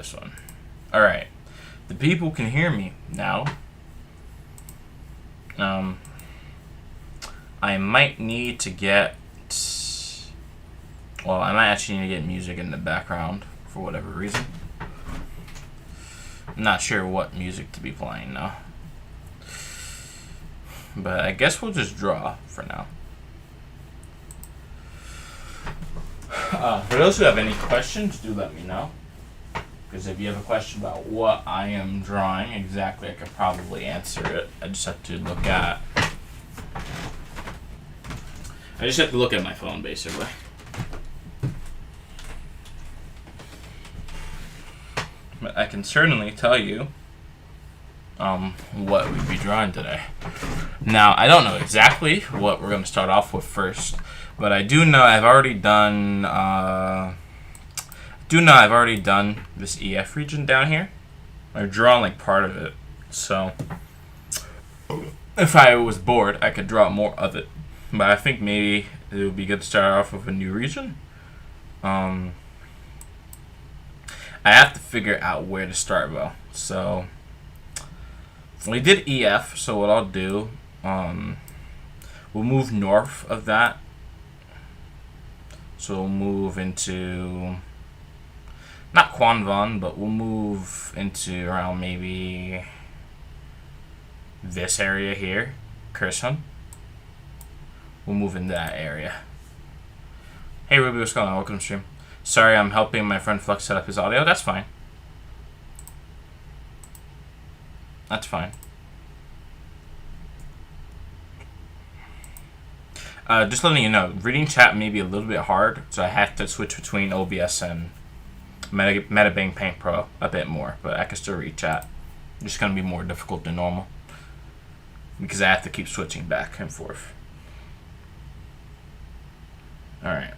this one. Alright. The people can hear me now. I might need to get... Well, I might actually need to get music in the background for whatever reason. I'm not sure what music to be playing now. But I guess we'll just draw for now. For those who have any questions, do let me know. Because if you have a question about what I am drawing exactly, I could probably answer it. I just have to look at my phone, basically. But I can certainly tell you what we'd be drawing today. Now, I don't know exactly what we're going to start off with first, but I do know I've already done this EF region down here. I've drawn like part of it, so if I was bored, I could draw more of it. But I think maybe it would be good to start off with a new region. I have to figure out where to start though. So we did EF, so what I'll do, we'll move north of that. So we'll move into, not Kwanvan, but we'll move into around maybe this area here, Kherson. We'll move in that area. Hey Ruby, what's going on? Welcome to stream. Sorry, I'm helping my friend Flux set up his audio. That's fine. That's fine. Just letting you know, reading chat may be a little bit hard, so I have to switch between OBS and Metabang Paint Pro a bit more, but I can still read chat. It's just going to be more difficult than normal because I have to keep switching back and forth. Alright.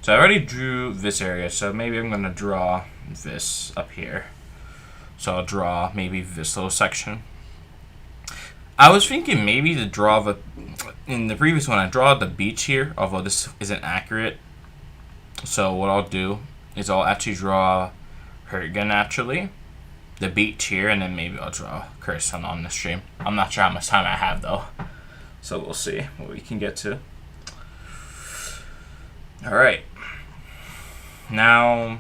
So I already drew this area, so maybe I'm going to draw this up here. So I'll draw maybe this little section. I was thinking maybe to draw in the previous one, I draw the beach here, although this isn't accurate. So what I'll do is I'll actually draw Hergen naturally, the beach here, and then maybe I'll draw Kherson on the stream. I'm not sure how much time I have though. So we'll see what we can get to. Alright. Now,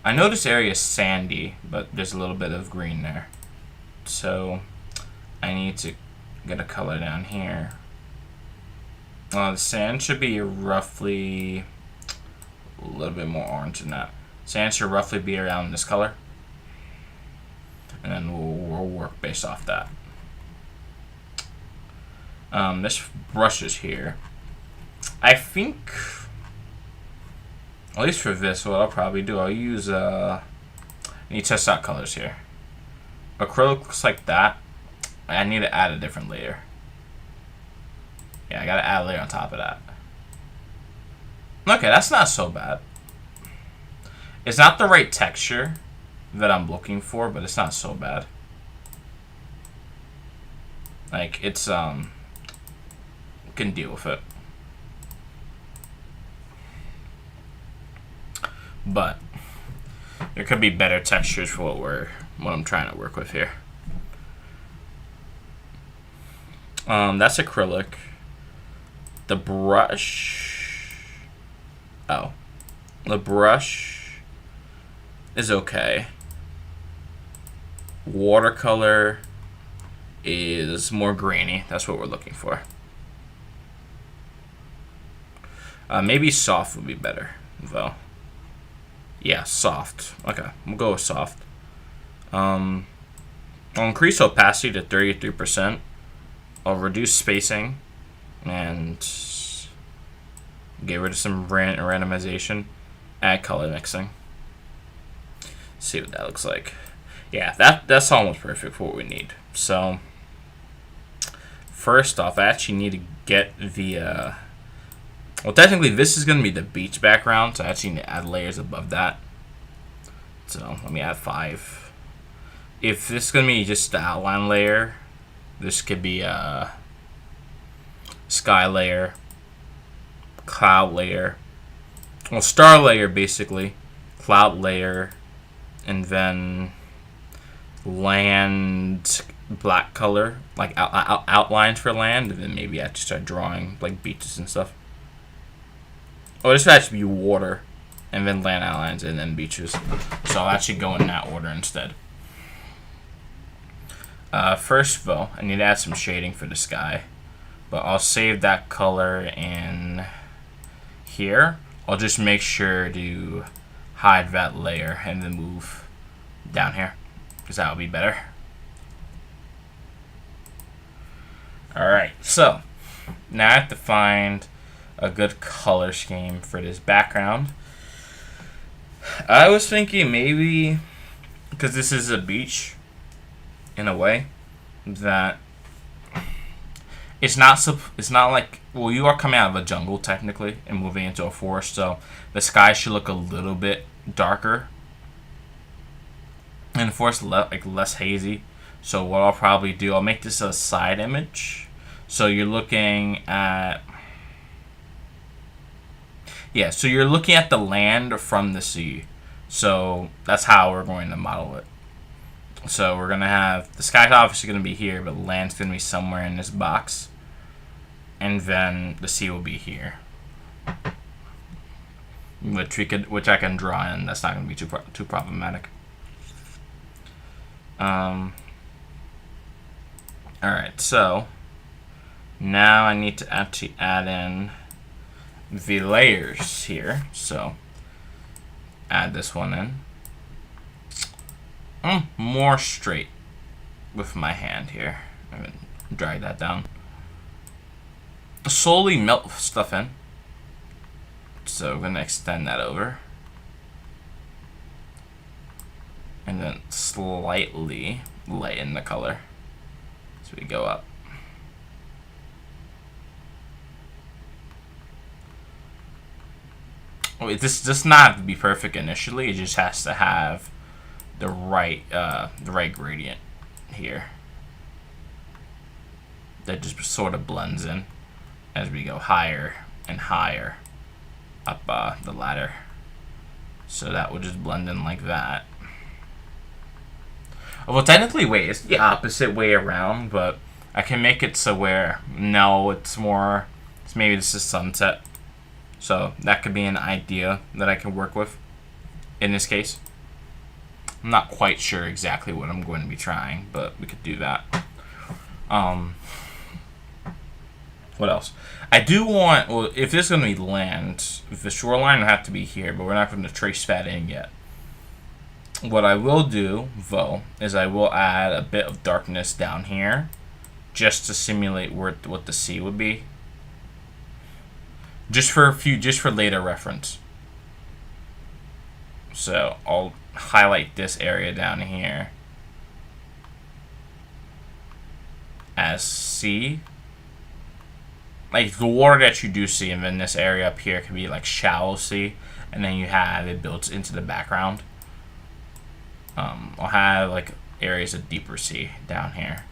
I know this area is sandy, but there's a little bit of green there. So I need to get a color down here. The sand should be roughly a little bit more orange than that. Sand should roughly be around this color. And then we'll work based off that. This brush is here. I think, at least for this, what I'll probably do, I'll use, I need to test out colors here. Acrylic looks like that. I need to add a different layer. Yeah, I gotta add a layer on top of that. Okay, that's not so bad. It's not the right texture that I'm looking for, but it's not so bad. Like, it's, can deal with it. But there could be better textures for what I'm trying to work with here. That's acrylic. The brush, the brush is okay. Watercolor is more grainy. That's what we're looking for. Maybe soft would be better, though. Yeah, soft. Okay, we'll go with soft. I'll increase opacity to 33%. I'll reduce spacing and get rid of some randomization. Add color mixing. See what that looks like. Yeah, that's almost perfect for what we need. So first off, I actually need to get the well, technically this is going to be the beach background, so I actually need to add layers above that. So let me add 5. If this is going to be just the outline layer, this could be a sky layer, cloud layer, well, star layer basically, cloud layer, and then land black color, like outlines for land, and then maybe I have to start drawing like beaches and stuff. Oh, this would actually be water, and then land outlines, and then beaches. So I'll actually go in that order instead. First though, I need to add some shading for the sky, but I'll save that color in here. I'll just make sure to hide that layer and then move down here, because that will be better. Alright, so now I have to find a good color scheme for this background. I was thinking maybe, because this is a beach in a way, that it's not like, well, you are coming out of a jungle technically and moving into a forest, so the sky should look a little bit darker and the forest less hazy. So what I'll probably do, I'll make this a side image, so you're looking at, yeah, so you're looking at the land from the sea. So that's how we're going to model it. So we're going to have, the sky's obviously going to be here, but the land's going to be somewhere in this box. And then the sea will be here. Which I can draw in. That's not going to be too problematic. Alright, so now I need to actually add in the layers here. So add this one in. More straight with my hand here. I'm going to drag that down. Slowly melt stuff in. So we're going to extend that over. And then slightly lighten the color as we go up. This does not have to be perfect initially. It just has to have the right gradient here. That just sort of blends in as we go higher and higher up the ladder. So that would just blend in like that. Well, technically, wait, it's the opposite way around, but I can make it so where, no, it's maybe this is sunset. So that could be an idea that I can work with in this case. I'm not quite sure exactly what I'm going to be trying, but we could do that. What else? I do want, well, if this is going to be land, if the shoreline will have to be here, but we're not going to trace that in yet. What I will do, though, is I will add a bit of darkness down here, just to simulate what the sea would be. Just for later reference. So I'll highlight this area down here as sea. Like the water that you do see, and then this area up here can be like shallow sea, and then you have it built into the background. I'll have like areas of deeper sea down here.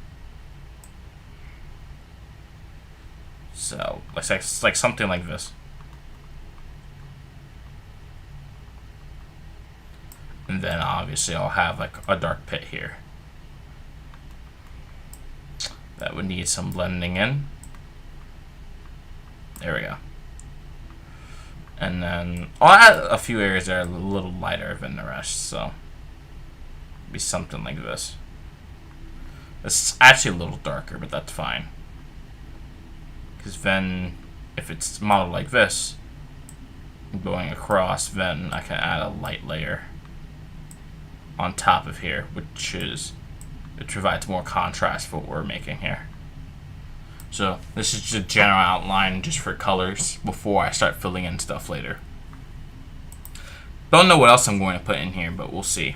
So it's like something like this. And then obviously I'll have like a dark pit here. That would need some blending in. There we go. And then I'll add a few areas that are a little lighter than the rest, so be something like this. It's actually a little darker, but that's fine. Because then, if it's modeled like this, going across, then I can add a light layer on top of here, it provides more contrast for what we're making here. So this is just a general outline just for colors before I start filling in stuff later. Don't know what else I'm going to put in here, but we'll see.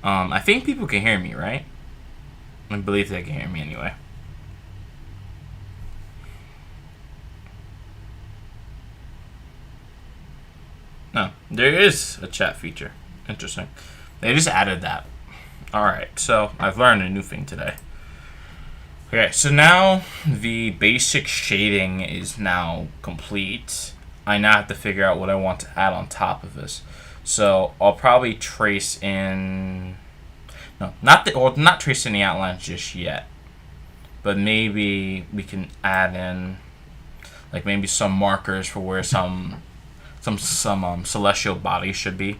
I think people can hear me, right? I believe they can hear me anyway. No, there is a chat feature. Interesting. They just added that. Alright, so I've learned a new thing today. Okay, so now the basic shading is now complete. I now have to figure out what I want to add on top of this. So I'll probably trace in. No, not trace in the outlines just yet. But maybe we can add in, like maybe some markers for where some celestial bodies should be.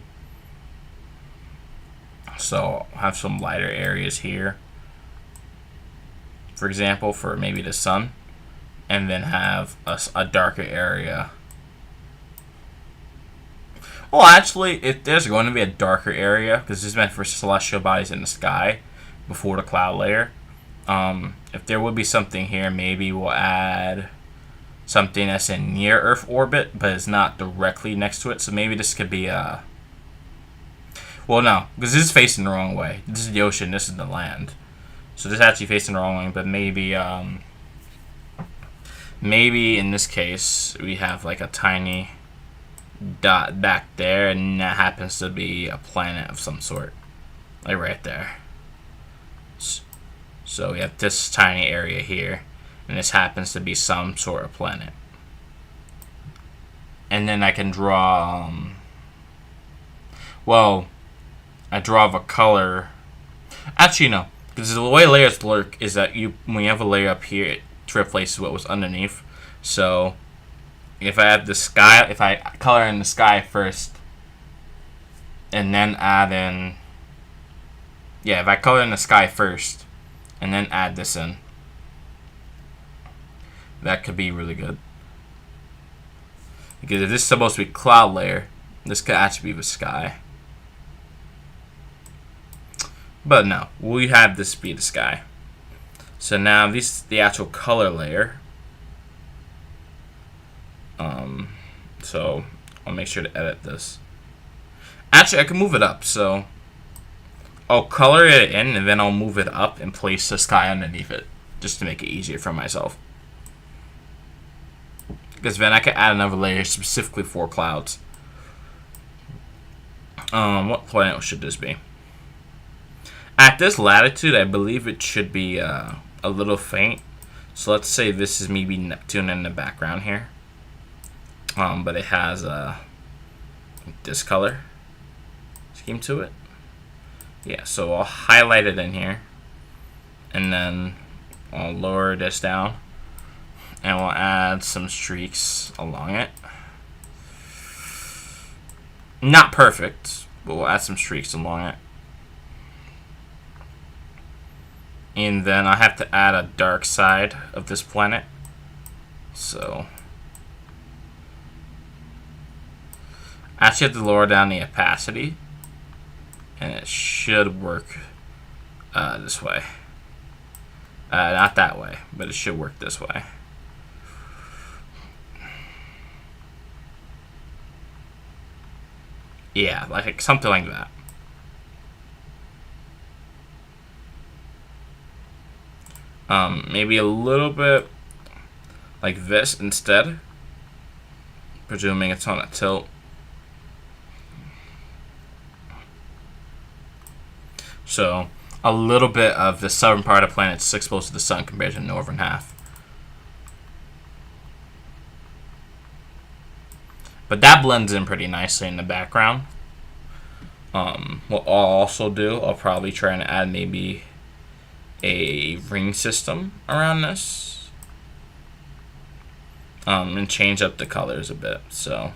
So I'll have some lighter areas here, for example, for maybe the sun, and then have a darker area. Well, actually, if there's going to be a darker area, because this is meant for celestial bodies in the sky before the cloud layer, if there would be something here, maybe we'll add something that's in near Earth orbit, but it's not directly next to it. So maybe this could be a... Well, no, because this is facing the wrong way. This is the ocean, this is the land. So this is actually facing the wrong way, but maybe, maybe in this case, we have like a tiny dot back there, and that happens to be a planet of some sort. Like right there. So we have this tiny area here, and this happens to be some sort of planet. And then I can draw, well, I draw the color. Actually, no, because the way layers work is that when you have a layer up here, it replaces what was underneath. So if I have the sky, if I color in the sky first, and then add in, yeah, if I color in the sky first, and then add this in, that could be really good. Because if this is supposed to be cloud layer, this could actually be the sky. But no, we have this be the sky. So now this is the actual color layer. So I'll make sure to edit this. Actually, I can move it up. So I'll color it in, and then I'll move it up and place the sky underneath it, just to make it easier for myself. Because then I can add another layer specifically for clouds. What planet should this be? At this latitude, I believe it should be a little faint. So let's say this is maybe Neptune in the background here. But it has this color scheme to it. Yeah, so I'll highlight it in here, and then I'll lower this down, and we'll add some streaks along it. Not perfect, but we'll add some streaks along it. And then I have to add a dark side of this planet. So I actually have to lower down the opacity, and it should work this way. Not that way, but it should work this way. Yeah, like something like that. Maybe a little bit like this instead, presuming it's on a tilt. So a little bit of the southern part of the planet is exposed to the sun compared to the northern half. But that blends in pretty nicely in the background. What I'll also do, I'll probably try and add maybe a ring system around this. And change up the colors a bit. So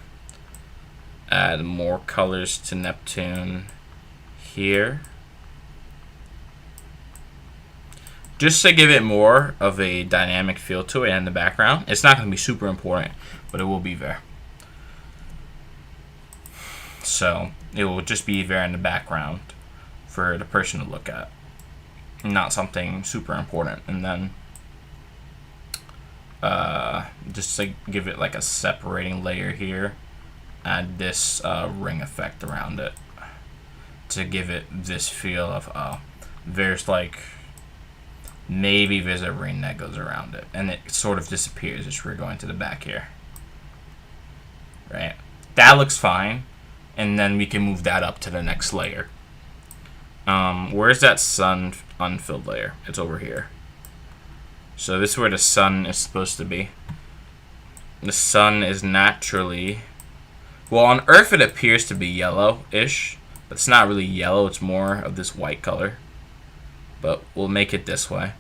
add more colors to Neptune here. Just to give it more of a dynamic feel to it in the background. It's not going to be super important, but it will be there. So it will just be there in the background for the person to look at. Not something super important. And then just to give it like a separating layer here, add this ring effect around it to give it this feel of there's like maybe there's a ring that goes around it, and it sort of disappears as we're going to the back here. Right? That looks fine, and then we can move that up to the next layer. Where's that sun unfilled layer? It's over here. So this is where the sun is supposed to be. the sun is naturally... Well, on Earth it appears to be yellow-ish, but it's not really yellow. It's more of this white color. But we'll make it this way.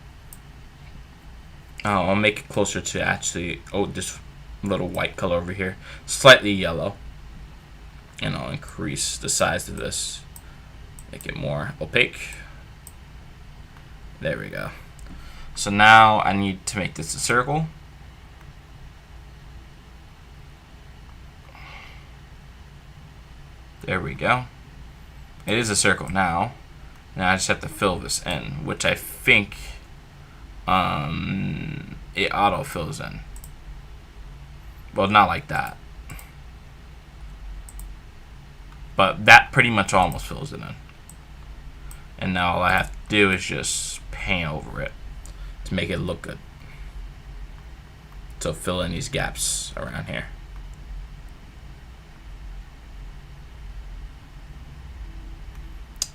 I'll make it closer to actually... Oh, this little white color over here. Slightly yellow. And I'll increase the size of this. Make it more opaque. There we go. So now I need to make this a circle. There we go. It is a circle now. Now I just have to fill this in, which I think it auto fills in. Well, not like that. But that pretty much almost fills it in. And now all I have to do is just paint over it to make it look good. So fill in these gaps around here.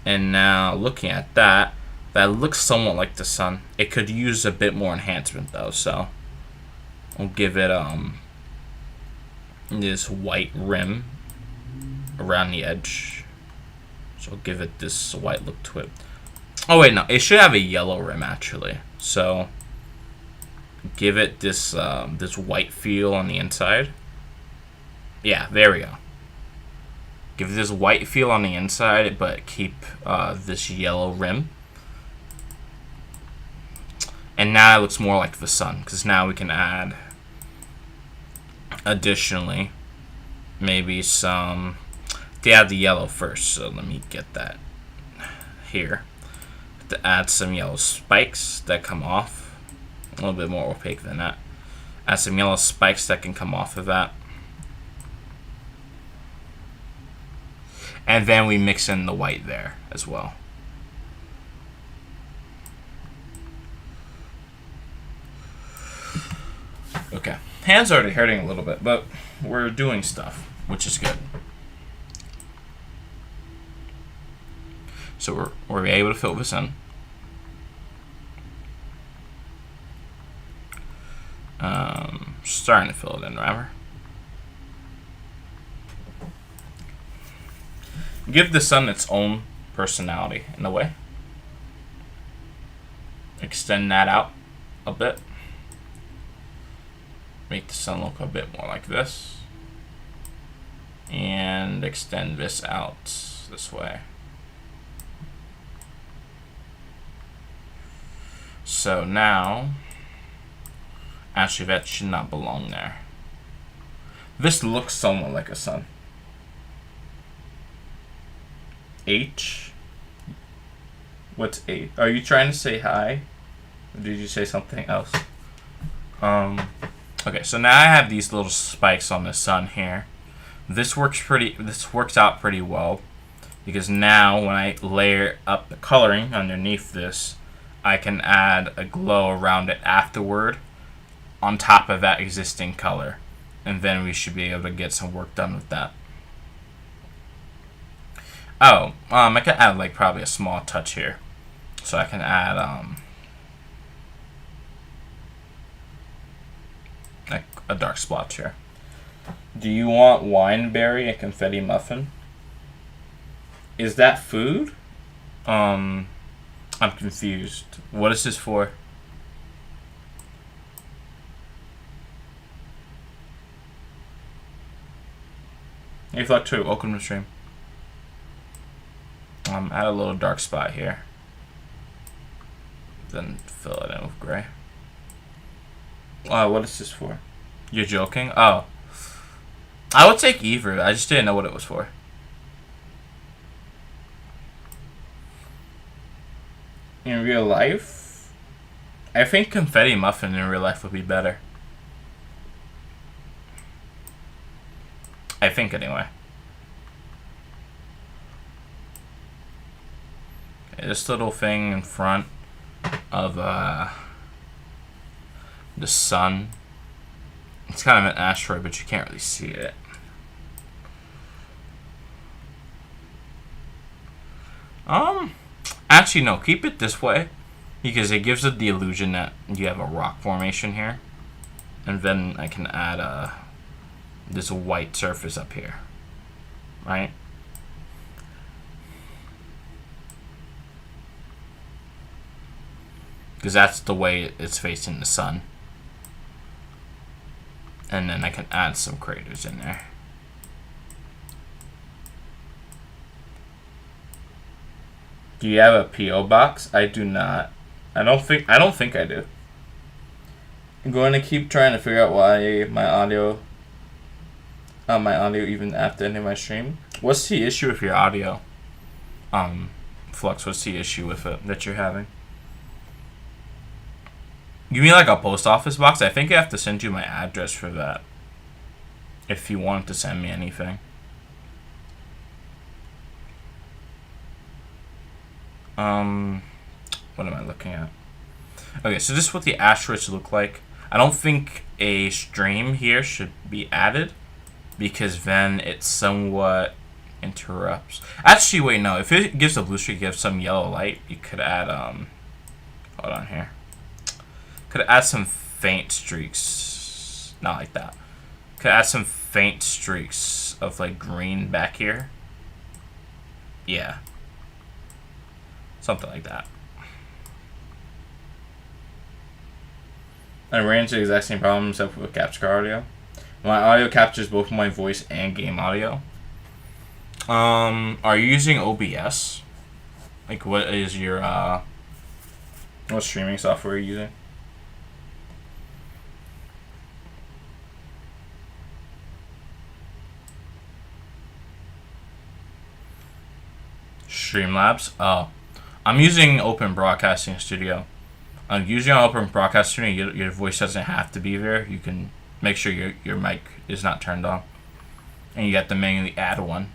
And now looking at that, that looks somewhat like the sun. It could use a bit more enhancement though, so I'll give it this white rim around the edge. So I'll give it this white look to it. Oh wait, no, it should have a yellow rim actually. So give it this this white feel on the inside. Yeah, there we go. Give it this white feel on the inside, but keep this yellow rim. And now it looks more like the sun, because now we can add additionally maybe some... They add the yellow first, so let me get that here. To add some yellow spikes that come off. A little bit more opaque than that. Add some yellow spikes that can come off of that. And then we mix in the white there as well. Okay. Hand's already hurting a little bit, but we're doing stuff, which is good. So we're able to fill this in. Starting to fill it in, rather. Give the sun its own personality in a way. Extend that out a bit. Make the sun look a bit more like this. And extend this out this way. So now, actually that should not belong there. This looks somewhat like a sun. H? What's H? Are you trying to say hi? Or did you say something else? Okay, so now I have these little spikes on the sun here. This works out pretty well, because now when I layer up the coloring underneath this, I can add a glow around it afterward on top of that existing color, and then we should be able to get some work done with that. Oh, I can add like probably a small touch here. So I can add like a dark splotch here. Do you want wineberry and confetti muffin? Is that food? I'm confused. What is this for? Hey Fluctuate, welcome to the stream. Add a little dark spot here. Then fill it in with gray. What is this for? You're joking? Oh. I would take either. I just didn't know what it was for. In real life, I think confetti muffin in real life would be better. I think anyway. Okay, this little thing in front of the sun. It's kind of an asteroid, but you can't really see it. Actually, no. Keep it this way, because it gives it the illusion that you have a rock formation here. And then I can add this white surface up here, right? Because that's the way it's facing the sun. And then I can add some craters in there. Do you have a PO box? I do not. I don't think I do. I'm going to keep trying to figure out why my audio even after ending my stream. What's the issue with your audio? Flux, what's the issue with it that you're having? You mean like a post office box? I think I have to send you my address for that. If you want to send me anything. What am I looking at? Okay, so this is what the asteroids look like. I don't think a stream here should be added because then it somewhat interrupts. Actually, wait, no. If it gives a blue streak, gives some yellow light, you could add hold on here. Could add some faint streaks. Not like that. Could add some faint streaks of like green back here. Yeah. Something like that. I ran into the exact same problem except with capture card audio. My audio captures both my voice and game audio. Are you using OBS? Like, what is your what streaming software are you using? Streamlabs? Oh. I'm using Open Broadcasting Studio. Usually on Open Broadcasting Studio, your voice doesn't have to be there. You can make sure your mic is not turned on. And you have to manually add one.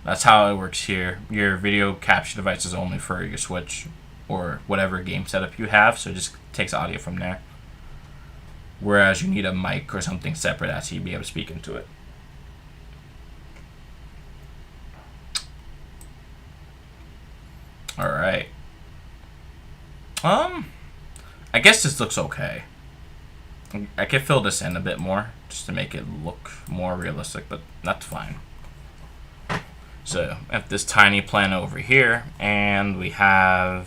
That's how it works here. Your video capture device is only for your Switch or whatever game setup you have, so it just takes audio from there. Whereas you need a mic or something separate to actually be able to speak into it. Alright. I guess this looks okay. I could fill this in a bit more just to make it look more realistic, but that's fine. So I have this tiny planet over here, and we have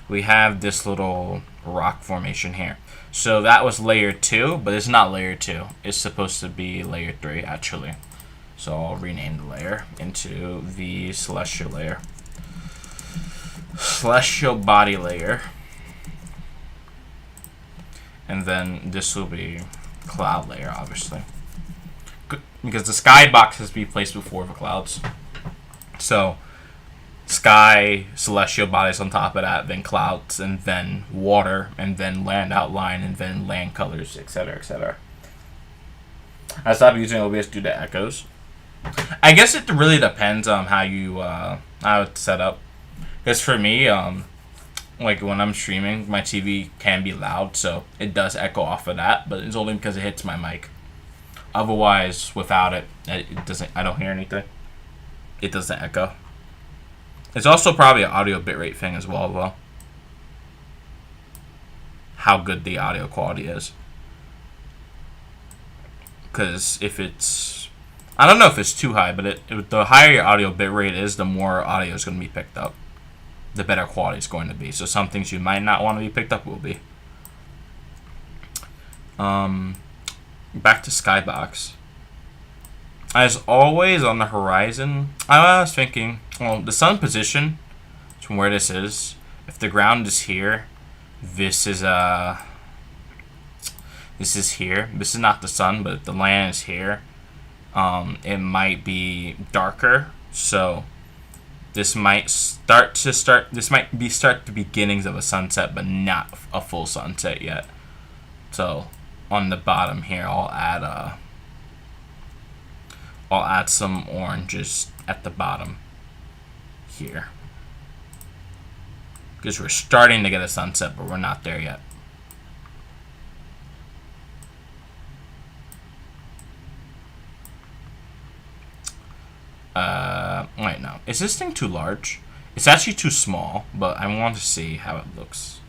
this little rock formation here. So that was layer 2, but it's not layer 2. It's supposed to be layer 3 actually. So I'll rename the layer into the celestial layer. Celestial body layer. And then this will be cloud layer, obviously. Because the skybox has to be placed before the clouds. So sky, celestial bodies on top of that, then clouds, and then water, and then land outline, and then land colors, etc., etc. I stopped using OBS due to echoes. I guess it really depends on how you how it's set up. Because for me, like when I'm streaming, my TV can be loud, so it does echo off of that, but it's only because it hits my mic. Otherwise, without it, it doesn't. I don't hear anything. It doesn't echo. It's also probably an audio bitrate thing as well, though. How good the audio quality is. Because if it's, I don't know if it's too high, but the higher your audio bitrate is, the more audio is going to be picked up. The better quality is going to be. So some things you might not want to be picked up will be. Back to Skybox. As always on the horizon, I was thinking, well, the sun position from where this is, if the ground is here, this is here. This is not the sun, but if the land is here, it might be darker. So this might start the beginnings of a sunset, but not a full sunset yet. So on the bottom here, I'll add some oranges at the bottom here, because we're starting to get a sunset, but we're not there yet. Wait, no. Is this thing too large? It's actually too small, but I want to see how it looks.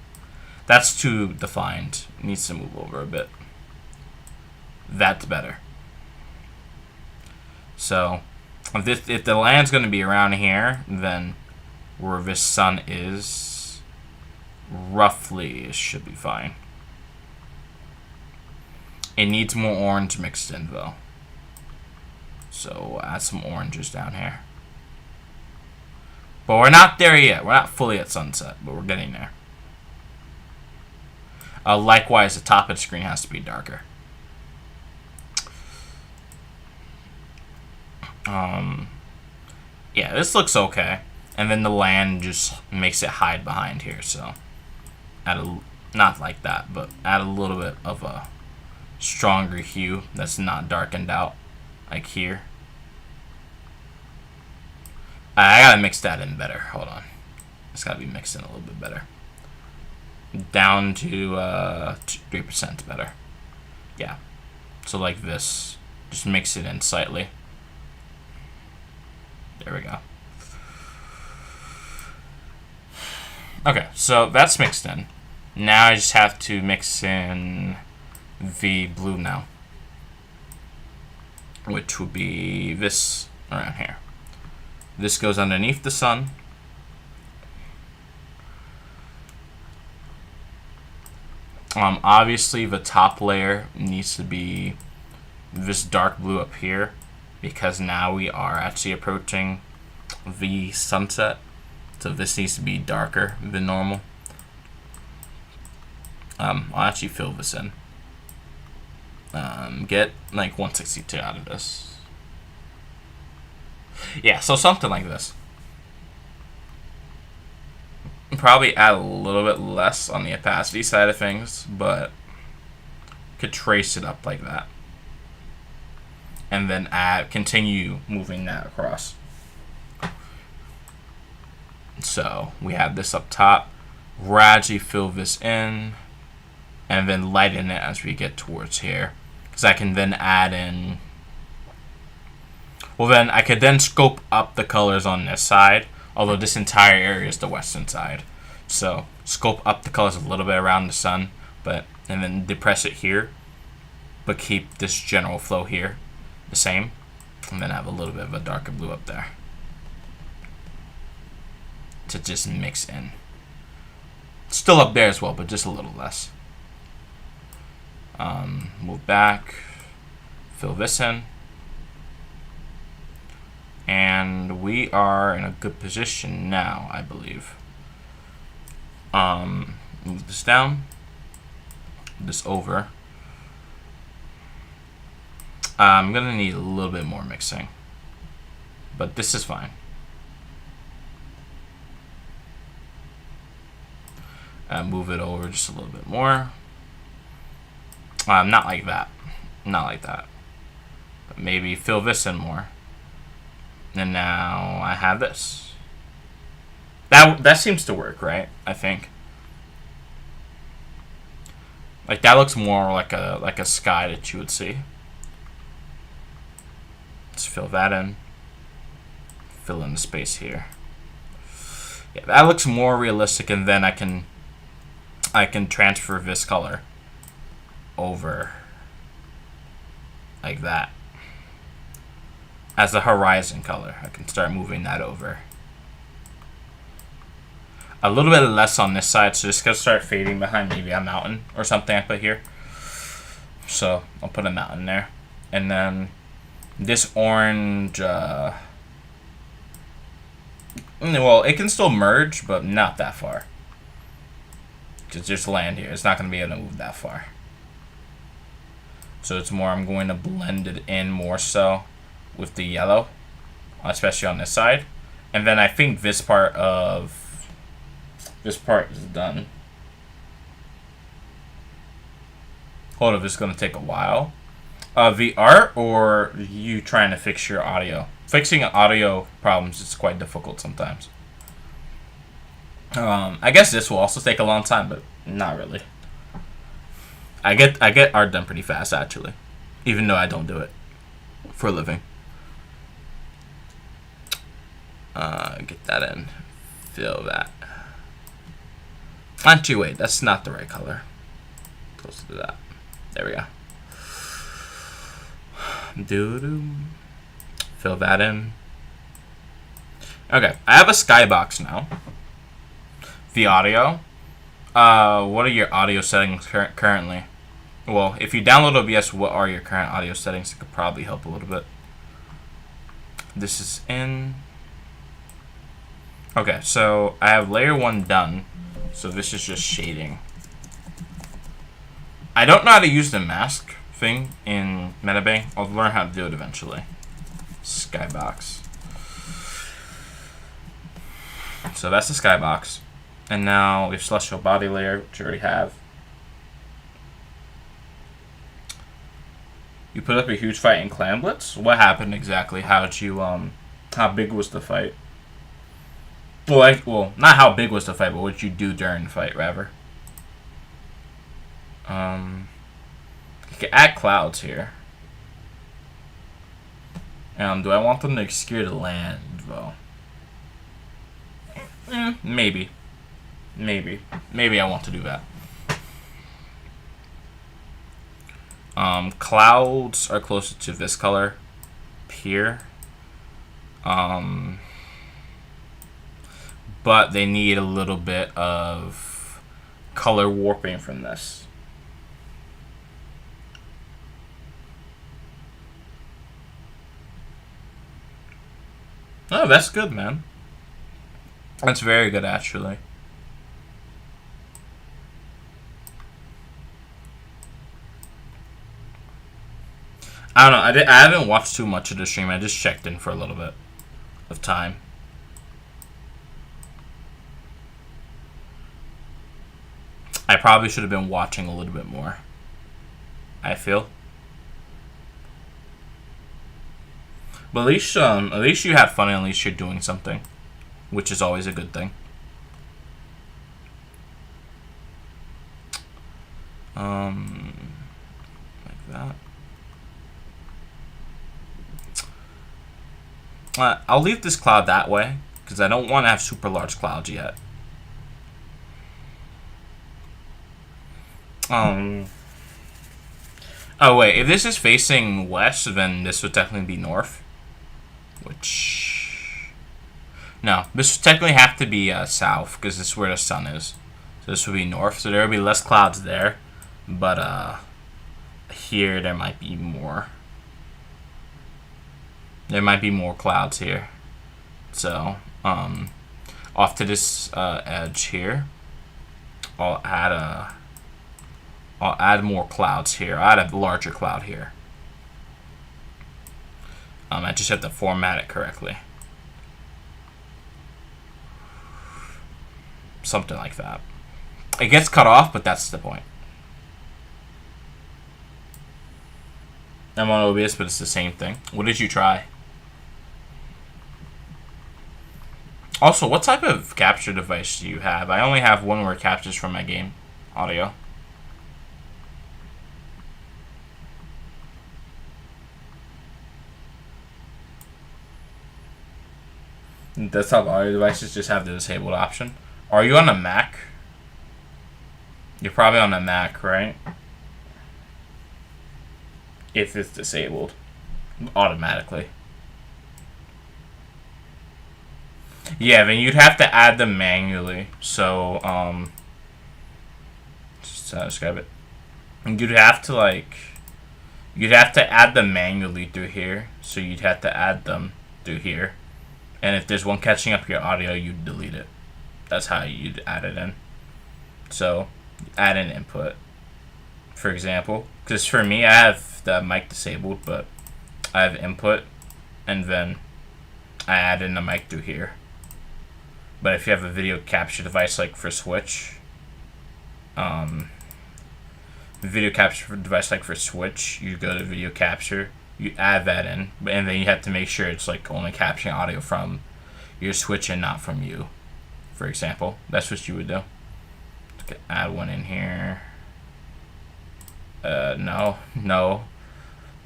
That's too defined. It needs to move over a bit. That's better. So, if the land's going to be around here, then where this sun is, roughly, it should be fine. It needs more orange mixed in, though. So, we'll add some oranges down here. But we're not there yet. We're not fully at sunset, but we're getting there. Likewise, the top of the screen has to be darker. Yeah, this looks okay. And then the land just makes it hide behind here, so not like that, but add a little bit of a stronger hue that's not darkened out, like here. I gotta mix that in better. Hold on. It's gotta be mixed in a little bit better. Down to 3% better. Yeah. So like this. Just mix it in slightly. There we go. Okay, so that's mixed in. Now I just have to mix in the blue now, which would be this around here. This goes underneath the sun. Obviously, the top layer needs to be this dark blue up here, because now we are actually approaching the sunset. So this needs to be darker than normal. I'll actually fill this in. Get like 162 out of this. Yeah, so something like this. Probably add a little bit less on the opacity side of things, but could trace it up like that. And then continue moving that across. So we have this up top. Gradually fill this in, and then lighten it as we get towards here. Because I can then add in. Well, then I could then scope up the colors on this side. Although this entire area is the western side. So scope up the colors a little bit around the sun, and then depress it here, but keep this general flow here the same, and then have a little bit of a darker blue up there to just mix in. Still up there as well, but just a little less. Move back, fill this in. And we are in a good position now, I believe. Move this down, this over. I'm gonna need a little bit more mixing, but this is fine. Move it over just a little bit more. Not like that, not like that. But maybe fill this in more. And now I have this. That seems to work, right? I think. Like that looks more like a sky that you would see. Let's fill that in. Fill in the space here. Yeah, that looks more realistic, and then I can transfer this color over like that. As the horizon color, I can start moving that over. A little bit less on this side, so just gonna start fading behind maybe a mountain or something I put here. So I'll put a mountain there, and then this orange. Well, it can still merge, but not that far. Because there's land here, it's not gonna be able to move that far. So it's more, I'm going to blend it in more so with the yellow, especially on this side. And then I think this part is done. Hold up, this is going to take a while. The art, or you trying to fix your audio? Fixing audio problems is quite difficult sometimes. I guess this will also take a long time, but not really. I get art done pretty fast, actually, even though I don't do it for a living. Get that in, fill that. Actually, wait, that's not the right color. Close to that. There we go. Doo-doo. Fill that in. Okay, I have a skybox now. The audio. What are your audio settings currently? Well, if you download OBS, what are your current audio settings? It could probably help a little bit. This is in. Okay, so I have layer 1 done. So this is just shading. I don't know how to use the mask thing in Metabang. I'll learn how to do it eventually. Skybox. So that's the skybox. And now we have celestial body layer, which you already have. You put up a huge fight in Clan Blitz? What happened exactly? How did you, how big was the fight? Well, not how big was the fight, but what did you do during the fight, rather? You can add clouds here. Do I want them to obscure the land, though? Maybe. Maybe I want to do that. Clouds are closer to this color here. But they need a little bit of color warping from this. Oh, that's good, man. That's very good, actually. I don't know. I haven't watched too much of the stream. I just checked in for a little bit of time. I probably should have been watching a little bit more, I feel. But at least you had fun and at least you're doing something, which is always a good thing. Like that. I'll leave this cloud that way, because I don't want to have super large clouds yet. Oh wait, if this is facing west, then this would technically be north. Which... No, this would technically have to be south, because this is where the sun is. So this would be north, so there would be less clouds there. But, here there might be more. There might be more clouds here. So, off to this edge here, I'll add more clouds here. I'll add a larger cloud here. I just have to format it correctly. Something like that. It gets cut off, but that's the point. I'm on OBS, but it's the same thing. What did you try? Also, what type of capture device do you have? I only have one where it captures from my game audio. Desktop audio devices just have the disabled option. Are you on a Mac? You're probably on a Mac, right? If it's disabled automatically. Yeah, then you'd have to add them manually. So, just to describe it. You'd have to add them manually through here. So you'd have to add them through here. And if there's one catching up your audio, you'd delete it. That's how you'd add it in. So, add an input, for example. Because for me, I have the mic disabled, but I have input, and then I add in the mic through here. But if you have a video capture device like for Switch, you go to video capture, you add that in, and then you have to make sure it's like only capturing audio from your Switch and not from you, for example. That's what you would do. Okay, add one in here. No,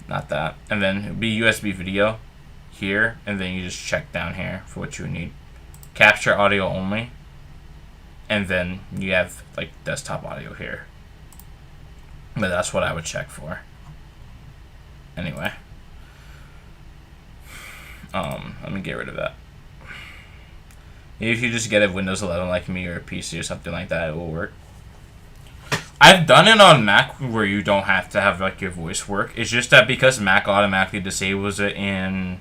not that. And then it would be USB video here, and then you just check down here for what you need. Capture audio only, and then you have like desktop audio here. But that's what I would check for. Anyway, let me get rid of that. If you just get a Windows 11 like me, or a PC or something like that, it will work. I've done it on Mac where you don't have to have like your voice work. It's just that because Mac automatically disables it in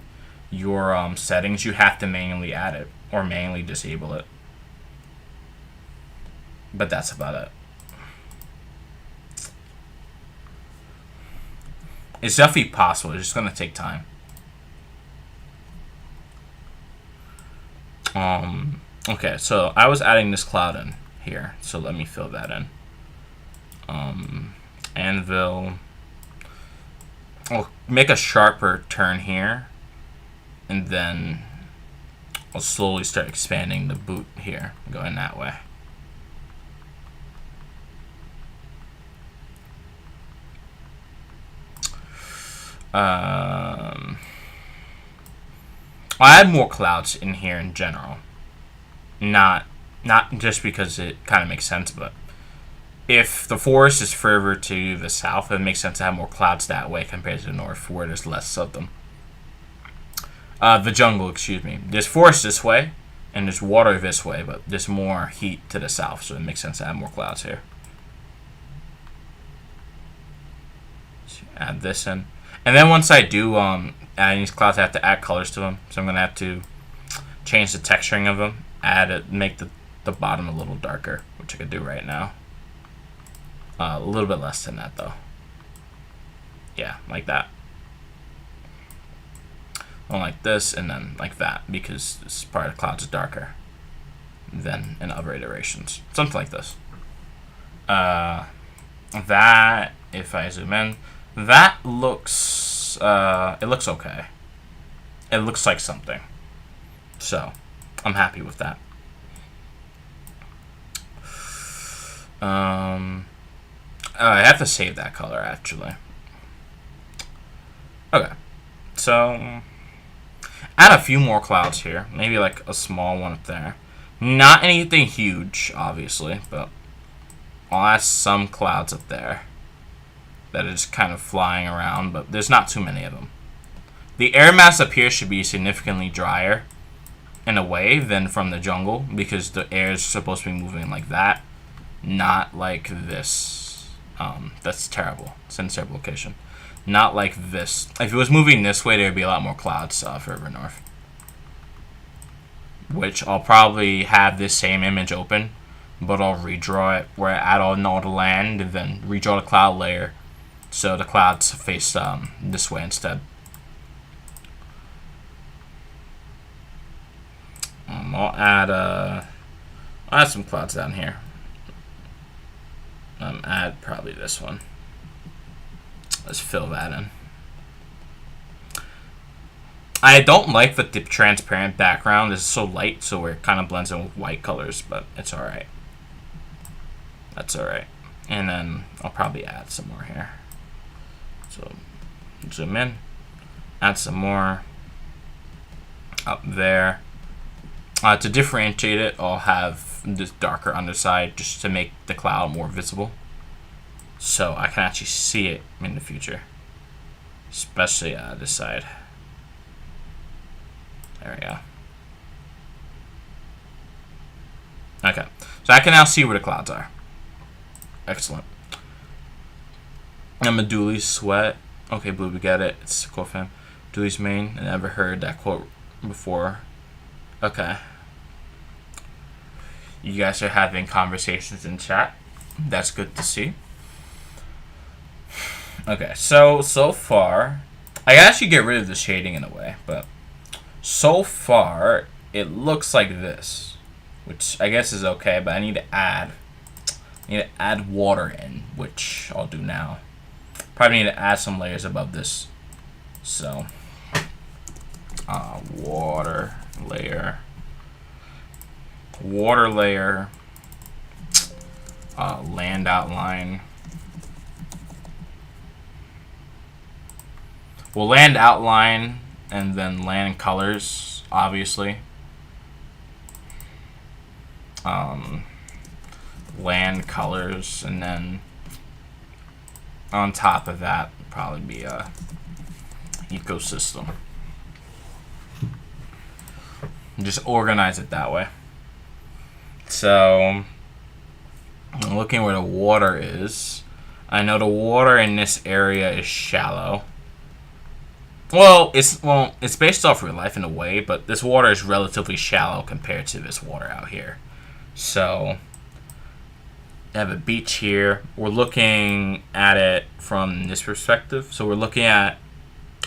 your settings, you have to manually add it or manually disable it. But that's about it. It's definitely possible. It's just gonna take time. Okay, so I was adding this cloud in here, so let me fill that in. Anvil. I'll make a sharper turn here, and then I'll slowly start expanding the boot here, going that way. I'll add more clouds in here in general. Not just because it kind of makes sense, but if the forest is further to the south, it makes sense to have more clouds that way compared to the north, where there's less of them. The jungle, excuse me. There's forest this way, and there's water this way, but there's more heat to the south, so it makes sense to have more clouds here. So add this in. And then once I do add these clouds, I have to add colors to them. So I'm going to have to change the texturing of them, add it, make the bottom a little darker, which I could do right now. A little bit less than that, though. Yeah, like that. Well, like this, and then like that, because this part of the clouds is darker than in other iterations. Something like this. That, if I zoom in, that looks, it looks okay. It looks like something. So, I'm happy with that. I have to save that color, actually. Okay. So, add a few more clouds here. Maybe like a small one up there. Not anything huge, obviously, but I'll add some clouds up there that are just kind of flying around, but there's not too many of them. The air mass up here should be significantly drier in a way than from the jungle, because the air is supposed to be moving like that, not like this. That's terrible. It's in a terrible location. Not like this. If it was moving this way, there would be a lot more clouds further north. Which I'll probably have this same image open, but I'll redraw it where I add all the land and then redraw the cloud layer so the clouds face this way instead. I'll add some clouds down here. Add probably this one. Let's fill that in. I don't like the transparent background. It's so light, so it kind of blends in with white colors, but it's alright. That's alright. And then I'll probably add some more here. So, zoom in. Add some more up there. To differentiate it, I'll have this darker underside just to make the cloud more visible, so I can actually see it in the future, especially this side. There we go. Okay, so I can now see where the clouds are. Excellent. I'm a Dooley sweat. Okay, Blue, we get it. It's a quote from Dooley's main. I never heard that quote before. Okay. You guys are having conversations in chat. That's good to see. Okay, so far, I can actually get rid of the shading in a way, but so far, it looks like this, which I guess is okay, but I need to add water in, which I'll do now. Probably need to add some layers above this. So, water layer, land outline. We'll land outline and then land colors, obviously. land colors, and then on top of that probably be a ecosystem. Just organize it that way. So I'm looking where the water is. I know the water in this area is shallow. Well, it's based off real life in a way, but this water is relatively shallow compared to this water out here. So I have a beach here. We're looking at it from this perspective. So we're looking at,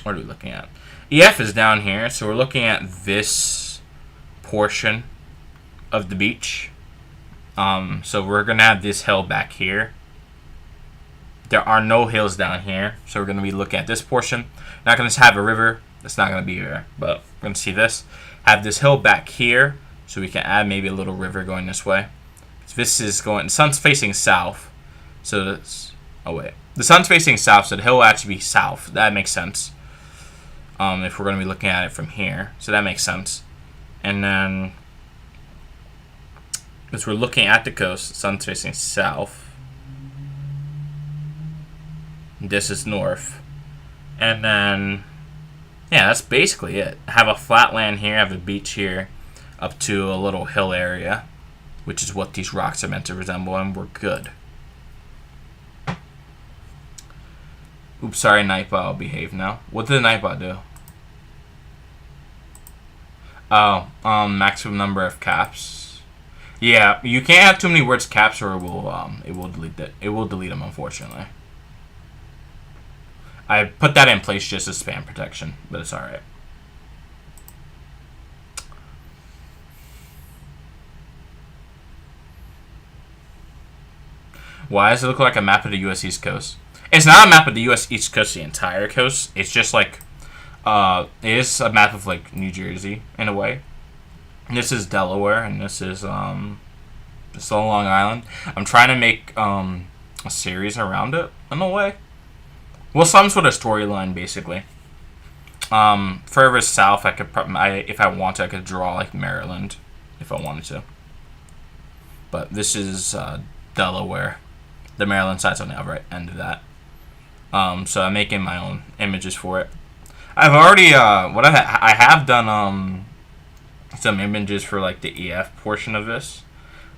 what are we looking at? EF is down here, so we're looking at this portion of the beach. So we're gonna have this hill back here. There are no hills down here, so we're gonna be looking at this portion. Not gonna have a river. That's not gonna be here, but we're gonna see this. Have this hill back here, so we can add maybe a little river going this way. This is going. The sun's facing south, so that's. Oh wait, the sun's facing south, so the hill will actually be south. That makes sense. If we're gonna be looking at it from here, so that makes sense. And then, as we're looking at the coast, the sun's facing south. This is north. And then, yeah, that's basically it. Have a flat land here, have a beach here, up to a little hill area, which is what these rocks are meant to resemble, and we're good. Oops, sorry, Nightbot, I'll behave now. What did the Nightbot do? Oh, maximum number of caps. Yeah, you can't have too many words caps, or it will delete it. It will delete them, unfortunately. I put that in place just as spam protection, but it's alright. Why does it look like a map of the U.S. East Coast? It's not a map of the U.S. East Coast, the entire coast. It's just like, it is a map of like New Jersey in a way. And this is Delaware, and this is just on Long Island. I'm trying to make a series around it in a way. Well, some sort of storyline, basically. Further south, I could if I wanted, I could draw like Maryland, if I wanted to. But this is Delaware. The Maryland side's on the other end of that. So I'm making my own images for it. I've already I have done some images for like the EF portion of this.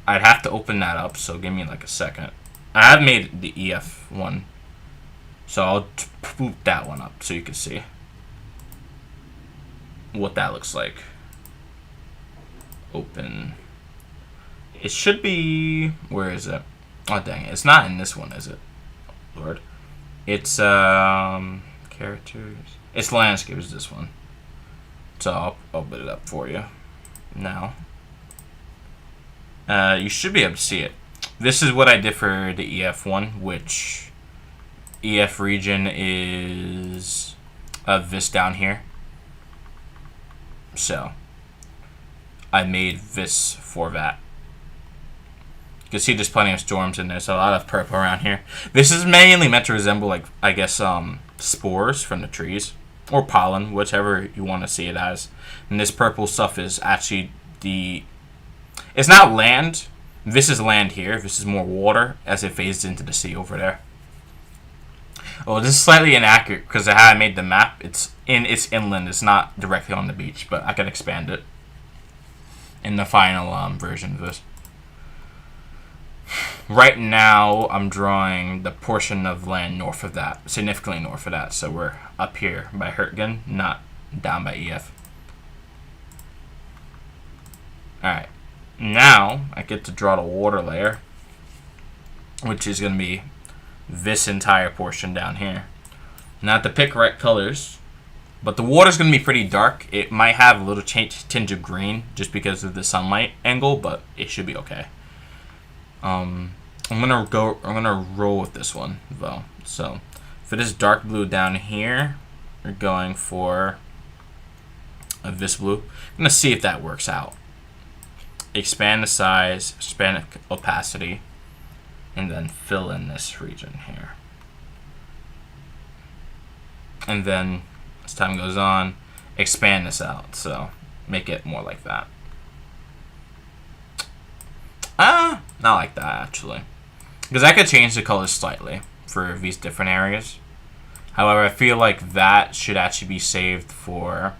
I'd have to open that up, so give me like a second. I have made the EF one. So I'll boot that one up so you can see what that looks like. Open. It should be, where is it? Oh dang it, it's not in this one, is it? Lord. It's characters. It's landscapes, this one. So I'll open it up for you now. You should be able to see it. This is what I did for the EF one, which EF region is this down here. So I made this for that. You can see there's plenty of storms in there, so a lot of purple around here. This is mainly meant to resemble, like, I guess, spores from the trees, or pollen, whichever you want to see it as. And this purple stuff is actually it's not land. This is land here. This is more water as it fades into the sea over there. Oh, this is slightly inaccurate because of how I made the map. It's inland. It's not directly on the beach, but I can expand it in the final version of this. Right now, I'm drawing the portion of land north of that, significantly north of that. So we're up here by Hertgen, not down by EF. Alright, now I get to draw the water layer, which is going to be this entire portion down here. Now I have to pick right colors, but the water's going to be pretty dark. It might have a little tinge of green just because of the sunlight angle, but it should be okay. I'm gonna roll with this one though. So for this dark blue down here, we're going for this blue. I'm gonna see if that works out. Expand the size, expand the opacity, and then fill in this region here. And then as time goes on, expand this out. So make it more like that. Not like that, actually. Because I could change the colors slightly for these different areas. However, I feel like that should actually be saved for...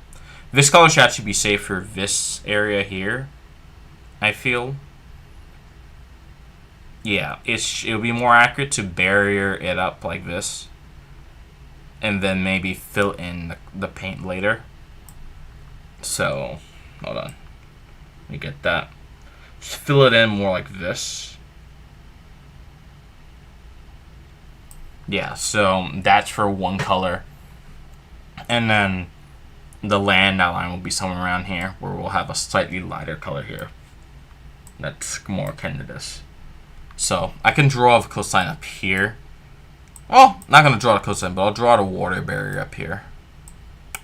This color should actually be saved for this area here, I feel. Yeah, it'll be more accurate to barrier it up like this. And then maybe fill in the paint later. So, hold on. Let me get that. Just fill it in more like this. Yeah, so that's for one color. And then the land outline will be somewhere around here, where we'll have a slightly lighter color here. That's more akin to this. So I can draw a coastline up here. Well, not going to draw the coastline, but I'll draw the water barrier up here.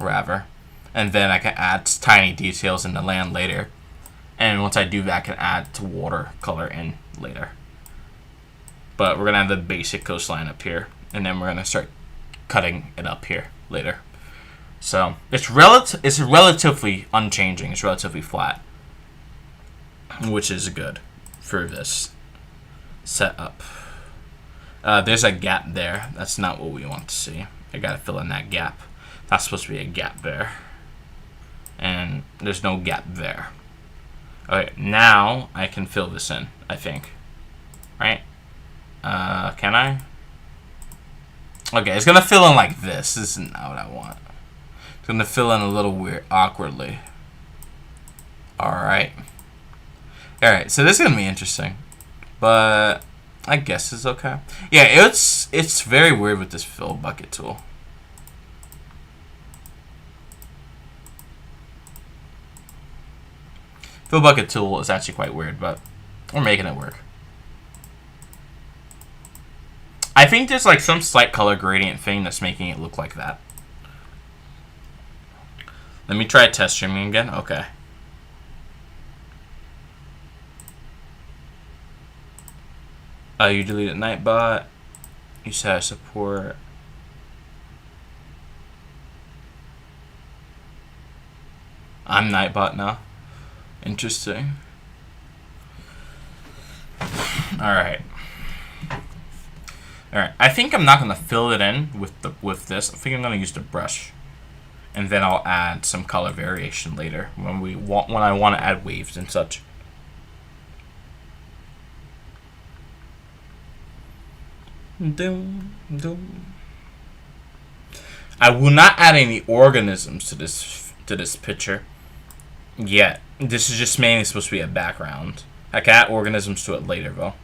Rather. And then I can add tiny details in the land later. And once I do that, I can add the water color in later. But we're going to have the basic coastline up here. And then we're going to start cutting it up here later. So it's relatively unchanging. It's relatively flat. Which is good for this setup. There's a gap there. That's not what we want to see. I got to fill in that gap. That's supposed to be a gap there. And there's no gap there. Okay, now I can fill this in, I think. Right? Can I? Okay, it's gonna fill in like this. This is not what I want. It's gonna fill in a little weird, awkwardly. Alright. Alright, so this is gonna be interesting. But I guess it's okay. Yeah, it's very weird with this fill bucket tool. Fill bucket tool is actually quite weird, but we're making it work. I think there's like some slight color gradient thing that's making it look like that. Let me try test streaming again. Okay. You deleted Nightbot. You said support. I'm Nightbot now. Interesting. Alright. Alright. I think I'm not gonna fill it in with this. I think I'm gonna use the brush. And then I'll add some color variation later when I want to add waves and such. Doom, doom. I will not add any organisms to this picture yet. This is just mainly supposed to be a background. I can add organisms to it later though.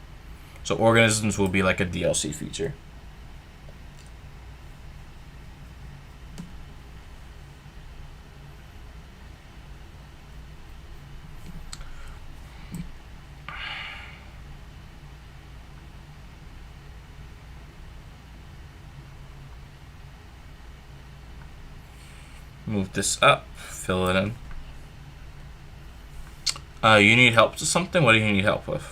So organisms will be like a DLC feature. Move this up, fill it in. You need help with something? What do you need help with?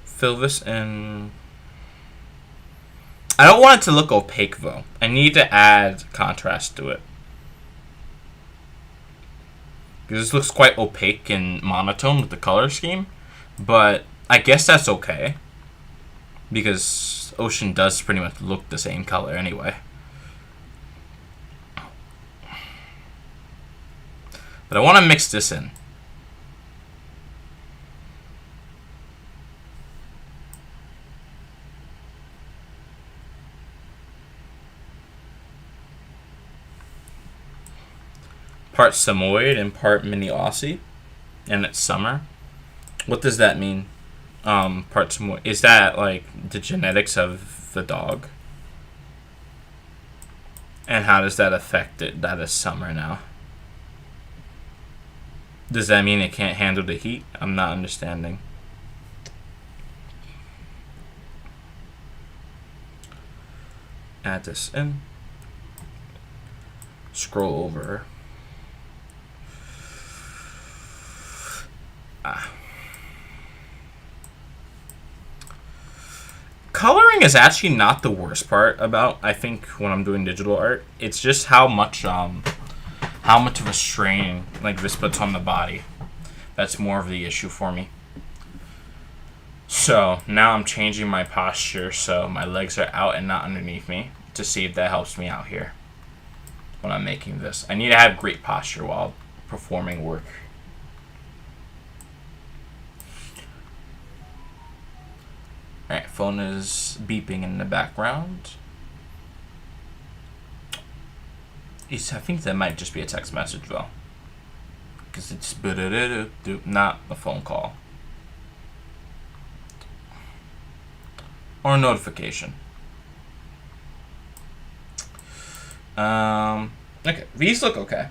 Fill this in. I don't want it to look opaque though. I need to add contrast to it. Because this looks quite opaque and monotone with the color scheme. But I guess that's okay. Because ocean does pretty much look the same color anyway. But I want to mix this in. Part Samoyed and part Mini Aussie. And it's summer. What does that mean? Part Samoyed. Is that like the genetics of the dog? And how does that affect it that it's summer now? Does that mean it can't handle the heat? I'm not understanding. Add this in. Scroll over. Coloring is actually not the worst part about, I think, when I'm doing digital art. It's just how much of a strain like this puts on the body. That's more of the issue for me. So now I'm changing my posture so my legs are out and not underneath me to see if that helps me out here when I'm making this. I need to have great posture while performing work. Alright, phone is beeping in the background. I think that might just be a text message though, because it's not a phone call or a notification. Okay, these look okay.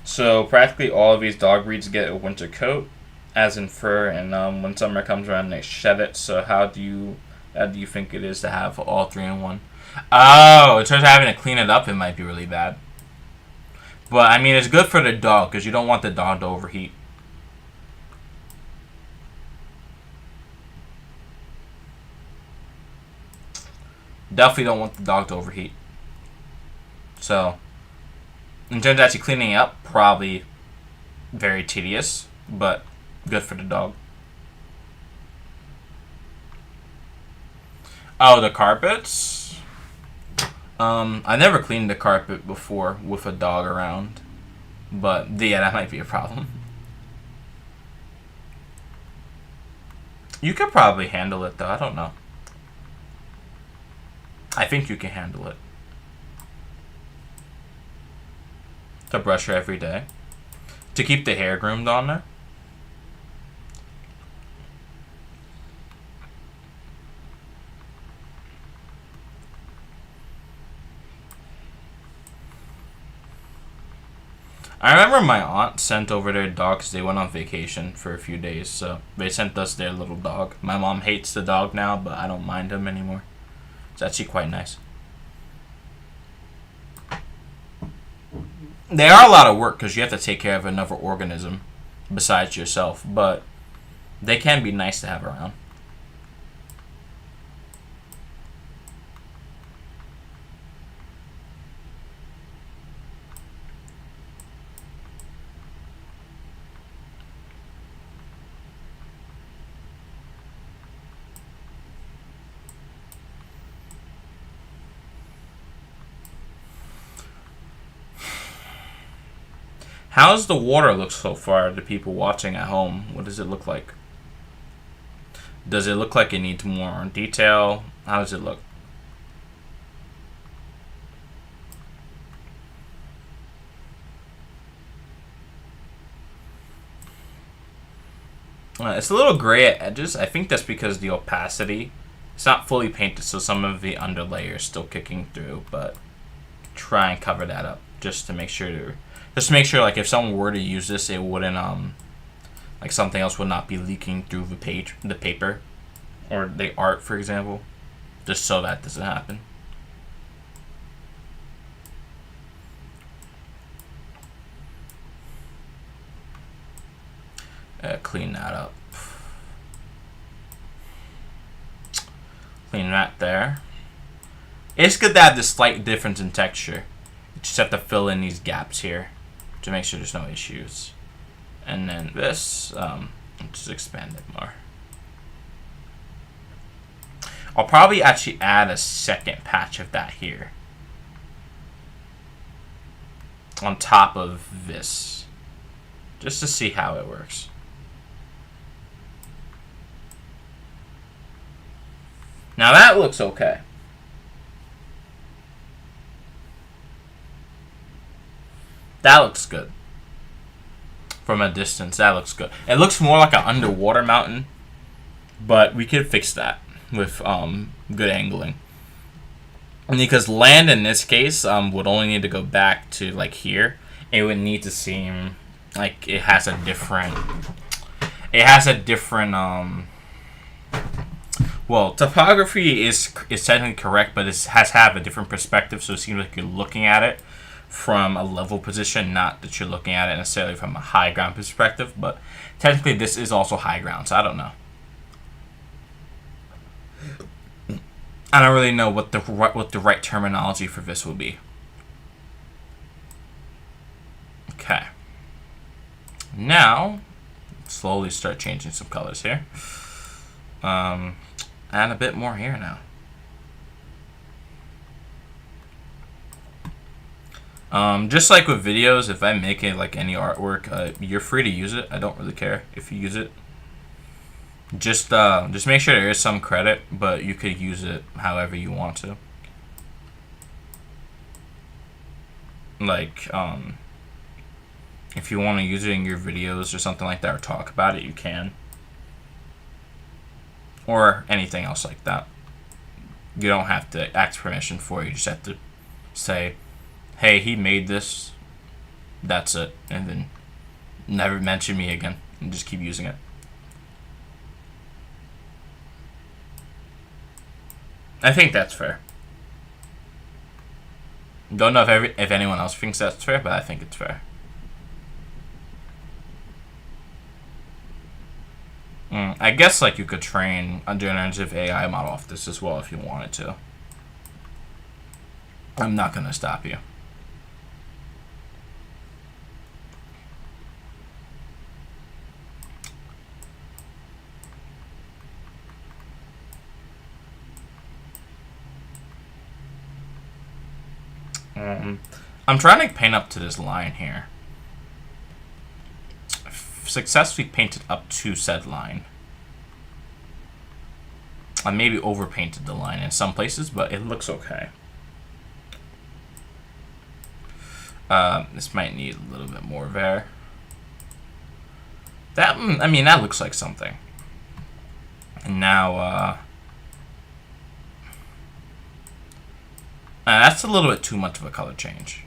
So practically all of these dog breeds get a winter coat, as in fur, and when summer comes around, they shed it. So how do you think it is to have all three in one? Oh, in terms of having to clean it up, it might be really bad. But I mean, it's good for the dog because you don't want the dog to overheat. Definitely don't want the dog to overheat. So, in terms of actually cleaning up, probably very tedious, but good for the dog. Oh, the carpets? I never cleaned the carpet before with a dog around, but yeah, that might be a problem. You could probably handle it though, I don't know. I think you can handle it. To brush her every day. To keep the hair groomed on her. I remember my aunt sent over their dog because they went on vacation for a few days, so they sent us their little dog. My mom hates the dog now, but I don't mind him anymore. It's actually quite nice. They are a lot of work because you have to take care of another organism besides yourself, but they can be nice to have around. How's the water look so far to people watching at home? What does it look like? Does it look like it needs more detail? How does it look? It's a little gray at edges. I think that's because the opacity. It's not fully painted, so some of the underlayer is still kicking through, but try and cover that up just to make sure like if someone were to use this, it wouldn't like something else would not be leaking through the paper or the art, for example, just so that doesn't happen. Clean that up. Clean that there. It's good to have this slight difference in texture. You just have to fill in these gaps here to make sure there's no issues. And then this, just expand it more. I'll probably actually add a second patch of that here on top of this, just to see how it works. Now that looks okay. That looks good. From a distance, that looks good. It looks more like an underwater mountain, but we could fix that with good angling. And because land in this case would only need to go back to like here. It would need to seem like it has a different. Well, topography is technically correct, but it has to have a different perspective, so it seems like you're looking at it from a level position, not that you're looking at it necessarily from a high ground perspective, but technically this is also high ground, so I don't know. I don't really know what the right terminology for this will be. Okay. Now, slowly start changing some colors here. Add a bit more here now. Just like with videos, if I make it like any artwork, you're free to use it. I don't really care if you use it. Just make sure there is some credit, but you could use it however you want to. Like, if you want to use it in your videos or something like that, or talk about it, you can. Or anything else like that. You don't have to ask permission for it. You just have to say, hey, he made this. That's it. And then never mention me again. And just keep using it. I think that's fair. Don't know if anyone else thinks that's fair, but I think it's fair. I guess like you could train a generative AI model off this as well if you wanted to. I'm not gonna stop you. I'm trying to paint up to this line here. Successfully painted up to said line. I maybe overpainted the line in some places, but it looks okay. This might need a little bit more there. That, I mean, that looks like something. And now, that's a little bit too much of a color change,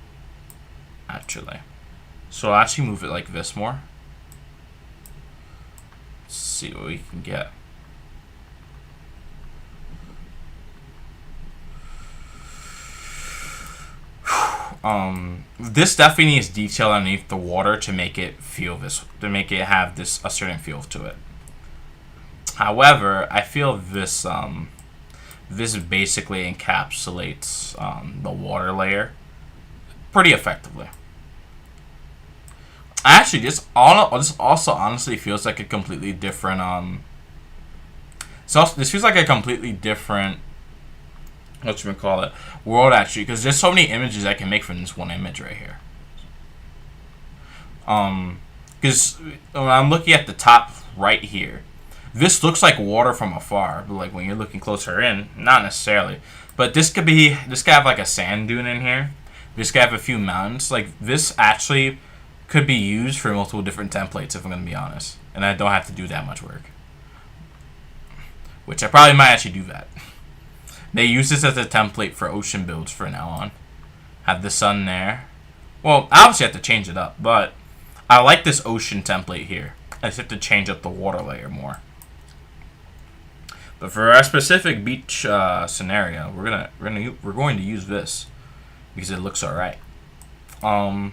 actually. So I'll actually move it like this more. Let's see what we can get. This definitely needs detail underneath the water to make it feel this, to make it have this a certain feel to it. However, I feel this this basically encapsulates the water layer pretty effectively. Actually, this also honestly feels like a completely different this feels like a completely different, whatchamacallit, world actually, because there's so many images I can make from this one image right here. Because when I'm looking at the top right here, this looks like water from afar, but like when you're looking closer in, not necessarily. But this could have like a sand dune in here. This could have a few mountains. Like this actually could be used for multiple different templates if I'm gonna be honest, and I don't have to do that much work. Which I probably might actually do that. They use this as a template for ocean builds for now on. Have the sun there. Well, I obviously have to change it up, but I like this ocean template here. I just have to change up the water layer more. But for our specific beach scenario, we're going to use this because it looks alright. We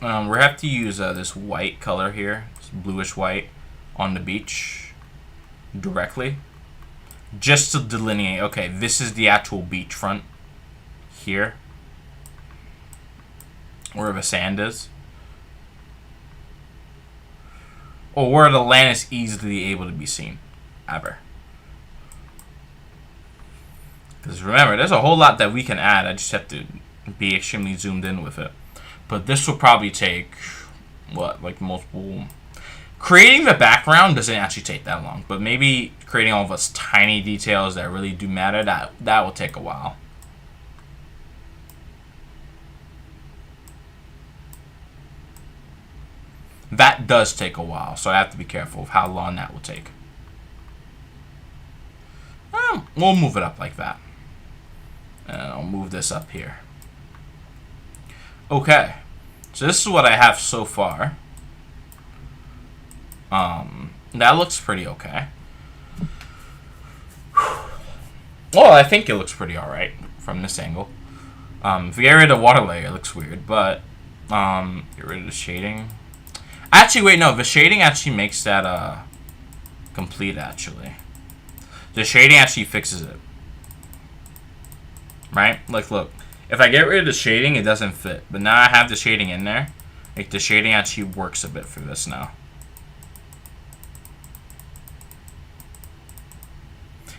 have to use this white color here, this bluish white, on the beach directly, just to delineate. Okay, this is the actual beachfront here, where the sand is, or where the land is easily able to be seen, ever. Because remember, there's a whole lot that we can add. I just have to be extremely zoomed in with it. But this will probably take, what, like multiple... Creating the background doesn't actually take that long, but maybe creating all of those tiny details that really do matter, that will take a while. That does take a while, so I have to be careful of how long that will take. We'll move it up like that. And I'll move this up here. Okay, so this is what I have so far. That looks pretty okay. Well, I think it looks pretty alright from this angle. If we get rid of the water layer, it looks weird, but get rid of the shading. Actually, wait, no, the shading actually makes that complete, actually. The shading actually fixes it. Right? Like, look. If I get rid of the shading, it doesn't fit. But now I have the shading in there. Like, the shading actually works a bit for this now.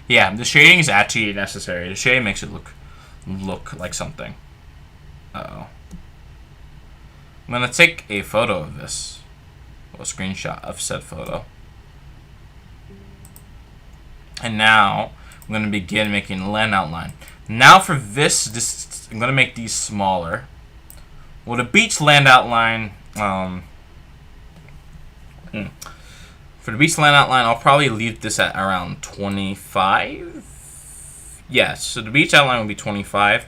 Yeah, the shading is actually necessary. The shading makes it look like something. Uh-oh. I'm gonna take a photo of this. A screenshot of said photo. And now I'm gonna begin making the land outline. Now for this, I'm gonna make these smaller. Well, the beach land outline, for the beach land outline, I'll probably leave this at around 25. Yeah, so the beach outline will be 25,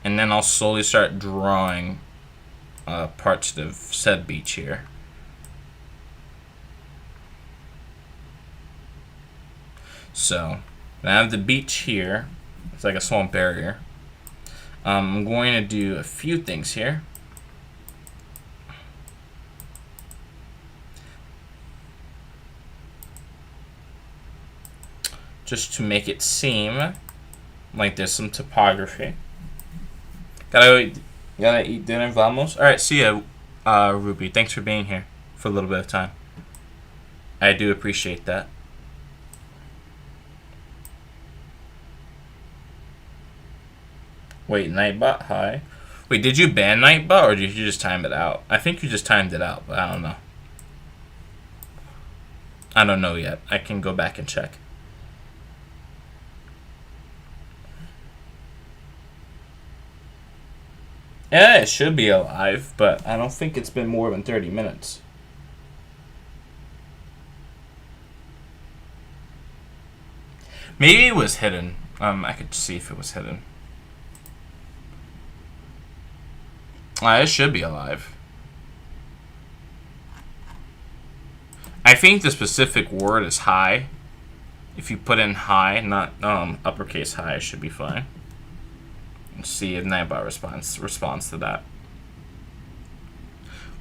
and then I'll slowly start drawing parts of said beach here. So, I have the beach here. It's like a small barrier. I'm going to do a few things here. Just to make it seem like there's some topography. Gotta eat dinner, vamos. Alright, see ya, Ruby. Thanks for being here for a little bit of time. I do appreciate that. Wait, Nightbot, hi. Wait, did you ban Nightbot or did you just time it out? I think you just timed it out, but I don't know. I don't know yet. I can go back and check. Yeah, it should be alive, but I don't think it's been more than 30 minutes. Maybe it was hidden. I could see if it was hidden. It should be alive. I think the specific word is high. If you put in high, not uppercase high, it should be fine. Let's see if Nightbot responds to that.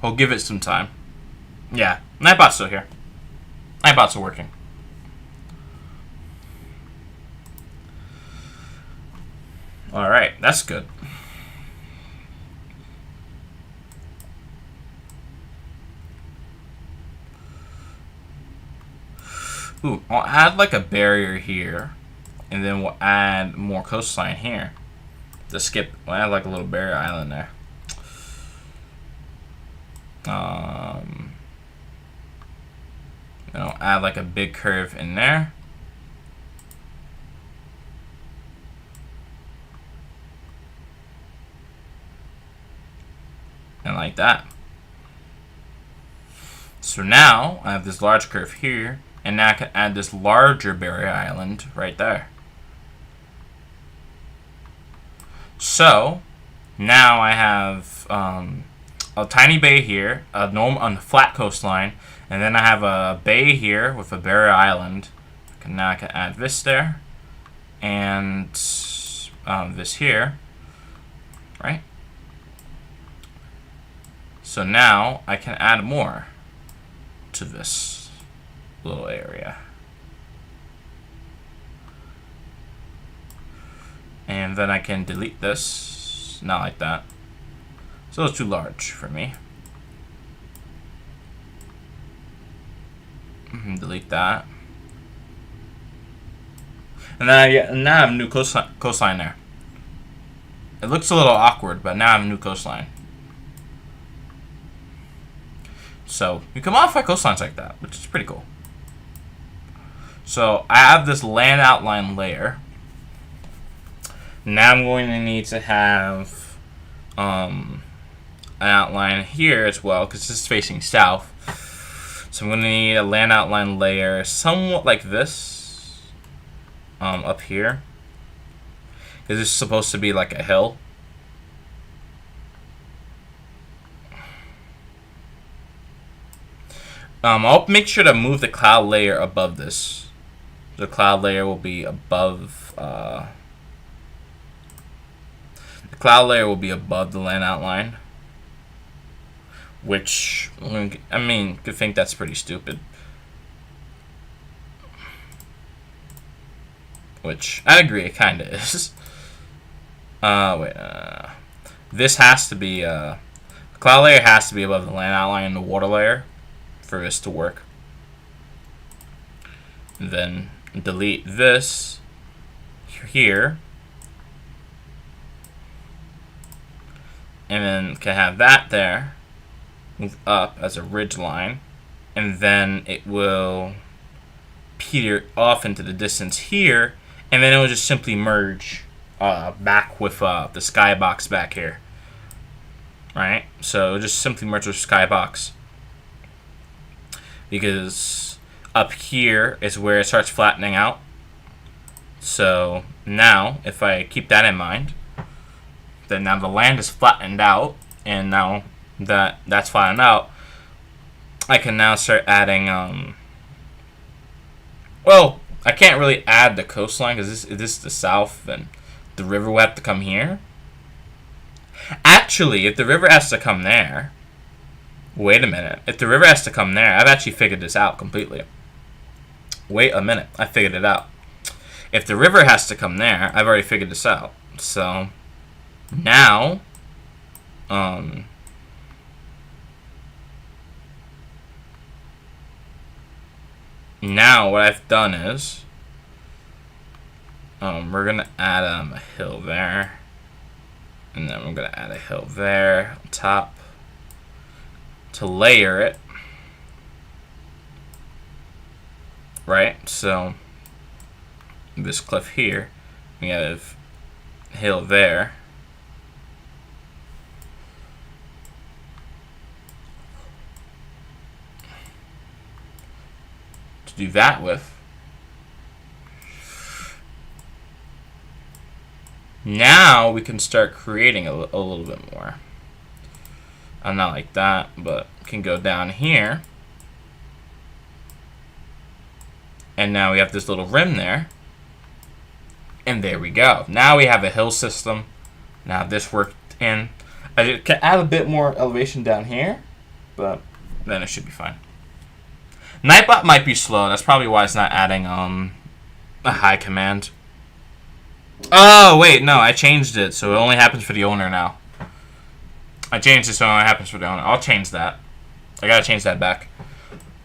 We'll give it some time. Yeah, Nightbot's still here. Nightbots are working. Alright, that's good. Ooh, I'll add like a barrier here. And then we'll add more coastline here. We'll add like a little barrier island there. Then I'll add like a big curve in there. And like that. So now I have this large curve here, and now I can add this larger barrier island right there. So now I have a tiny bay here, a flat coastline, and then I have a bay here with a barrier island. Now I can add this there, and this here, right? So now I can add more to this little area. And then I can delete this, not like that. So it's too large for me. Delete that. And then now I have a new coastline there. It looks a little awkward, but now I have a new coastline. So you can modify coastlines like that, which is pretty cool. So I have this land outline layer. Now I'm going to need to have an outline here as well, because this is facing south. So I'm going to need a land outline layer somewhat like this up here, because this is supposed to be like a hill. I'll make sure to move the cloud layer above this. The cloud layer will be above. The cloud layer will be above the land outline. Which, I mean, you could think that's pretty stupid. Which, I agree, it kinda is. Wait, this has to be the cloud layer has to be above the land outline and the water layer for this to work. And then delete this here, and then can have that there, move up as a ridge line, and then it will peter off into the distance here, and then it will just simply merge back with the skybox back here. Right? So it'll just simply merge with skybox, because up here is where it starts flattening out. So now, if I keep that in mind, then now the land is flattened out, and now that that's flattened out, I can now start adding, well, I can't really add the coastline because this is the south, and the river will have to come here. Actually, if the river has to come there, wait a minute. If the river has to come there, I've actually figured this out completely. Wait a minute, I figured it out. If the river has to come there, I've already figured this out. So now, now what I've done is, we're gonna add a hill there, and then we're gonna add a hill there on top to layer it. Right, so this cliff here, we have a hill there. To do that with. Now we can start creating a little bit more. I'm not like that, but can go down here. And now we have this little rim there. And there we go. Now we have a hill system. Now this worked in. I can add a bit more elevation down here, but then it should be fine. Nightbot might be slow. That's probably why it's not adding a high command. Oh, wait, no, I changed it, so it only happens for the owner now. I changed it so it only happens for the owner. I'll change that. I gotta change that back.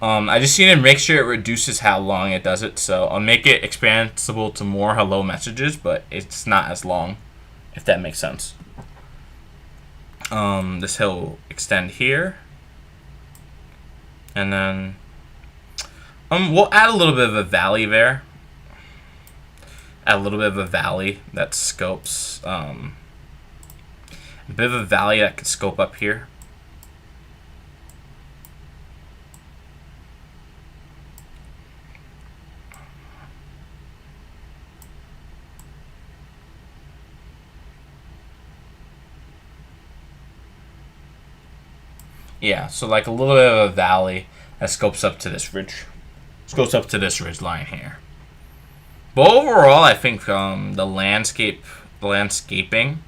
I just need to make sure it reduces how long it does it, so I'll make it expansible to more hello messages, but it's not as long, if that makes sense. This hill will extend here, and then we'll add a little bit of a valley there. Add a little bit of a valley that scopes, a bit of a valley that could scope up here. Yeah, so like a little bit of a valley that scopes up to this ridge. Scopes up to this ridge line here. But overall, I think the landscaping,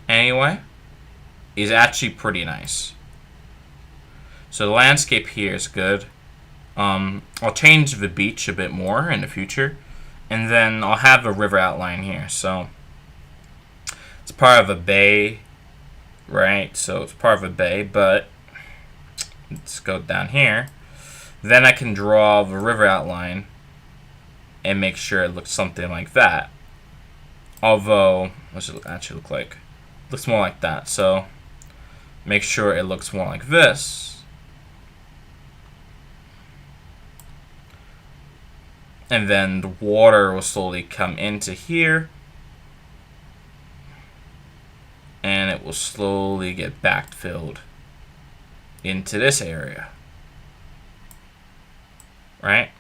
anyway, is actually pretty nice. So the landscape here is good. I'll change the beach a bit more in the future, and then I'll have a river outline here. So it's part of a bay, right? So it's part of a bay, but let's go down here. Then I can draw the river outline and make sure it looks something like that. Although, what does it actually look like? It looks more like that. So make sure it looks more like this. And then the water will slowly come into here. And it will slowly get backfilled into this area. Right?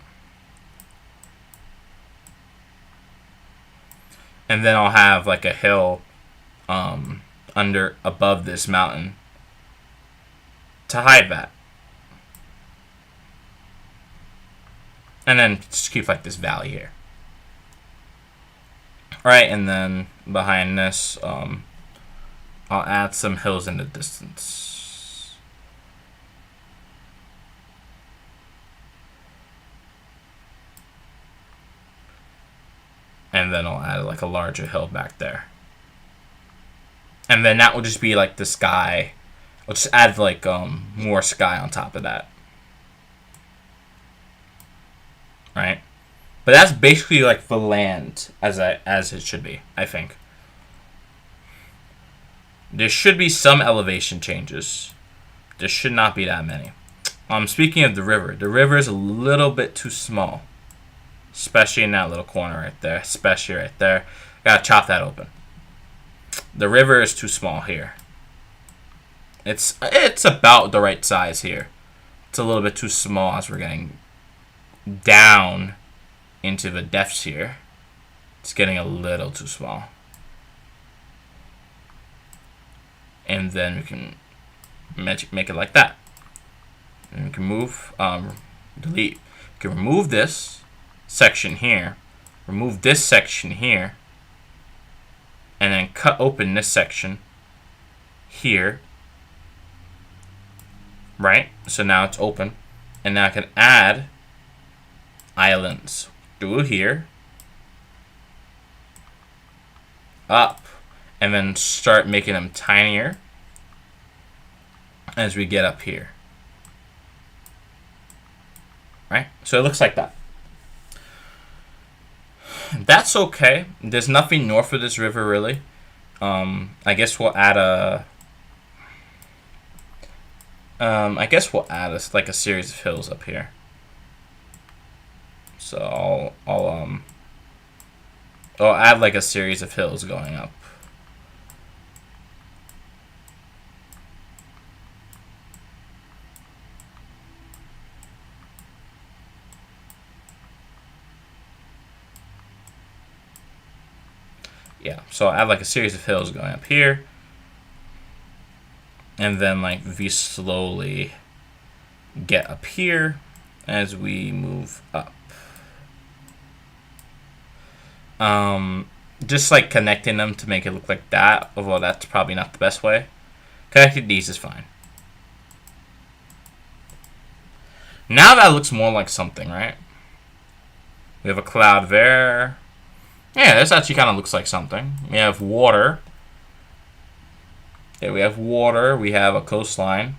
And then I'll have like a hill above this mountain to hide that. And then just keep like this valley here. Right, and then behind this, I'll add some hills in the distance. And then I'll add like a larger hill back there. And then that will just be like the sky. I'll just add like more sky on top of that. Right? But that's basically like the land as it should be, I think. There should be some elevation changes. There should not be that many. Speaking of the river is a little bit too small. Especially in that little corner right there. Especially right there. Gotta chop that open. The river is too small here. It's about the right size here. It's a little bit too small as we're getting down into the depths here. It's getting a little too small. And then we can make it like that. And we can move, delete. We can remove this section here, remove this section here, and then cut open this section here. Right? So now it's open. And now I can add islands through here, up, and then start making them tinier as we get up here. Right? So it looks like that. That's okay. There's nothing north of this river really. I guess we'll add a like a series of hills up here. So I'll add like a series of hills going up. Yeah, so I'll add like a series of hills going up here. And then like we slowly get up here as we move up. Just like connecting them to make it look like that, although that's probably not the best way. Connecting these is fine. Now that looks more like something, right? We have a cloud there. Yeah, this actually kind of looks like something. We have water. Okay, we have water. We have a coastline.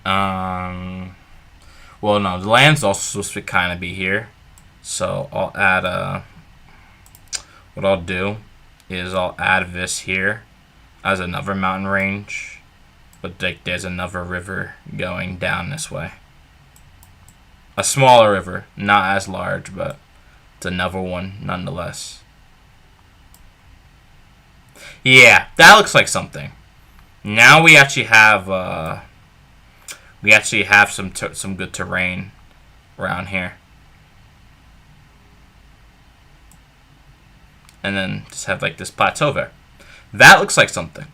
Well, no, the land's also supposed to kind of be here. So I'll add what I'll do is I'll add this here as another mountain range. But like, there's another river going down this way. A smaller river, not as large, but it's another one nonetheless. Yeah, that looks like something. Now we actually have some good terrain around here. And then just have like this plateau there. That looks like something.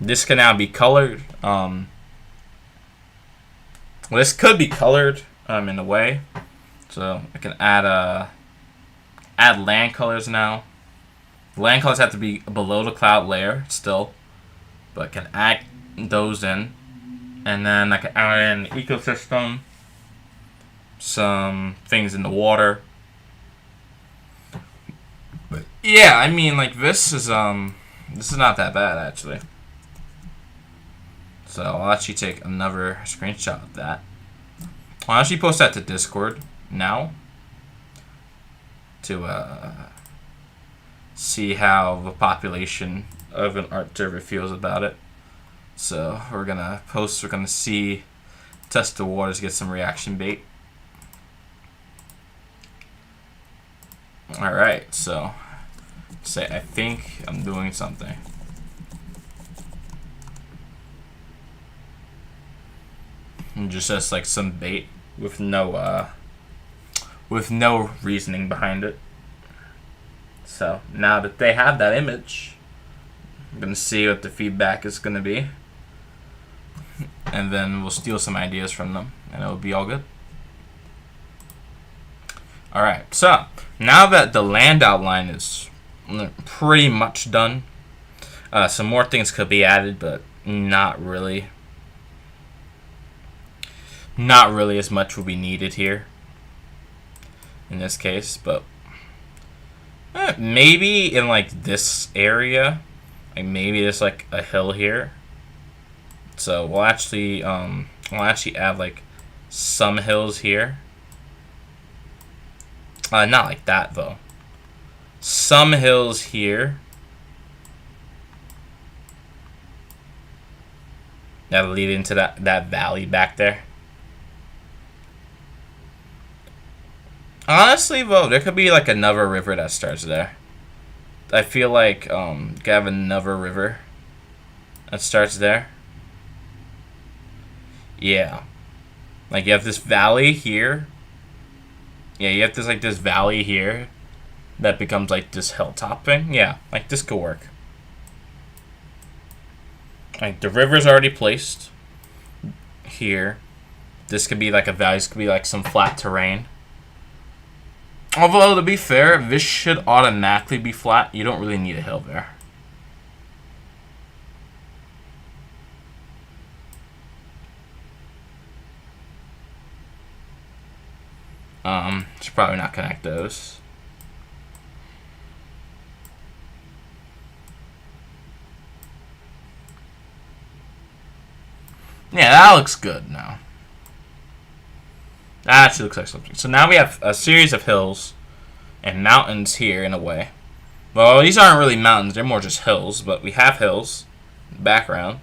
This can now be colored. This could be colored in a way. So I can add land colors now. The land colors have to be below the cloud layer still, but I can add those in. And then I can add in ecosystem, some things in the water. But yeah, I mean, like this is not that bad actually. So I'll actually take another screenshot of that. I'll actually post that to Discord now to see how the population of an art server feels about it. So we're gonna see, test the waters, get some reaction bait. Alright, so say I think I'm doing something. And just as like some bait with no reasoning behind it. So now that they have that image, I'm gonna see what the feedback is gonna be. And then we'll steal some ideas from them and it'll be all good. Alright, so now that the land outline is pretty much done, some more things could be added, but not really. Not really as much will be needed here in this case, but Maybe in like this area, like maybe there's like a hill here. So we'll actually add like some hills here. Not like that though. Some hills here. That'll lead into that valley back there. Honestly, though, there could be like another river that starts there. I feel like you could have another river that starts there. Yeah. Like you have this valley here. Yeah, you have this valley here that becomes like this hilltop thing. Yeah, like this could work. Like the river's already placed here. This could be like a valley. This could be like some flat terrain. Although to be fair, this should automatically be flat. You don't really need a hill there. Should probably not connect those. Yeah, that looks good now. That actually looks like something. So now we have a series of hills and mountains here in a way. Well, these aren't really mountains. They're more just hills. But we have hills in the background.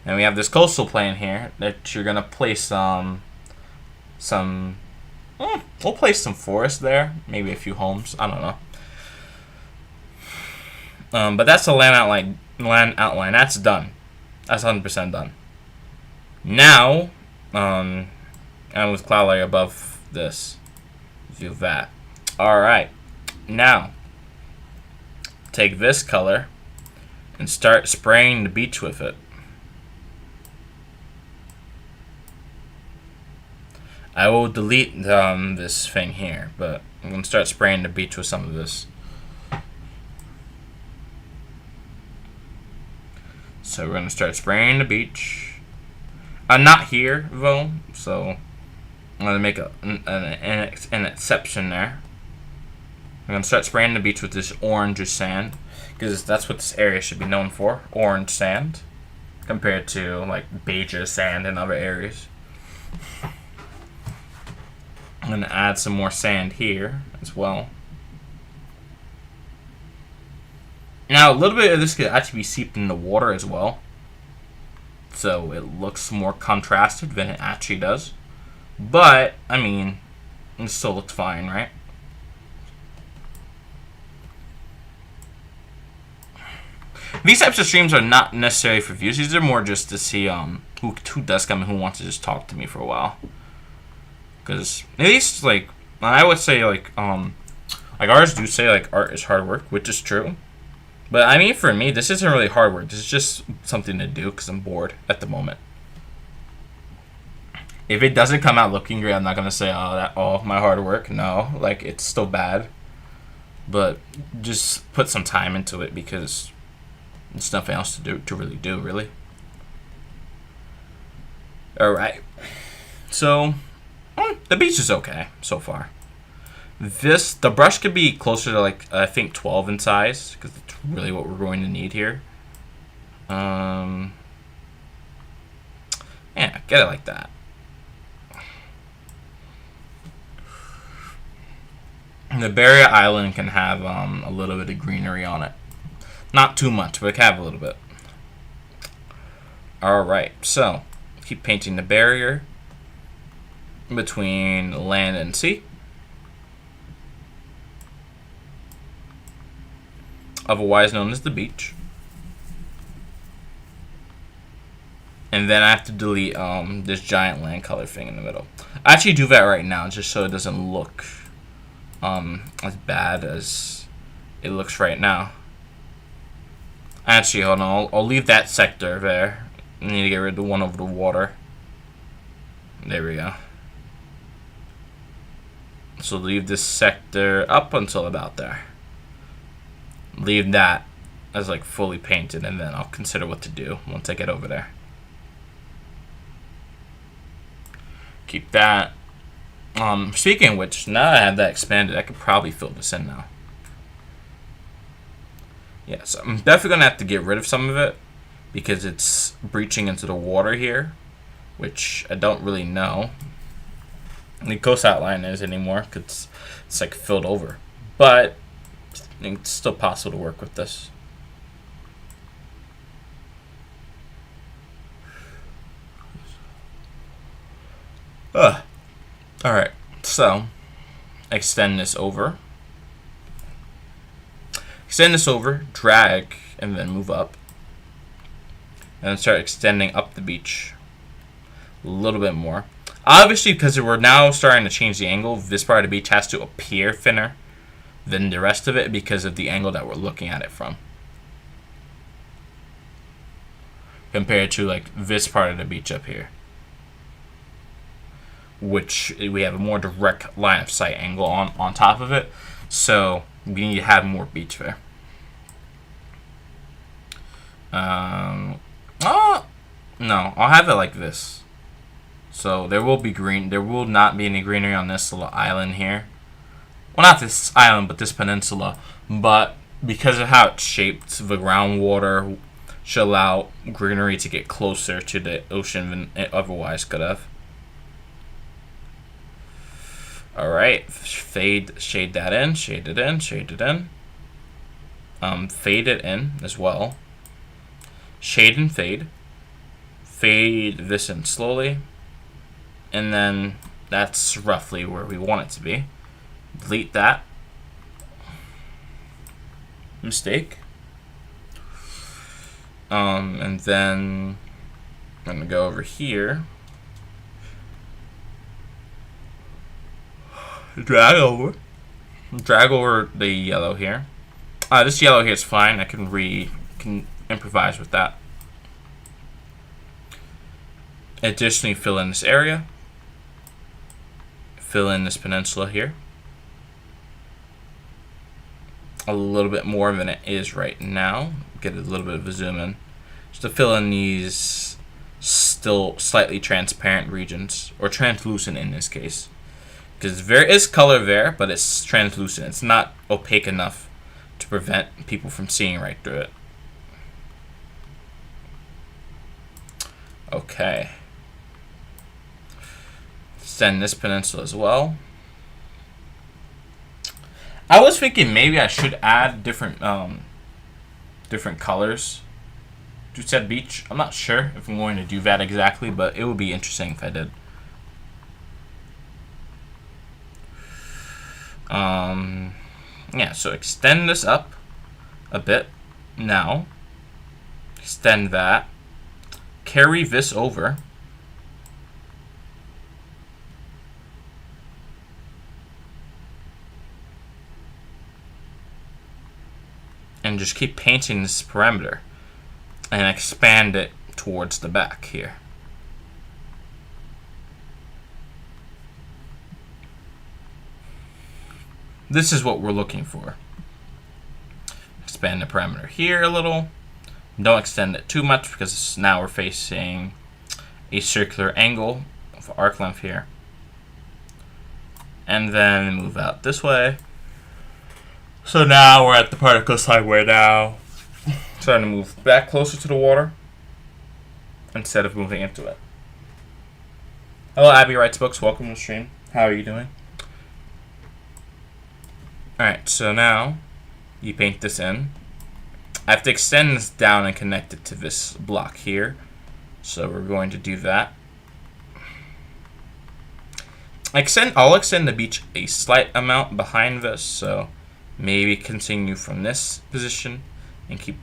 And we have this coastal plain here that you're going to place we'll place some forest there. Maybe a few homes. I don't know. But that's the land outline. That's done. That's 100% done. Now, and with cloud layer above this, view that. Alright, now, take this color and start spraying the beach with it. I will delete this thing here, but I'm going to start spraying the beach with some of this. So we're going to start spraying the beach. Not here, though, so I'm going to make an exception there. I'm going to start spraying the beach with this orange sand, because that's what this area should be known for, orange sand, compared to, like, beige sand in other areas. I'm going to add some more sand here as well. Now, a little bit of this could actually be seeped in the water as well, so it looks more contrasted than it actually does. But, I mean, it still looks fine, right? These types of streams are not necessarily for views. These are more just to see who does come and who wants to just talk to me for a while. Because at least, like, I would say, like ours do say, like, art is hard work, which is true. But, I mean, for me, this isn't really hard work. This is just something to do because I'm bored at the moment. If it doesn't come out looking great, I'm not going to say, my hard work. No, like, it's still bad. But just put some time into it because there's nothing else to really do, really. Alright. So, the beach is okay so far. The brush could be closer to, like, I think 12 in size, because that's really what we're going to need here. Yeah, get it like that. The barrier island can have a little bit of greenery on it. Not too much, but it can have a little bit. Alright, so keep painting the barrier between land and sea. Otherwise known as the beach. And then I have to delete this giant land color thing in the middle. I actually do that right now just so it doesn't look as bad as it looks right now. Actually, hold on. I'll leave that sector there. I need to get rid of the one over the water. There we go. So leave this sector up until about there. Leave that as like fully painted, and then I'll consider what to do once I get over there. Keep that. Speaking of which, now that I have that expanded, I could probably fill this in now. Yeah, so I'm definitely going to have to get rid of some of it because it's breaching into the water here, which I don't really know the coast outline is anymore because it's like filled over. But it's still possible to work with this. Alright, so extend this over. Extend this over, drag, and then move up. And then start extending up the beach a little bit more. Obviously, because we're now starting to change the angle, this part of the beach has to appear thinner than the rest of it because of the angle that we're looking at it from. Compared to like this part of the beach up here, which we have a more direct line of sight angle on top of it, so we need to have more beach there. No, I'll have it like this. So there will be green. There will not be any greenery on this little island here. Well, not this island, but this peninsula. But because of how it's shaped, the groundwater should allow greenery to get closer to the ocean than it otherwise could have. Alright, shade that in, shade it in, shade it in. Fade it in as well. Shade and fade. Fade this in slowly. And then that's roughly where we want it to be. Delete that. Mistake. And then I'm gonna go over here. Drag over the yellow here. This yellow here is fine. I can improvise with that. Additionally, fill in this area. Fill in this peninsula here. A little bit more than it is right now. Get a little bit of a zoom in. Just to fill in these still slightly transparent regions, or translucent in this case. Because there is color there, but it's translucent. It's not opaque enough to prevent people from seeing right through it. Okay. Extend this peninsula as well. I was thinking maybe I should add different colors to said beach. I'm not sure if I'm going to do that exactly, but it would be interesting if I did. Yeah, so extend this up a bit now. Extend that. Carry this over. And just keep painting this perimeter and expand it towards the back here. This is what we're looking for. Expand the perimeter here a little. Don't extend it too much because now we're facing a circular angle of arc length here. And then move out this way. So now we're at the part of coastline where now starting to move back closer to the water instead of moving into it. Hello, Abby Writes Books. Welcome to the stream. How are you doing? Alright, so now you paint this in. I have to extend this down and connect it to this block here. So we're going to do that. I'll extend the beach a slight amount behind this, so maybe continue from this position and keep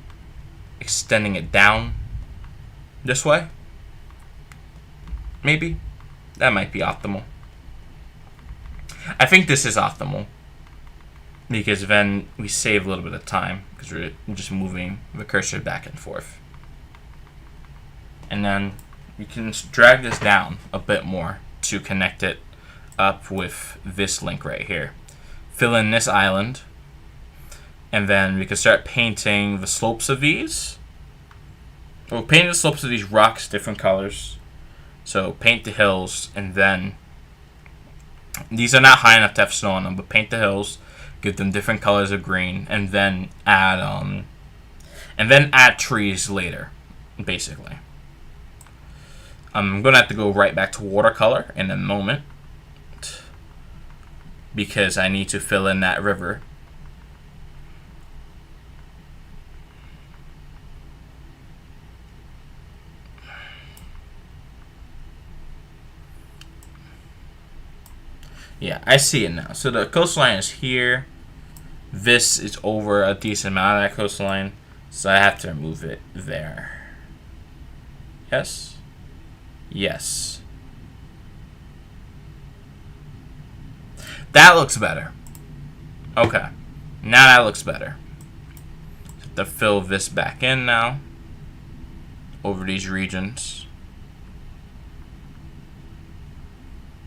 extending it down this way. Maybe. That might be optimal. I think this is optimal because then we save a little bit of time because we're just moving the cursor back and forth. And then you can drag this down a bit more to connect it up with this link right here. Fill in this island. And then we can start painting the slopes of these. We'll paint the slopes of these rocks different colors. So paint the hills, and then these are not high enough to have snow on them, but paint the hills, give them different colors of green, and then add and then add trees later, basically. I'm going to have to go right back to watercolor in a moment because I need to fill in that river. Yeah, I see it now. So the coastline is here. This is over a decent amount of that coastline, so I have to move it there. Yes? Yes. That looks better. Okay. Now that looks better. Have to fill this back in now. Over these regions.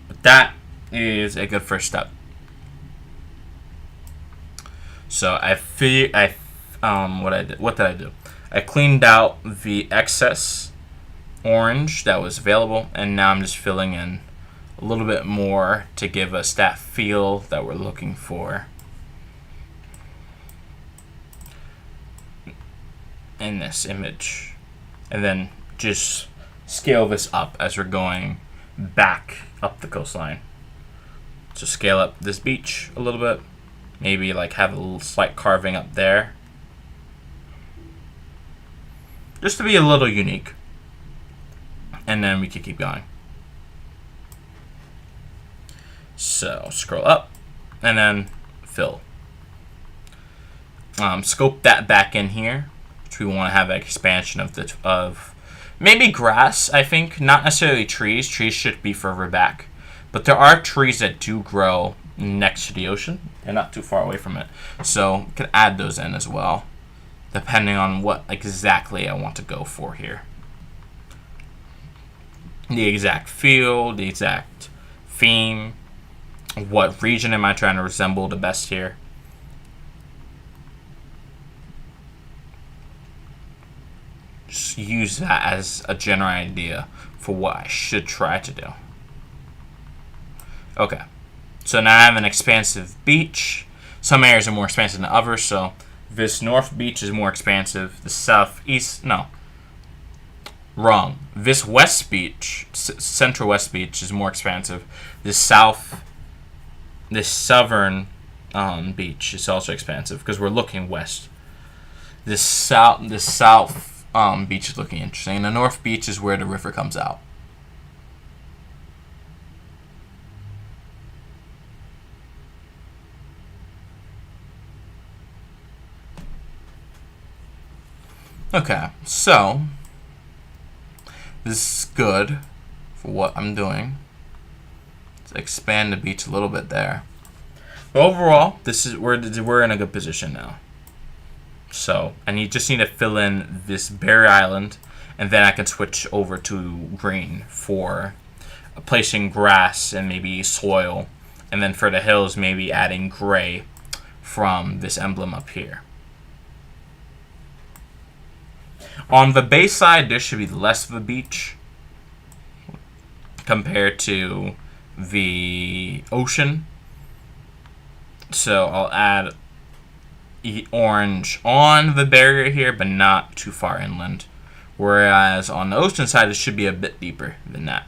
But that is a good first step. So what did I do? I cleaned out the excess orange that was available, and now I'm just filling in a little bit more to give us that feel that we're looking for in this image, and then just scale this up as we're going back up the coastline. So scale up this beach a little bit, maybe like have a little slight carving up there, just to be a little unique. And then we can keep going. So scroll up and then fill. Scope that back in here, which we want to have an expansion of maybe grass. I think not necessarily trees. Trees should be further back, but there are trees that do grow next to the ocean and not too far away from it. So we can add those in as well, depending on what exactly I want to go for here. The exact feel, the exact theme, what region am I trying to resemble the best here. Just use that as a general idea for what I should try to do. Okay, so now I have an expansive beach. Some areas are more expansive than others, so this north beach is more expansive. The southeast, no. Wrong. This west beach, central west beach, is more expansive. This southern beach is also expansive because we're looking west. This south beach is looking interesting. The north beach is where the river comes out. Okay, so this is good for what I'm doing. Let's expand the beach a little bit there. But overall, we're in a good position now. So I just need to fill in this barrier island, and then I can switch over to green for placing grass and maybe soil, and then for the hills maybe adding gray from this emblem up here. On the bay side, there should be less of a beach compared to the ocean. So I'll add orange on the barrier here, but not too far inland. Whereas on the ocean side, it should be a bit deeper than that.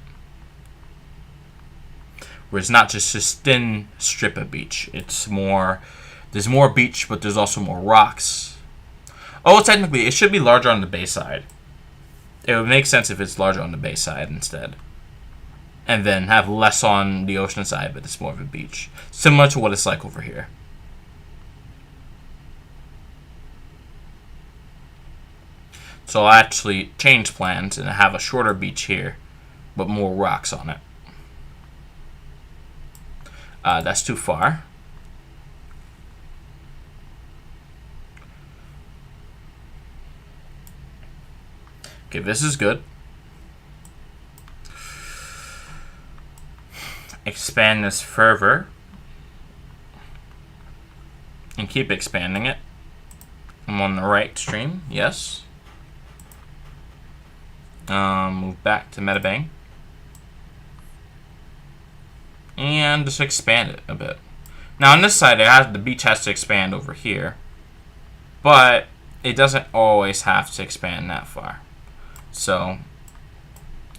Where it's not just this thin strip of beach. It's more, there's more beach, but there's also more rocks. Oh, technically, it should be larger on the bay side. It would make sense if it's larger on the bay side instead. And then have less on the ocean side, but it's more of a beach. Similar to what it's like over here. So I'll actually change plans and have a shorter beach here, but more rocks on it. That's too far. Okay, this is good. Expand this further. And keep expanding it. I'm on the right stream, yes. Move back to Metabang. And just expand it a bit. Now on this side, the beach has to expand over here. But it doesn't always have to expand that far. So,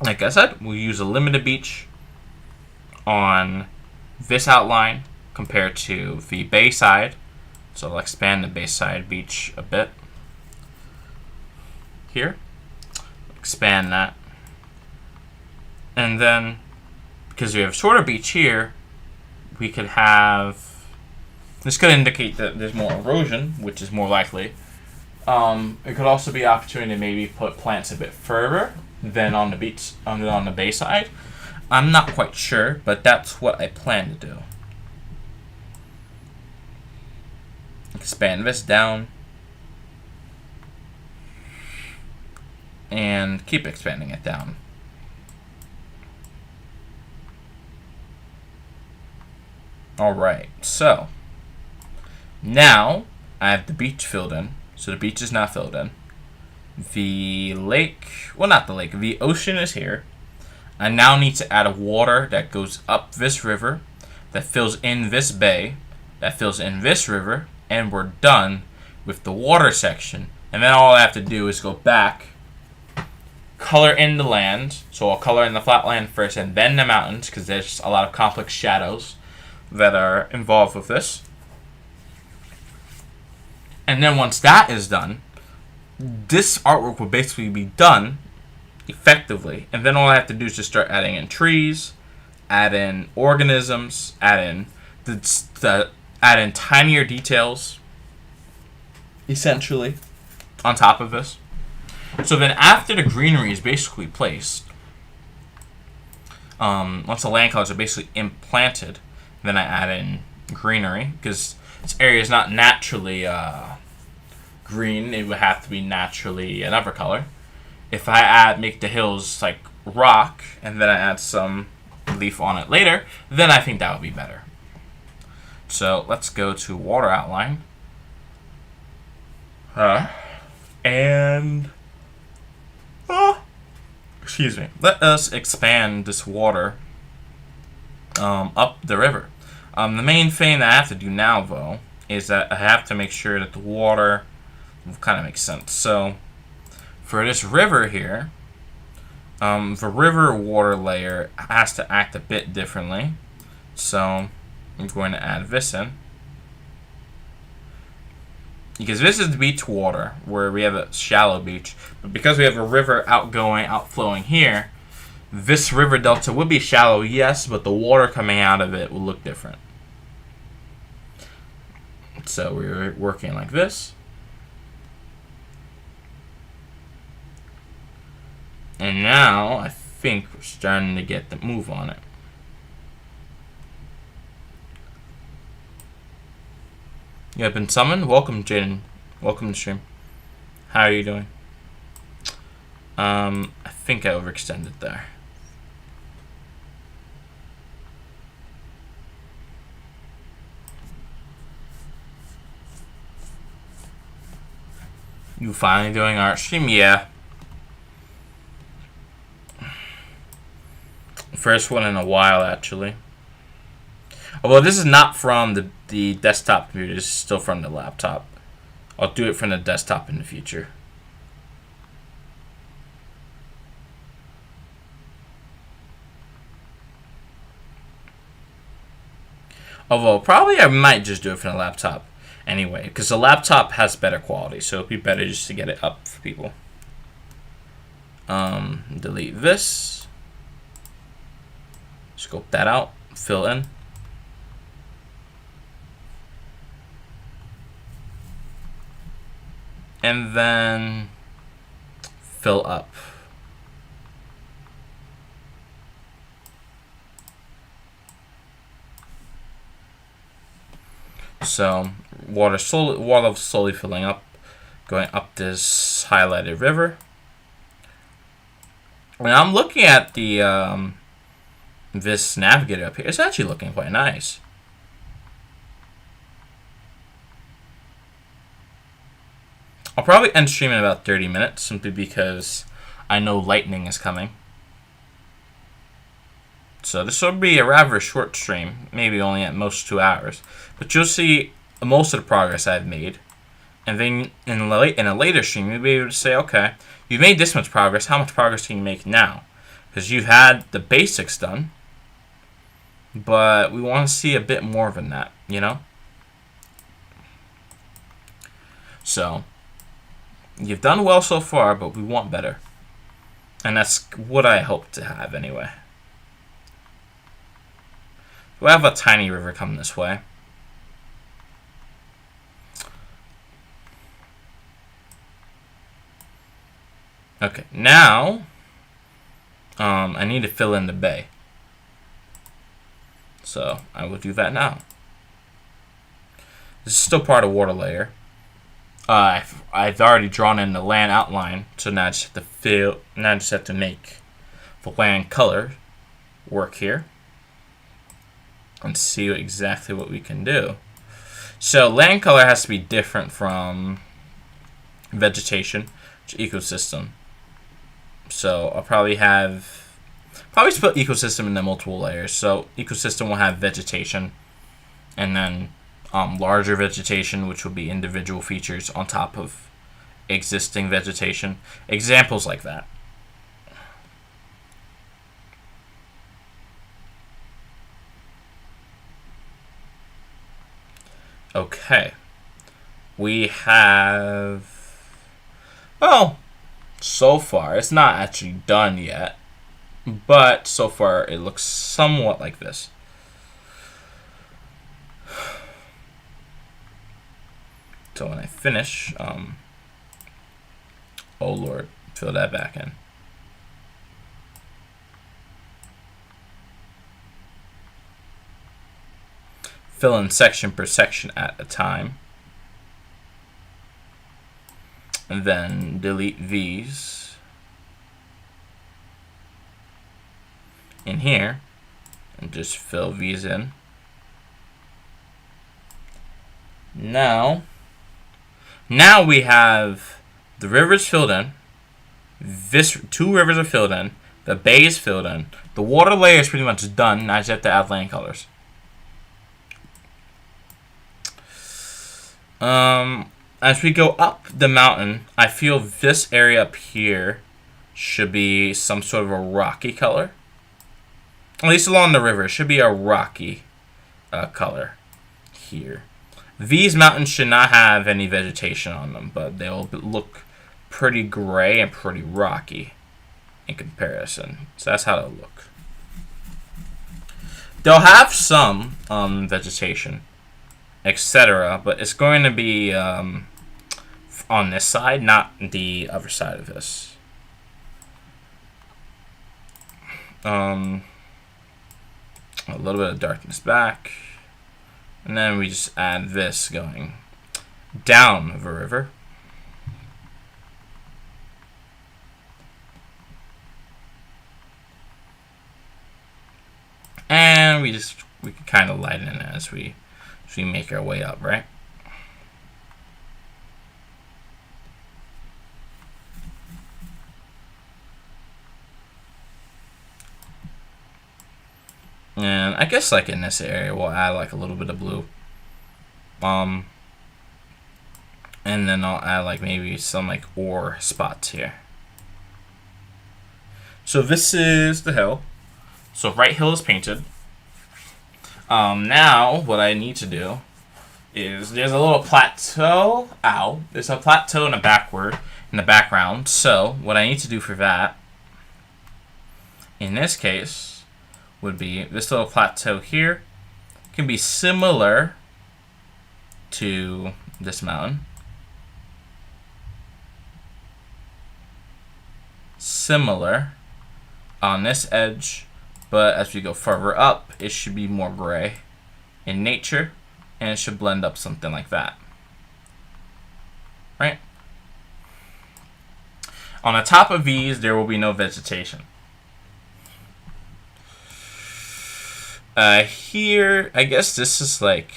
like I said, we'll use a limited beach on this outline compared to the bay side. So I'll expand the bay side beach a bit. Here. Expand that. And then, because we have a shorter beach here, we could have... This could indicate that there's more erosion, which is more likely. It could also be an opportunity to maybe put plants a bit further than on the beach, on the bay side. I'm not quite sure, but that's what I plan to do. Expand this down. And keep expanding it down. Alright, so now I have the beach filled in. So the beach is now filled in. The lake, well, not the lake, the ocean is here. I now need to add a water that goes up this river, that fills in this bay, that fills in this river, and we're done with the water section. And then all I have to do is go back, color in the land. So I'll color in the flat land first and then the mountains, because there's a lot of complex shadows that are involved with this. And then once that is done, this artwork will basically be done effectively. And then all I have to do is just start adding in trees, add in organisms, add in tinier details, essentially, on top of this. So then after the greenery is basically placed, once the land colors are basically implanted, then I add in greenery, because this area is not naturally green. It would have to be naturally another color. If I make the hills like rock, and then I add some leaf on it later, then I think that would be better. So let's go to water outline. Excuse me. Let us expand this water up the river. The main thing that I have to do now, though, is that I have to make sure that the water kind of makes sense. So for this river here, the river water layer has to act a bit differently. So I'm going to add this in. Because this is the beach water, where we have a shallow beach. But because we have a river outflowing here, this river delta would be shallow, yes, but the water coming out of it will look different. So we're working like this. And now I think we're starting to get the move on it. You have been summoned? Welcome, Jaden. Welcome to stream. How are you doing? I think I overextended there. You finally doing art stream? Yeah. First one in a while, actually. Although this is not from the desktop computer, this is still from the laptop. I'll do it from the desktop in the future. Although, probably I might just do it from the laptop anyway, because the laptop has better quality, so it'd be better just to get it up for people. Delete this. Scope that out. Fill in. And then fill up. So water slowly filling up, going up this highlighted river. And I'm looking at the this navigator up here. It's actually looking quite nice. I'll probably end stream in about 30 minutes, simply because I know lightning is coming. So this will be a rather short stream, maybe only at most 2 hours. But you'll see most of the progress I've made And then in a later stream, you'll be able to say, okay, you've made this much progress. How much progress can you make now? Because you've had the basics done, but we want to see a bit more than that, you know? So, you've done well so far, but we want better. And that's what I hope to have anyway. We have a tiny river coming this way. Okay, now I need to fill in the bay. So I will do that now. This is still part of water layer. I've already drawn in the land outline, so now I just have to fill. Now I just have to make the land color work here and see exactly what we can do. So land color has to be different from vegetation to ecosystem. So I'll probably split ecosystem into multiple layers. So ecosystem will have vegetation, and then larger vegetation, which will be individual features on top of existing vegetation. Examples like that. Okay. We have, well, so far, it's not actually done yet, but so far it looks somewhat like this. So when I finish, oh Lord, fill that back in. Fill in section per section at a time. And then delete these in here and just fill these in. Now we have the rivers filled in. This 2 rivers are filled in. The bay is filled in. The water layer is pretty much done. Now I just have to add land colors. As we go up the mountain, I feel this area up here should be some sort of a rocky color. At least along the river, it should be a rocky color here. These mountains should not have any vegetation on them, but they'll look pretty gray and pretty rocky in comparison. So that's how they'll look. They'll have some vegetation, etc., but it's going to be on this side, not the other side of this. A little bit of darkness back, and then we just add this going down the river. And we can kind of lighten it as we make our way up, right? And I guess like in this area we'll add like a little bit of blue. And then I'll add like maybe some like ore spots here. So this is the hill. So right hill is painted. Now what I need to do is there's a little plateau. There's a plateau in the background. So what I need to do for that, in this case, would be this little plateau here can be similar to this mountain. Similar on this edge, but as we go further up, it should be more gray in nature, and it should blend up something like that. Right? On the top of these, there will be no vegetation. Here, I guess this is like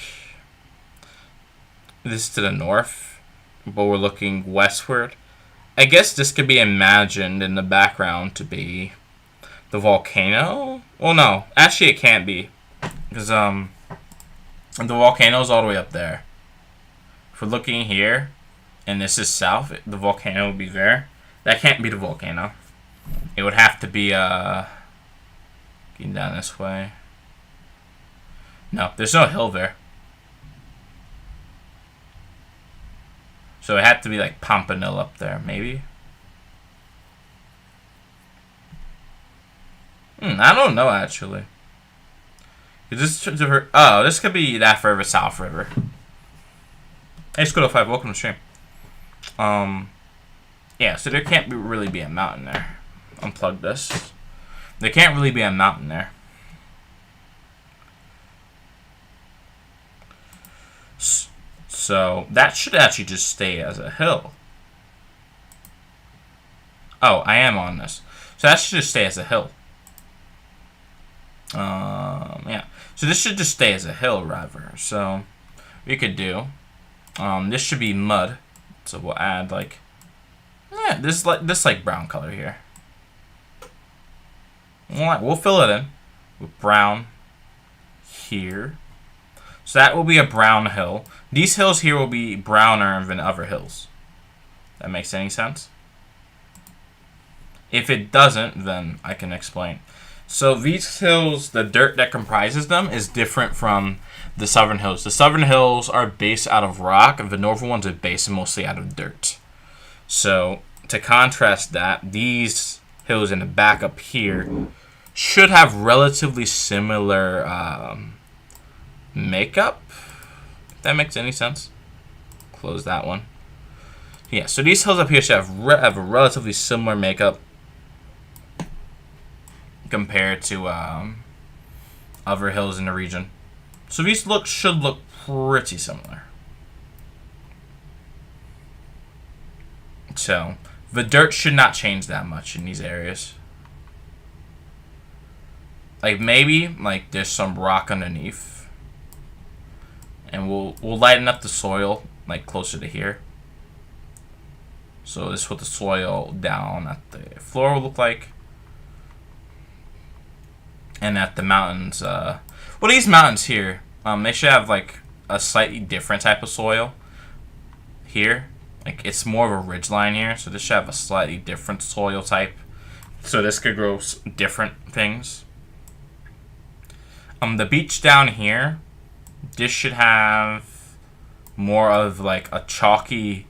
this to the north, but we're looking westward. I guess this could be imagined in the background to be the volcano. Well, no, actually it can't be, because the volcano is all the way up there. If we're looking here, and this is south, the volcano would be there. That can't be the volcano. It would have to be getting down this way. No, there's no hill there. So it had to be like Pompano up there, maybe. I don't know actually. Is this this could be that further south river. Hey, Squid05, welcome to the stream. Yeah, so there can't really be a mountain there. Unplug this. There can't really be a mountain there. So that should actually just stay as a hill. Oh, I am on this. So that should just stay as a hill. Yeah. So this should just stay as a hill, rather. So we could do. This should be mud. So we'll add like, yeah, this brown color here. We'll fill it in with brown here. So that will be a brown hill. These hills here will be browner than other hills. That makes any sense? If it doesn't, then I can explain. So these hills, the dirt that comprises them is different from the southern hills. The southern hills are based out of rock, and the northern ones are based mostly out of dirt. So to contrast that, these hills in the back up here should have relatively similar makeup. If that makes any sense. Close that one. Yeah, so these hills up here should have a relatively similar makeup compared to other hills in the region. So these should look pretty similar. So the dirt should not change that much in these areas. Like maybe like there's some rock underneath, and we'll lighten up the soil like closer to here. So this is what the soil down at the floor will look like. And at the mountains, well, these mountains here, they should have like a slightly different type of soil here. Like it's more of a ridgeline here, so this should have a slightly different soil type. So this could grow different things. The beach down here, this should have more of like a chalky,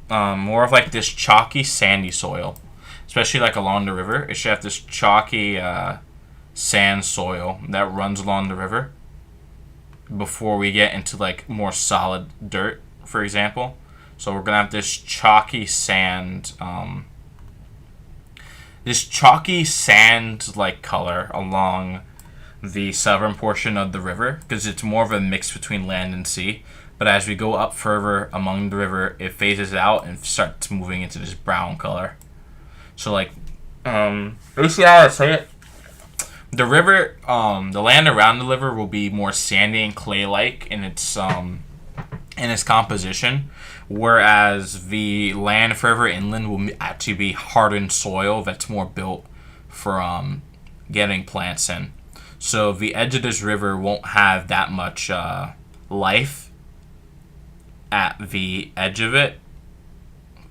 more of like this chalky sandy soil. Especially like along the river, it should have this chalky sand soil that runs along the river before we get into like more solid dirt, for example. So we're gonna have this chalky sand, like color along the southern portion of the river, because it's more of a mix between land and sea. But as we go up further among the river, it phases out and starts moving into this brown color. So like, you see how I say it? The river, the land around the river will be more sandy and clay-like in its composition, whereas the land further inland will actually be hardened soil that's more built for getting plants in. So the edge of this river won't have that much life at the edge of it,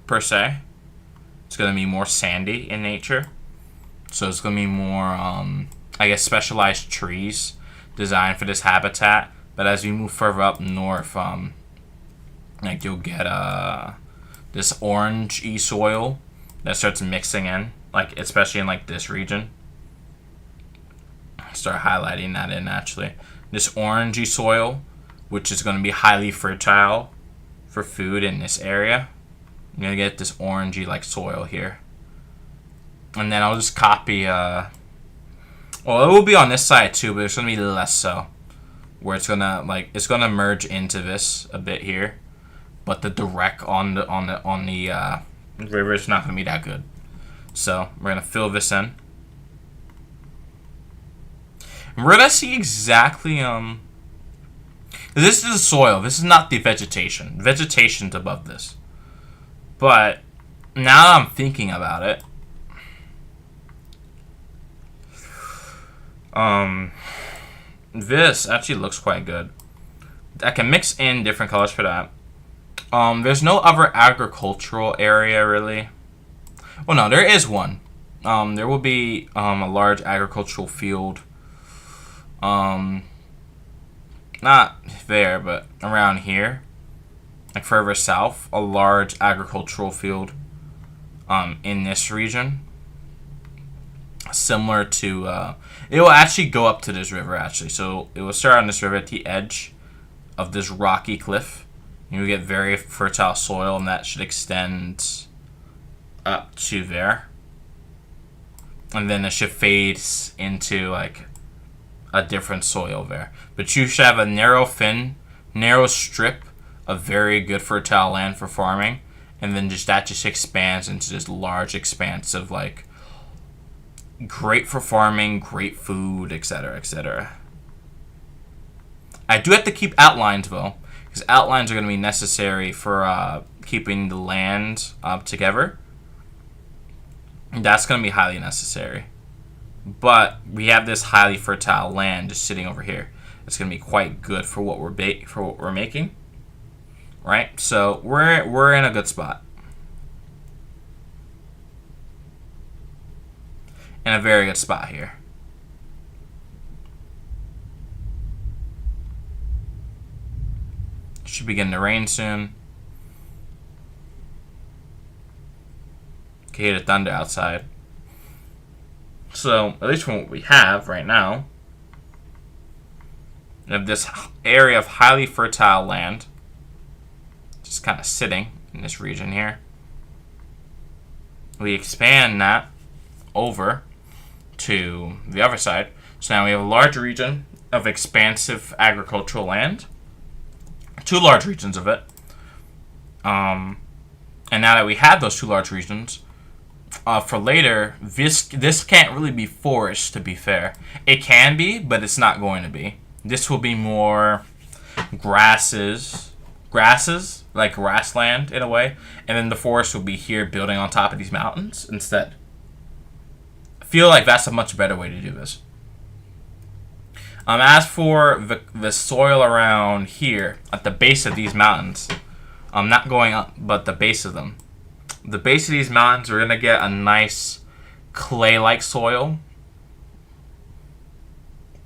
per se. It's going to be more sandy in nature. So it's going to be more, I guess, specialized trees designed for this habitat. But as you move further up north, like you'll get this orangey soil that starts mixing in, like especially in like this region. Start highlighting that in actually. This orangey soil, which is going to be highly fertile for food in this area. You're going to get this orangey like soil here. And then I'll just copy, well, it will be on this side too, but it's going to be less so. Where it's going to, like, it's going to merge into this a bit here. But the direct on the river is not going to be that good. So, we're going to fill this in. And we're going to see exactly, this is the soil. This is not the vegetation. Vegetation's above this. But now that I'm thinking about it, this actually looks quite good. I can mix in different colors for that. There's no other agricultural area really. Well, no, there is one. There will be a large agricultural field. Not there, but around here, like further south, a large agricultural field. In this region, similar to, it will actually go up to this river actually. So it will start on this river at the edge of this rocky cliff. You get very fertile soil, and that should extend up to there. And then it should fade into like a different soil there. But you should have a narrow strip of very good fertile land for farming. And then that just expands into this large expanse of like great for farming, great food, etc., etc. I do have to keep outlines though, because outlines are going to be necessary for keeping the land together. That's going to be highly necessary. But we have this highly fertile land just sitting over here. It's going to be quite good for what we're making. Right? So we're in a good spot. In a very good spot here. Should begin to rain soon. Can hear the thunder outside. So, at least from what we have right now, we have this area of highly fertile land just kind of sitting in this region here. We expand that over to the other side. So now we have a large region of expansive agricultural land. 2 large regions of it. And now that we have those 2 large regions, for later, this can't really be forest, to be fair. It can be, but it's not going to be. This will be more grasses, like grassland in a way, and then the forest will be here building on top of these mountains instead. I feel like that's a much better way to do this. As for the soil around here, at the base of these mountains, I'm not going up, but the base of them. The base of these mountains, we're going to get a nice clay-like soil.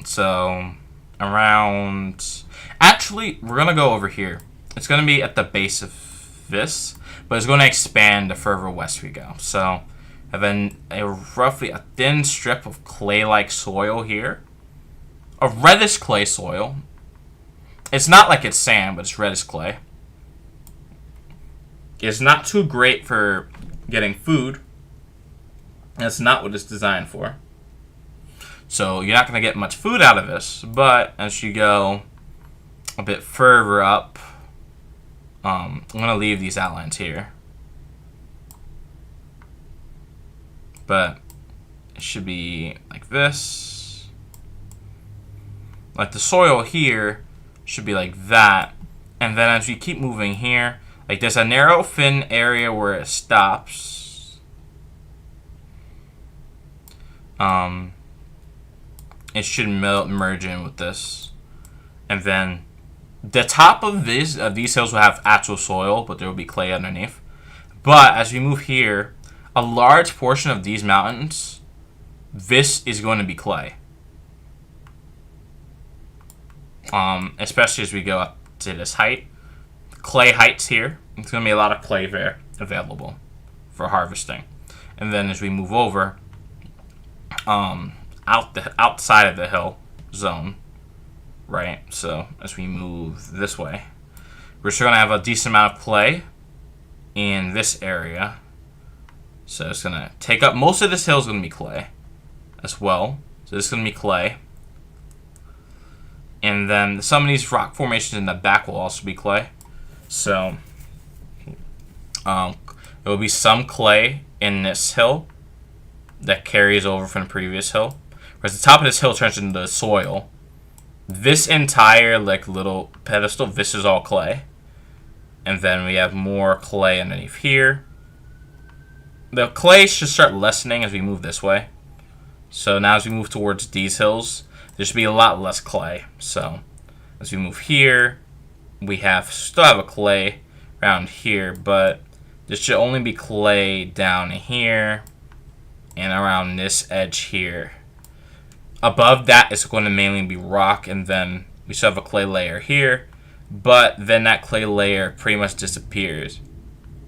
So, around... Actually, we're going to go over here. It's going to be at the base of this, but it's going to expand the further west we go. So, and then roughly a thin strip of clay-like soil here. A reddish clay soil. It's not like it's sand, but it's reddish clay. It's not too great for getting food. That's not what it's designed for. So you're not going to get much food out of this, but as you go a bit further up, I'm going to leave these outlines here. But it should be like this. Like the soil here should be like that. And then as you keep moving here, like there's a narrow thin area where it stops. It should merge in with this. And then the top of these hills will have actual soil, but there will be clay underneath. But as we move here, a large portion of these mountains, this is going to be clay. Especially as we go up to this height. Clay heights here. It's going to be a lot of clay there available for harvesting. And then as we move over, outside of the hill zone, right? So as we move this way, we're still going to have a decent amount of clay in this area. So it's going to take up, most of this hill is going to be clay as well. So this is going to be clay. And then some of these rock formations in the back will also be clay. So there will be some clay in this hill that carries over from the previous hill. Whereas the top of this hill turns into soil. This entire like little pedestal, this is all clay. And then we have more clay underneath here. The clay should start lessening as we move this way. So now as we move towards these hills, there should be a lot less clay. So as we move here, we still have a clay around here, but there should only be clay down here and around this edge here. Above that is going to mainly be rock, and then we still have a clay layer here, but then that clay layer pretty much disappears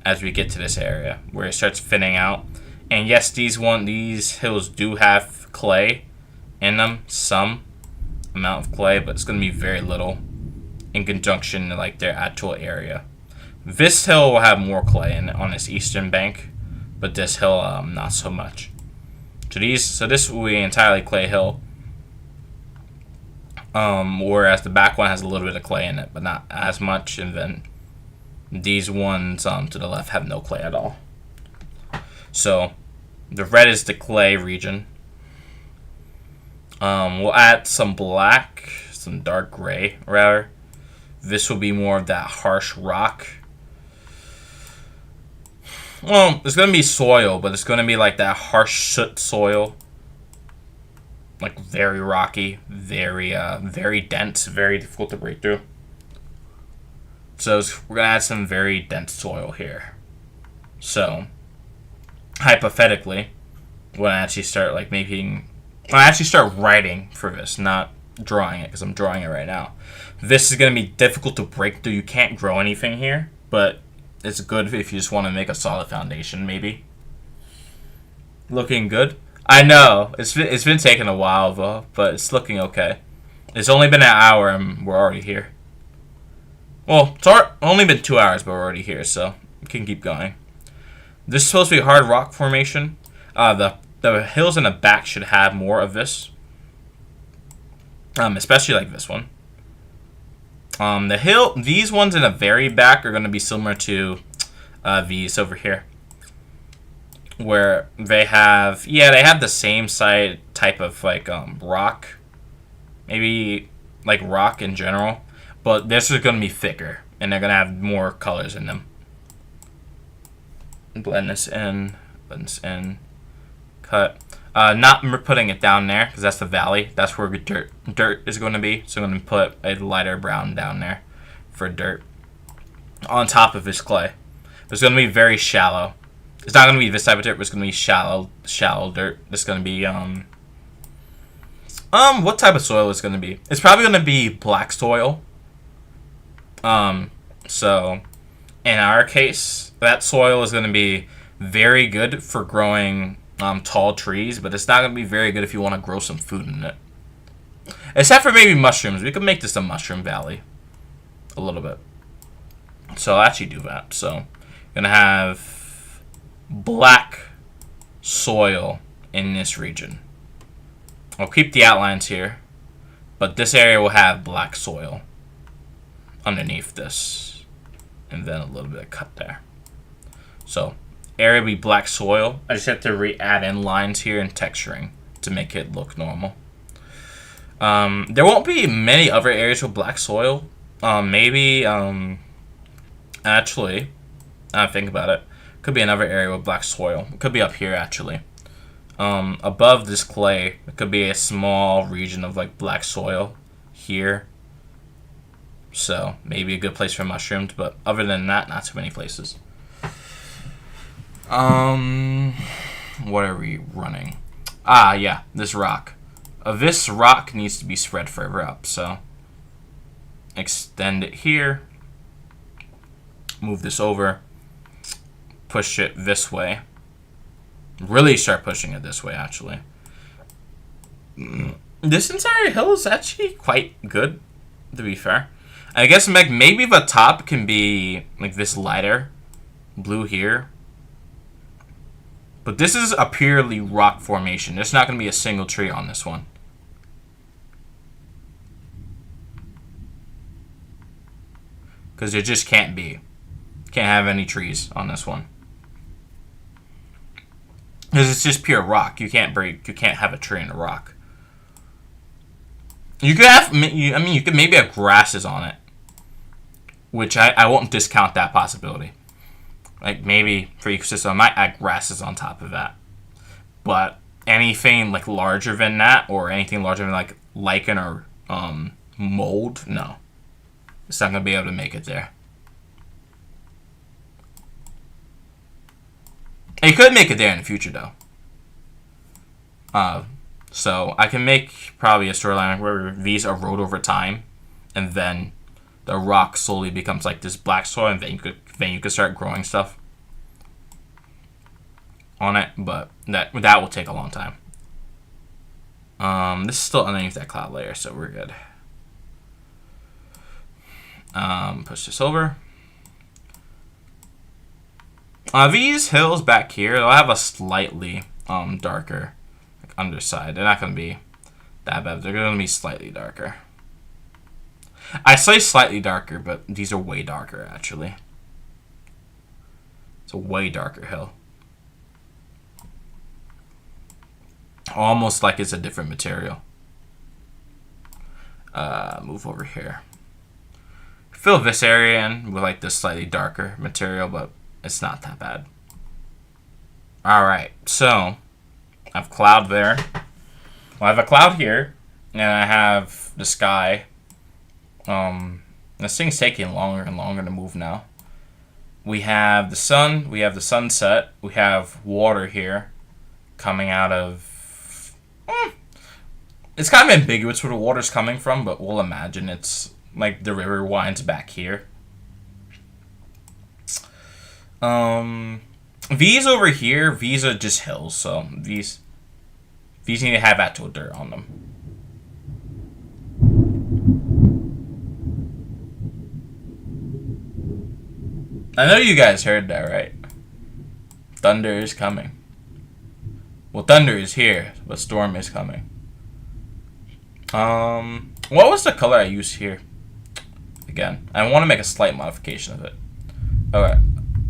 as we get to this area where it starts thinning out. And yes, these hills do have clay in them, some amount of clay, but it's going to be very little in conjunction to like their actual area. This hill will have more clay in it on its eastern bank, but this hill not so much. So this will be entirely clay hill, whereas the back one has a little bit of clay in it, but not as much. And then these ones to the left have no clay at all. So the red is the clay region. We'll add some black, some dark gray rather. This will be more of that harsh rock. Well, it's going to be soil, but it's going to be like that harsh soot soil. Like very rocky, very dense, very difficult to break through. So we're going to add some very dense soil here. So, hypothetically, when I actually start like start writing for this, not drawing it, because I'm drawing it right now. This is going to be difficult to break through. You can't grow anything here, but it's good if you just want to make a solid foundation, maybe. Looking good. I know, it's been taking a while, though, but it's looking okay. It's only been an hour, and we're already here. Well, it's only been 2 hours, but we're already here, so we can keep going. This is supposed to be a hard rock formation. The hills in the back should have more of this. Especially like this one. These ones in the very back are going to be similar to these over here, where they have the same type of like rock, maybe like rock in general, but this is going to be thicker, and they're going to have more colors in them. Blend this in, cut. Not putting it down there, because that's the valley. That's where dirt is going to be. So I'm going to put a lighter brown down there for dirt on top of this clay. It's going to be very shallow. It's not going to be this type of dirt, but it's going to be shallow dirt. It's going to be, what type of soil is going to be? It's probably going to be black soil. So, in our case, that soil is going to be very good for growing tall trees, but it's not going to be very good if you want to grow some food in it. Except for maybe mushrooms. We could make this a mushroom valley. A little bit. So I'll actually do that. So, I'm going to have black soil in this region. I'll keep the outlines here, but this area will have black soil underneath this. And then a little bit of cut there. So, area will be black soil. I just have to add in lines here and texturing to make it look normal. There won't be many other areas with black soil. Maybe, actually, I think about it. Could be another area with black soil. It could be up here, actually. Above this clay, it could be a small region of like black soil here. So, maybe a good place for mushrooms, but other than that, not too many places. What are we running? Yeah, this rock. This rock needs to be spread further up, so extend it here. Move this over. Push it this way. Really start pushing it this way, actually. This entire hill is actually quite good, to be fair. I guess like maybe the top can be like this lighter blue here. But this is a purely rock formation. There's not going to be a single tree on this one. Because there just can't be. Can't have any trees on this one. Because it's just pure rock. You can't have a tree in a rock. You could have, you could maybe have grasses on it. Which I won't discount that possibility. Like, maybe for ecosystem, I might add grasses on top of that. But anything, like, larger than that, or anything larger than, like, lichen or mold, no. It's not going to be able to make it there. You could make it there in the future, though. So I can make probably a storyline where these erode over time, and then the rock slowly becomes like this black soil, and then you could start growing stuff on it. But that will take a long time. This is still underneath that cloud layer, so we're good. Push this over. These hills back here, they'll have a slightly darker underside. They're not going to be that bad. They're going to be slightly darker. I say slightly darker, but these are way darker, actually. It's a way darker hill. Almost like it's a different material. Move over here. Fill this area in with like this slightly darker material, but it's not that bad. Alright, so I have cloud there. Well, I have a cloud here, and I have the sky. This thing's taking longer and longer to move now. We have the sun, we have the sunset, we have water here coming out of... It's kind of ambiguous where the water's coming from, but we'll imagine it's like the river winds back here. These over here, these are just hills, so these need to have actual dirt on them. I know you guys heard that, right? Thunder is coming. Well, thunder is here, but storm is coming. What was the color I used here? Again, I want to make a slight modification of it. Okay.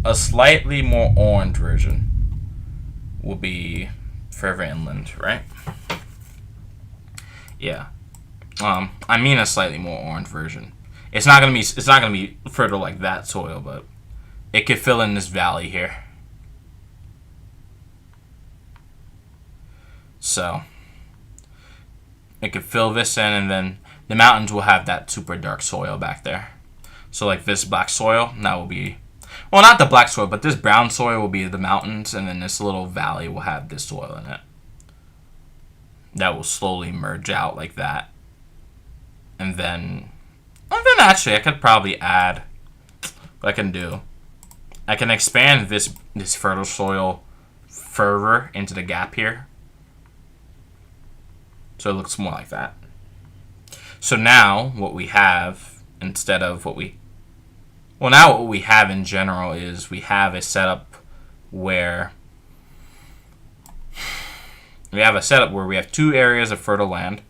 A slightly more orange version will be further inland, right? Yeah. I mean a slightly more orange version. It's not gonna be further like that soil, but it could fill in this valley here. So it could fill this in, and then the mountains will have that super dark soil back there. So like this black soil, that will be, well, not the black soil, but this brown soil will be the mountains, and then this little valley will have this soil in it. That will slowly merge out like that. And then actually I could probably add, what I can do, I can expand this fertile soil further into the gap here. So it looks more like that. So now what we have, instead of what we... Well, now what we have in general is we have a setup where... We have two areas of fertile land.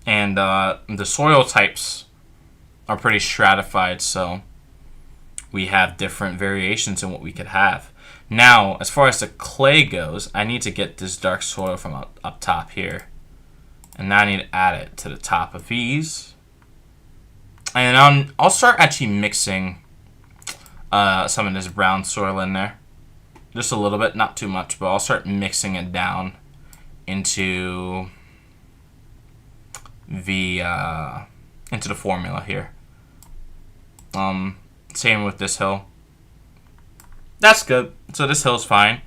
And the soil types are pretty stratified, so we have different variations in what we could have. Now, as far as the clay goes, I need to get this dark soil from up top here. And now I need to add it to the top of these. And I'll start actually mixing some of this brown soil in there. Just a little bit, not too much, but I'll start mixing it down into the formula here. Same with this hill. That's good. So this hill's fine.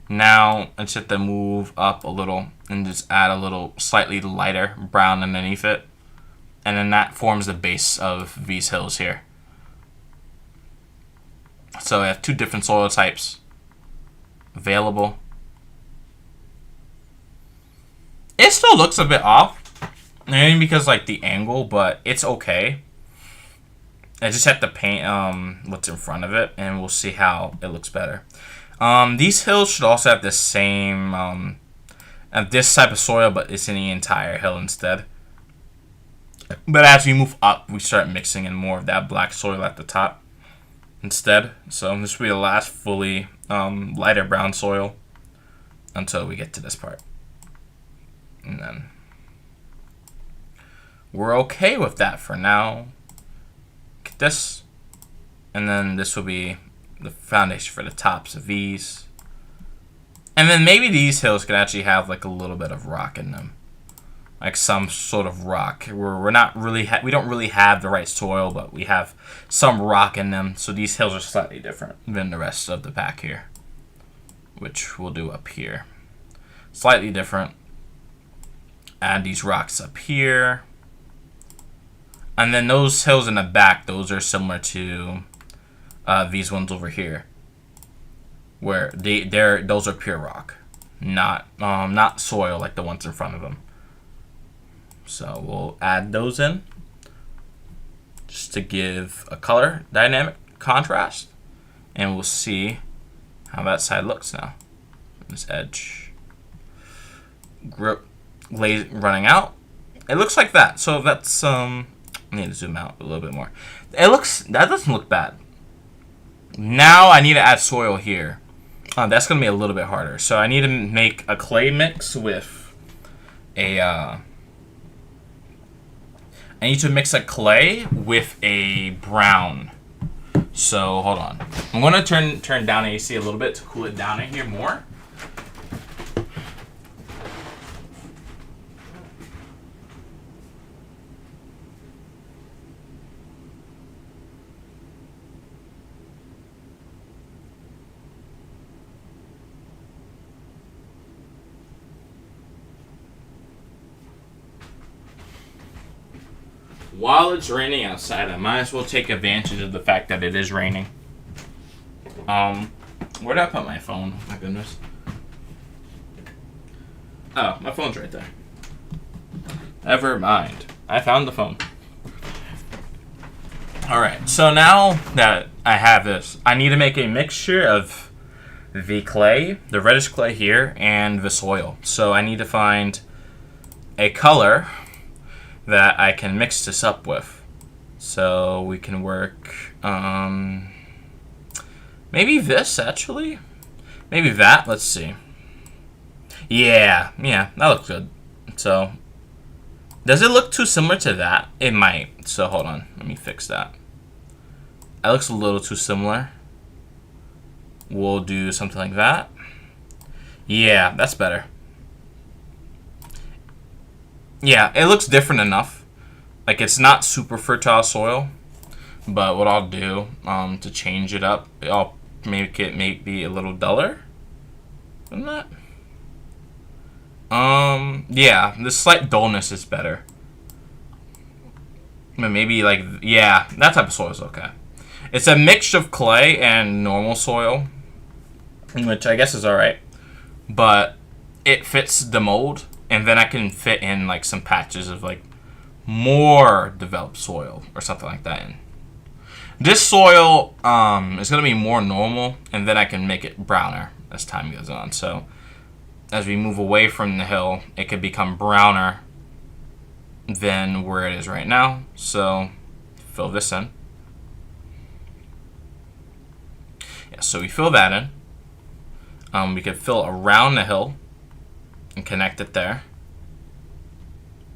Now I just have to move up a little and just add a little slightly lighter brown underneath it. And then that forms the base of these hills here. So I have two different soil types available. It still looks a bit off. Maybe because like the angle, but it's okay. I just have to paint what's in front of it, and we'll see how it looks better. These hills should also have the same have this type of soil, but it's in the entire hill instead. But as we move up, we start mixing in more of that black soil at the top instead. So this will be the last fully lighter brown soil until we get to this part. And then we're okay with that for now. Get this. And then this will be the foundation for the tops of these. And then maybe these hills could actually have like a little bit of rock in them. like some sort of rock. We're not really we don't really have the right soil, but we have some rock in them. So these hills are slightly different than the rest of the pack here, which we'll do up here. Slightly different. Add these rocks up here, and then those hills in the back, those are similar to these ones over here, where those are pure rock, not soil like the ones in front of them. So we'll add those in just to give a color dynamic contrast, and we'll see how that side looks now. This edge grip running out. It looks like that. So that's I need to zoom out a little bit more. That doesn't look bad. Now I need to add soil here. That's gonna be a little bit harder. So I need to make a clay mix with a I need to mix a clay with a brown. So hold on. I'm gonna turn down AC a little bit to cool it down in here more. While it's raining outside, I might as well take advantage of the fact that it is raining. Where did I put my phone? Oh my goodness. Oh, my phone's right there. Never mind. I found the phone. Alright, so now that I have this, I need to make a mixture of the clay, the reddish clay here, and the soil. So I need to find a color that I can mix this up with. So we can work, maybe this actually? Maybe that, let's see. Yeah, that looks good. So, does it look too similar to that? It might, so hold on, let me fix that. That looks a little too similar. We'll do something like that. Yeah, that's better. Yeah, it looks different enough. Like, it's not super fertile soil, but what I'll do to change it up, I'll make it maybe a little duller than that. Yeah, the slight dullness is better. But maybe like, yeah, that type of soil is okay. It's a mixture of clay and normal soil, which I guess is alright, but it fits the mold. And then I can fit in like some patches of like more developed soil or something like that in. This soil is going to be more normal, and then I can make it browner as time goes on. So as we move away from the hill, it could become browner than where it is right now. So fill this in. Yeah, so we fill that in. We could fill around the hill and connect it there,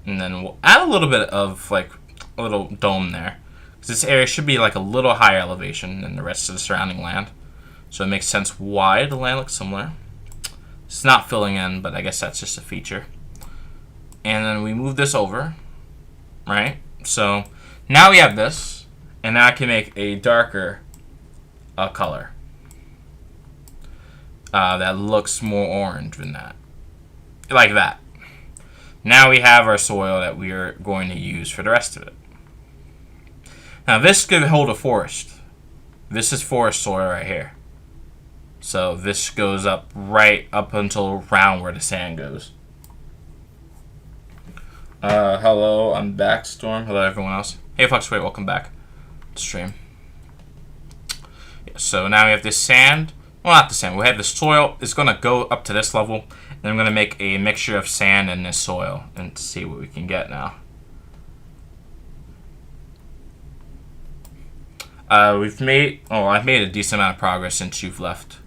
and then we'll add a little bit of like a little dome there, because this area should be like a little higher elevation than the rest of the surrounding land, so it makes sense why the land looks similar. It's not filling in, but I guess that's just a feature. And then we move this over, right? So now we have this, and now I can make a darker color that looks more orange than that. Like that. Now we have our soil that we are going to use for the rest of it. Now this could hold a forest. This is forest soil right here. So this goes up right up until around where the sand goes. Hello, I'm back, Storm. Hello, everyone else. Hey, Fluctuate, welcome back to stream. Yeah, so now we have this sand. Well, not the sand. We have the soil. It's going to go up to this level. And I'm going to make a mixture of sand and this soil and see what we can get now. I've made a decent amount of progress since you've left.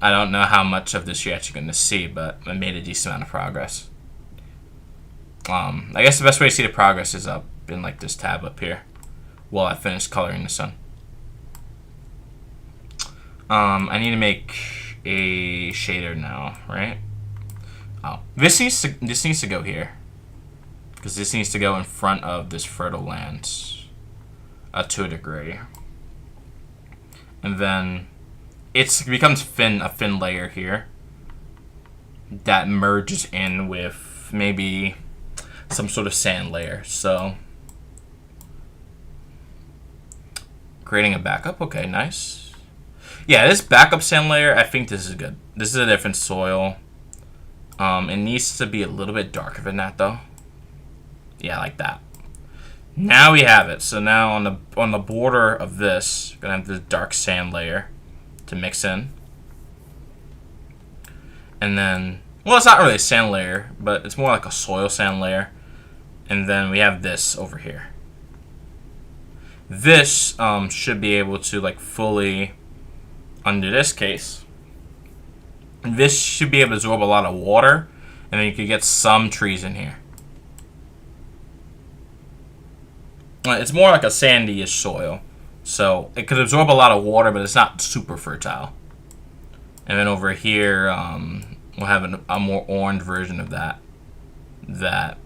I don't know how much of this you're actually going to see, but I made a decent amount of progress. I guess the best way to see the progress is up in like this tab up here while I finish coloring the sun. I need to make a shader now, right? Oh, this needs to go here. because this needs to go in front of this fertile land to a degree. And then it becomes a thin layer here that merges in with maybe some sort of sand layer. So creating a backup. Okay, nice. Yeah, this backup sand layer, I think this is good. This is a different soil. It needs to be a little bit darker than that, though. Yeah, like that. Now we have it. So now on the border of this, we're gonna have this dark sand layer to mix in. And then, well, it's not really a sand layer, but it's more like a soil sand layer. And then we have this over here. This should be able to like fully, under this case, this should be able to absorb a lot of water, and then you could get some trees in here. It's more like a sandy-ish soil, so it could absorb a lot of water, but it's not super fertile. And then over here, we'll have a more orange version of that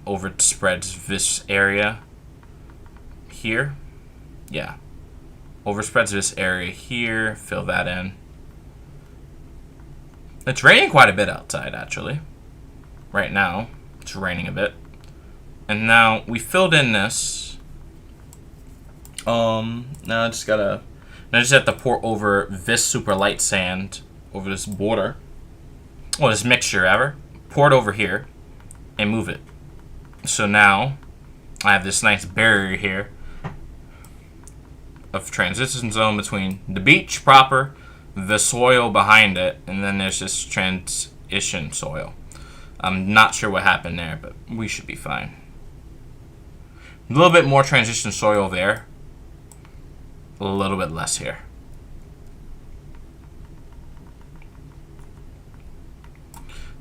overspreads this area here. Yeah, overspreads this area here. Fill that in. It's raining quite a bit outside, actually. Right now, it's raining a bit. And now we filled in this. Now I just have to pour over this super light sand over this border. Well, this mixture, ever. Pour it over here and move it. So now I have this nice barrier here of transition zone between the beach proper, the soil behind it, and then there's this transition soil. I'm not sure what happened there, but we should be fine. A little bit more transition soil there. A little bit less here.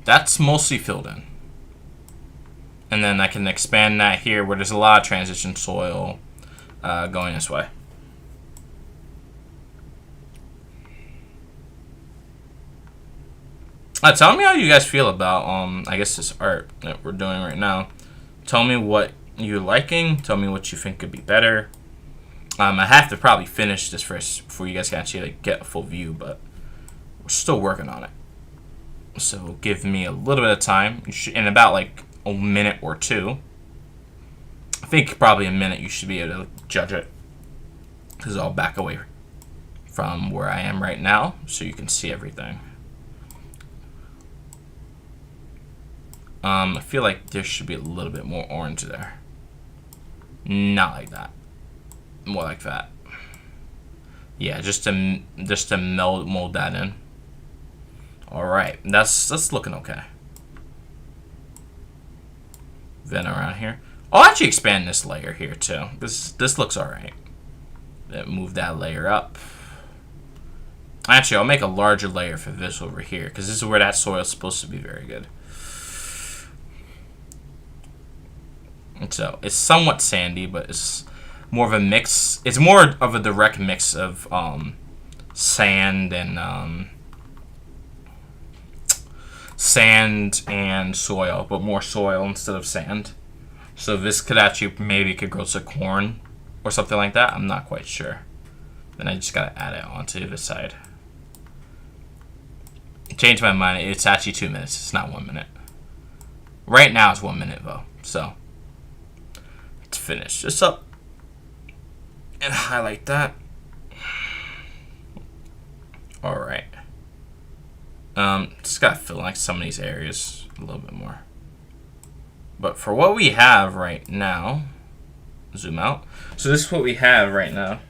That's mostly filled in. And then I can expand that here where there's a lot of transition soil going this way. Tell me how you guys feel about, I guess this art that we're doing right now. Tell me what you're liking. Tell me what you think could be better. I have to probably finish this first before you guys can actually get a full view, but we're still working on it. So give me a little bit of time. In about like a minute or two, I think probably a minute, you should be able to judge it. Because I'll back away from where I am right now so you can see everything. I feel like there should be a little bit more orange there. Not like that. More like that. Yeah, just to mold that in. All right, that's looking okay. Then around here, I'll actually expand this layer here too. This looks all right. Then move that layer up. Actually, I'll make a larger layer for this over here because this is where that soil is supposed to be very good. And so it's somewhat sandy, but it's more of a mix. It's more of a direct mix of sand and soil, but more soil instead of sand. So this could actually maybe could grow some corn or something like that. I'm not quite sure. Then I just gotta add it onto this side. Changed my mind. It's actually 2 minutes. It's not 1 minute. Right now it's 1 minute though. So let's finish this up and highlight that. All right. Just gotta fill in like some of these areas a little bit more. But for what we have right now, zoom out. So this is what we have right now.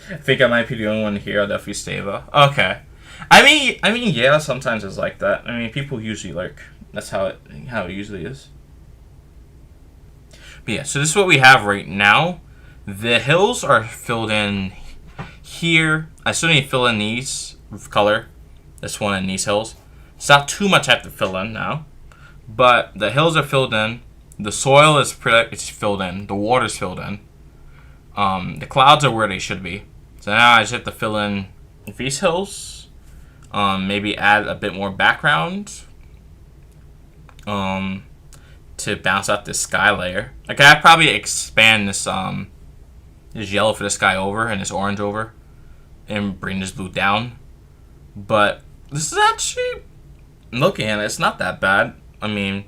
I think I might be the only one here. I'll definitely stay though. Okay. I mean, yeah. Sometimes it's like that. I mean, people usually lurk. That's how it usually is. But yeah. So this is what we have right now. The hills are filled in here. I still need to fill in these with color. This one and these hills. It's not too much I have to fill in now. But the hills are filled in. The soil is it's filled in. The water's filled in. The clouds are where they should be. So now I just have to fill in these hills. Maybe add a bit more background. to bounce out this sky layer. Like, I'd probably expand this this yellow for this guy over and this orange over and bring this blue down. But this is actually, looking at it, it's not that bad. I mean,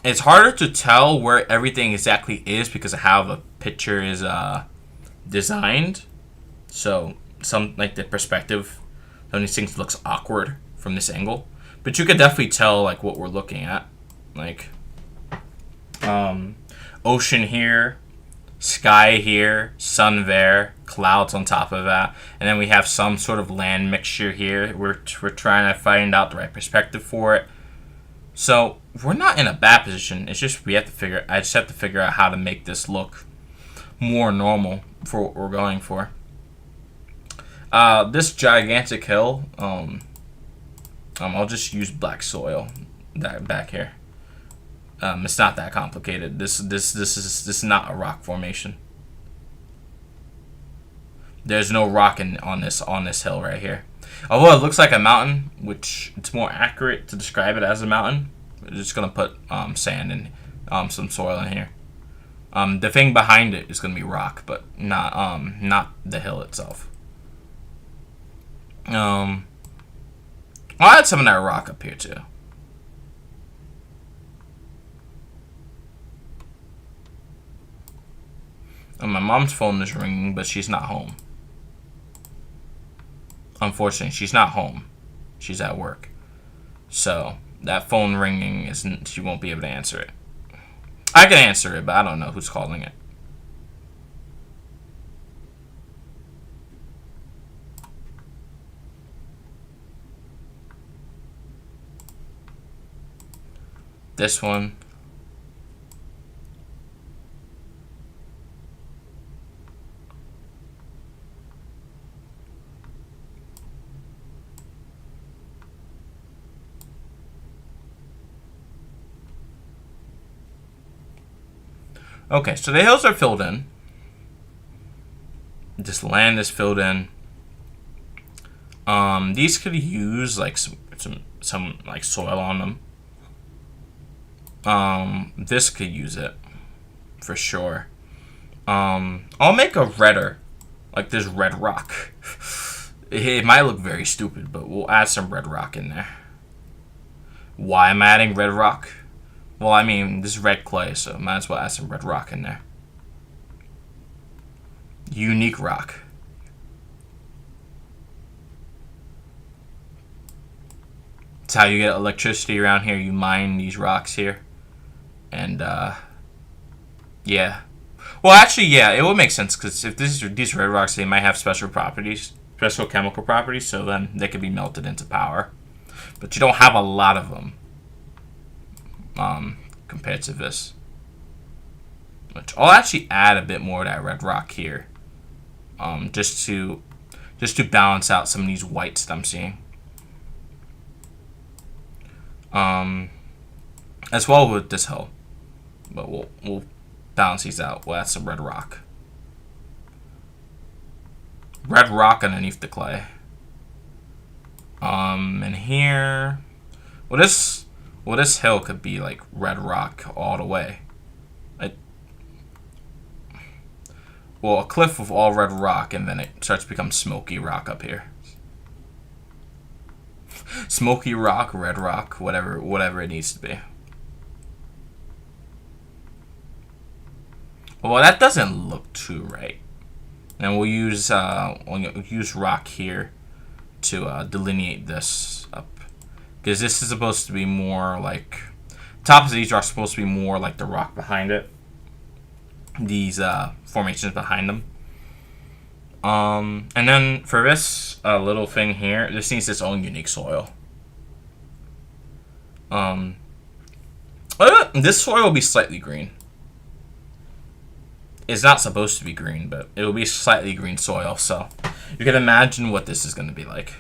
it's harder to tell where everything exactly is because of how the picture is designed. So some, like, the perspective on these things looks awkward from this angle. But you could definitely tell, like, what we're looking at. Like, ocean here, sky here, sun there, clouds on top of that, and then we have some sort of land mixture here. We're trying to find out the right perspective for it. So we're not in a bad position. It's just I just have to figure out how to make this look more normal for what we're going for. This gigantic hill, I'll just use black soil that back here. It's not that complicated. This is not a rock formation. There's no rock on this hill right here. Although it looks like a mountain, which it's more accurate to describe it as a mountain. We're just gonna put sand and some soil in here. The thing behind it is gonna be rock, but not the hill itself. I'll add some of that rock up here too. And my mom's phone is ringing, but she's not home. Unfortunately, she's not home. She's at work. So that phone ringing isn't. She won't be able to answer it. I can answer it, but I don't know who's calling it. This one. Okay, so the hills are filled in. This land is filled in. These could use like some like soil on them. This could use it for sure. I'll make a redder, like this red rock. It might look very stupid, but we'll add some red rock in there. Why am I adding red rock? Well, I mean, this is red clay, so might as well add some red rock in there. Unique rock. It's how you get electricity around here. You mine these rocks here. And, yeah. Well, actually, yeah, it would make sense, because if these red rocks, they might have special properties, special chemical properties, so then they could be melted into power. But you don't have a lot of them. Compared to this, which I'll actually add a bit more of that red rock here, just to balance out some of these whites that I'm seeing, as well with this hill, but we'll balance these out. We'll add some red rock underneath the clay, and here, well, this hill could be like red rock all the way. Well, a cliff of all red rock, and then it starts to become smoky rock up here. Smoky rock, red rock, whatever it needs to be. Well, that doesn't look too right. And we'll use rock here to delineate this up. Because this is supposed to be more like, top of these rocks are supposed to be more like the rock behind it. These formations behind them. And then for this little thing here, this needs its own unique soil. This soil will be slightly green. It's not supposed to be green, but it will be slightly green soil. So you can imagine what this is going to be like.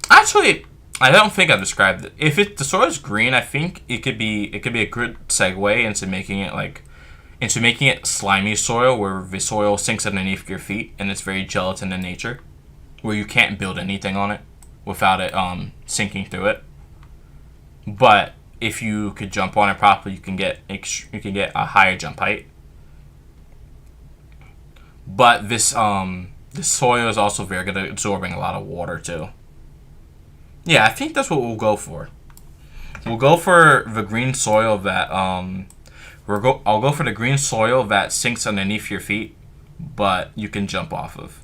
Actually, I don't think I've described it. If the soil is green, I think it could be a good segue into making it slimy soil, where the soil sinks underneath your feet and it's very gelatin in nature, where you can't build anything on it without it sinking through it. But if you could jump on it properly, you can get a higher jump height. But this soil is also very good at absorbing a lot of water too. Yeah, I think that's what we'll go for. We'll go for the green soil that I'll go for the green soil that sinks underneath your feet, but you can jump off of.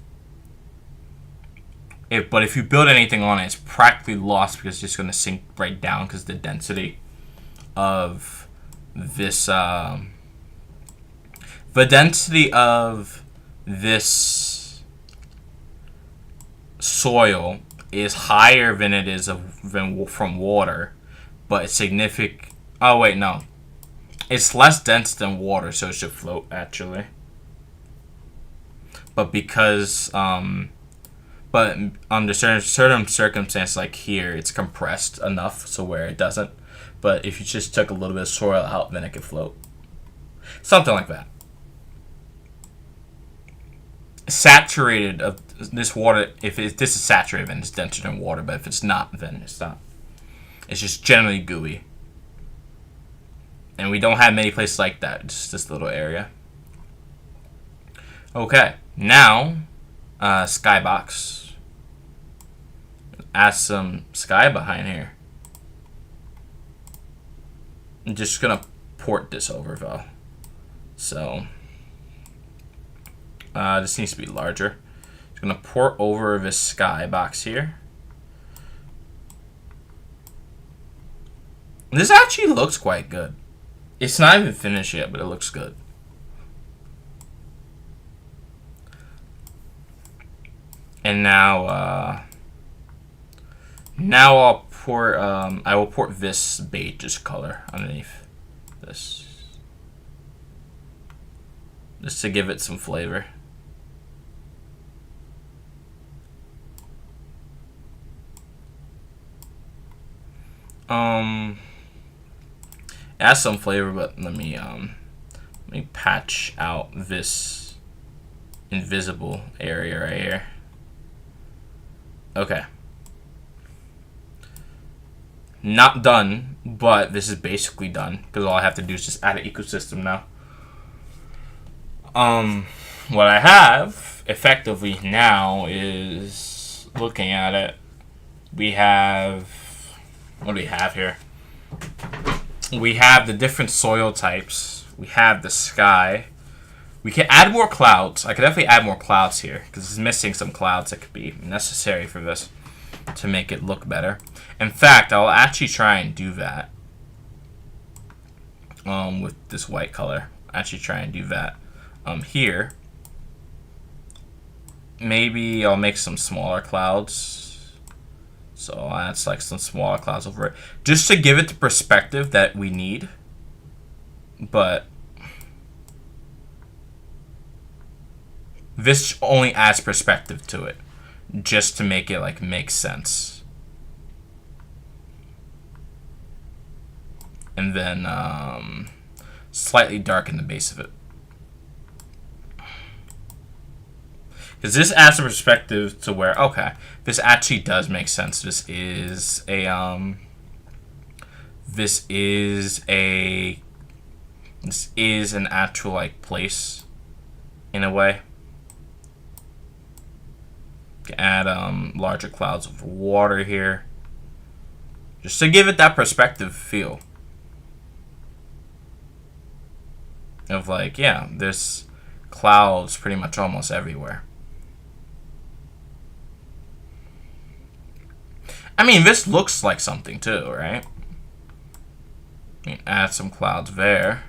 But if you build anything on it, it's practically lost because it's just going to sink right down because the density of this this soil is higher than it is from water, but it's significant. Oh wait, no, it's less dense than water, so it should float actually. But because but under certain circumstances, like here, it's compressed enough so where it doesn't. But if you just took a little bit of soil out, then it could float. Something like that. Saturated of this water, this is saturated, then it's denser than water. But if it's not, then it's not. It's just generally gooey. And we don't have many places like that. Just this little area. Okay, now skybox. Add some sky behind here. I'm just gonna port this over though. So this needs to be larger. Just gonna port over this sky box here. This actually looks quite good. It's not even finished yet, but it looks good. And now I'll port. I will port this beige color underneath this, just to give it some flavor. It has some flavor, but let me patch out this invisible area right here. Okay. Not done, but this is basically done because all I have to do is just add an ecosystem now. What I have effectively now is, looking at it, we have, what do we have here? We have the different soil types. We have the sky. We can add more clouds. I could definitely add more clouds here because it's missing some clouds that could be necessary for this to make it look better. In fact, I'll actually try and do that with this white color. Actually try and do that here. Maybe I'll make some smaller clouds. So that's like some smaller clouds over it, just to give it the perspective that we need. But this only adds perspective to it, just to make it like make sense. And then slightly darken the base of it, because this adds a perspective to where, okay, this actually does make sense. This is an actual like place in a way. Add larger clouds of water here, just to give it that perspective feel of like, yeah, there's clouds pretty much almost everywhere. I mean, this looks like something too, right? Add some clouds there,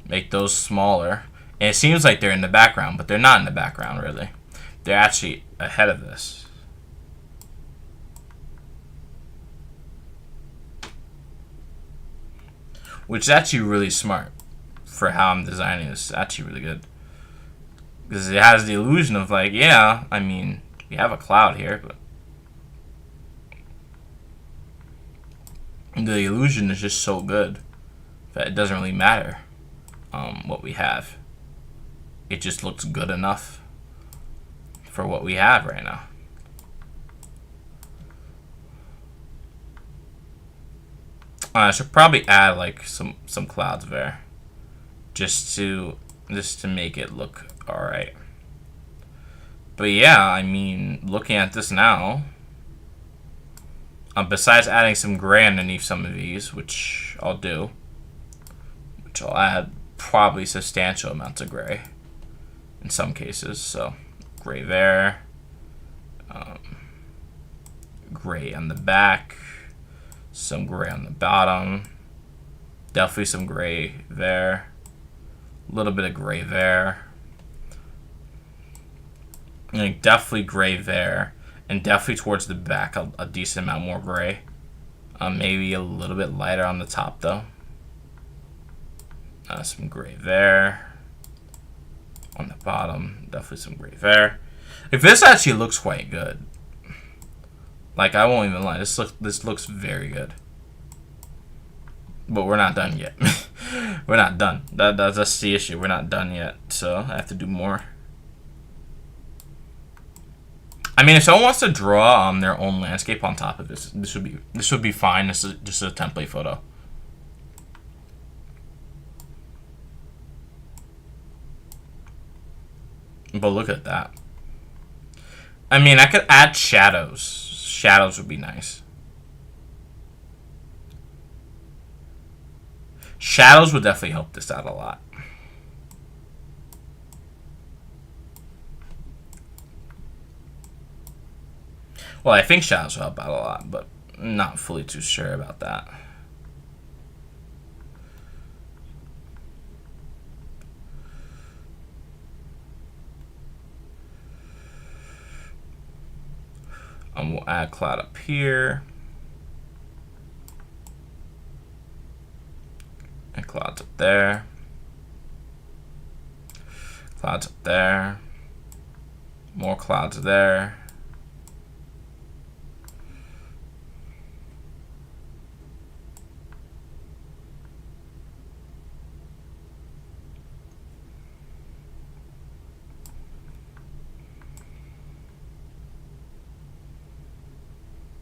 make those smaller, and it seems like they're in the background, but they're not in the background really. They're actually ahead of this. Which is actually really smart for how I'm designing this. It's actually really good, because it has the illusion of like, yeah, I mean, we have a cloud here, but the illusion is just so good that it doesn't really matter what we have. It just looks good enough for what we have right now. I should probably add like some clouds there, just to make it look all right. But yeah, I mean, looking at this now, besides adding some gray underneath some of these, which I'll do, which I'll add probably substantial amounts of gray in some cases. So gray there, gray on the back, some gray on the bottom, definitely some gray there, a little bit of gray there, and definitely gray there, and definitely towards the back a decent amount more gray. Maybe a little bit lighter on the top though. Some gray there. On the bottom, definitely some gray there. If this actually looks quite good. Like, I won't even lie, this looks very good. But we're not done yet. We're not done. That's the issue. We're not done yet, so I have to do more. I mean, if someone wants to draw their own landscape on top of this, this would be fine. This is just a template photo. But look at that. I mean, I could add shadows. Shadows would be nice. Shadows would definitely help this out a lot. Well, I think shadows will help out a lot, but I'm not fully too sure about that. We'll add cloud up here. And clouds up there. Clouds up there. More clouds there.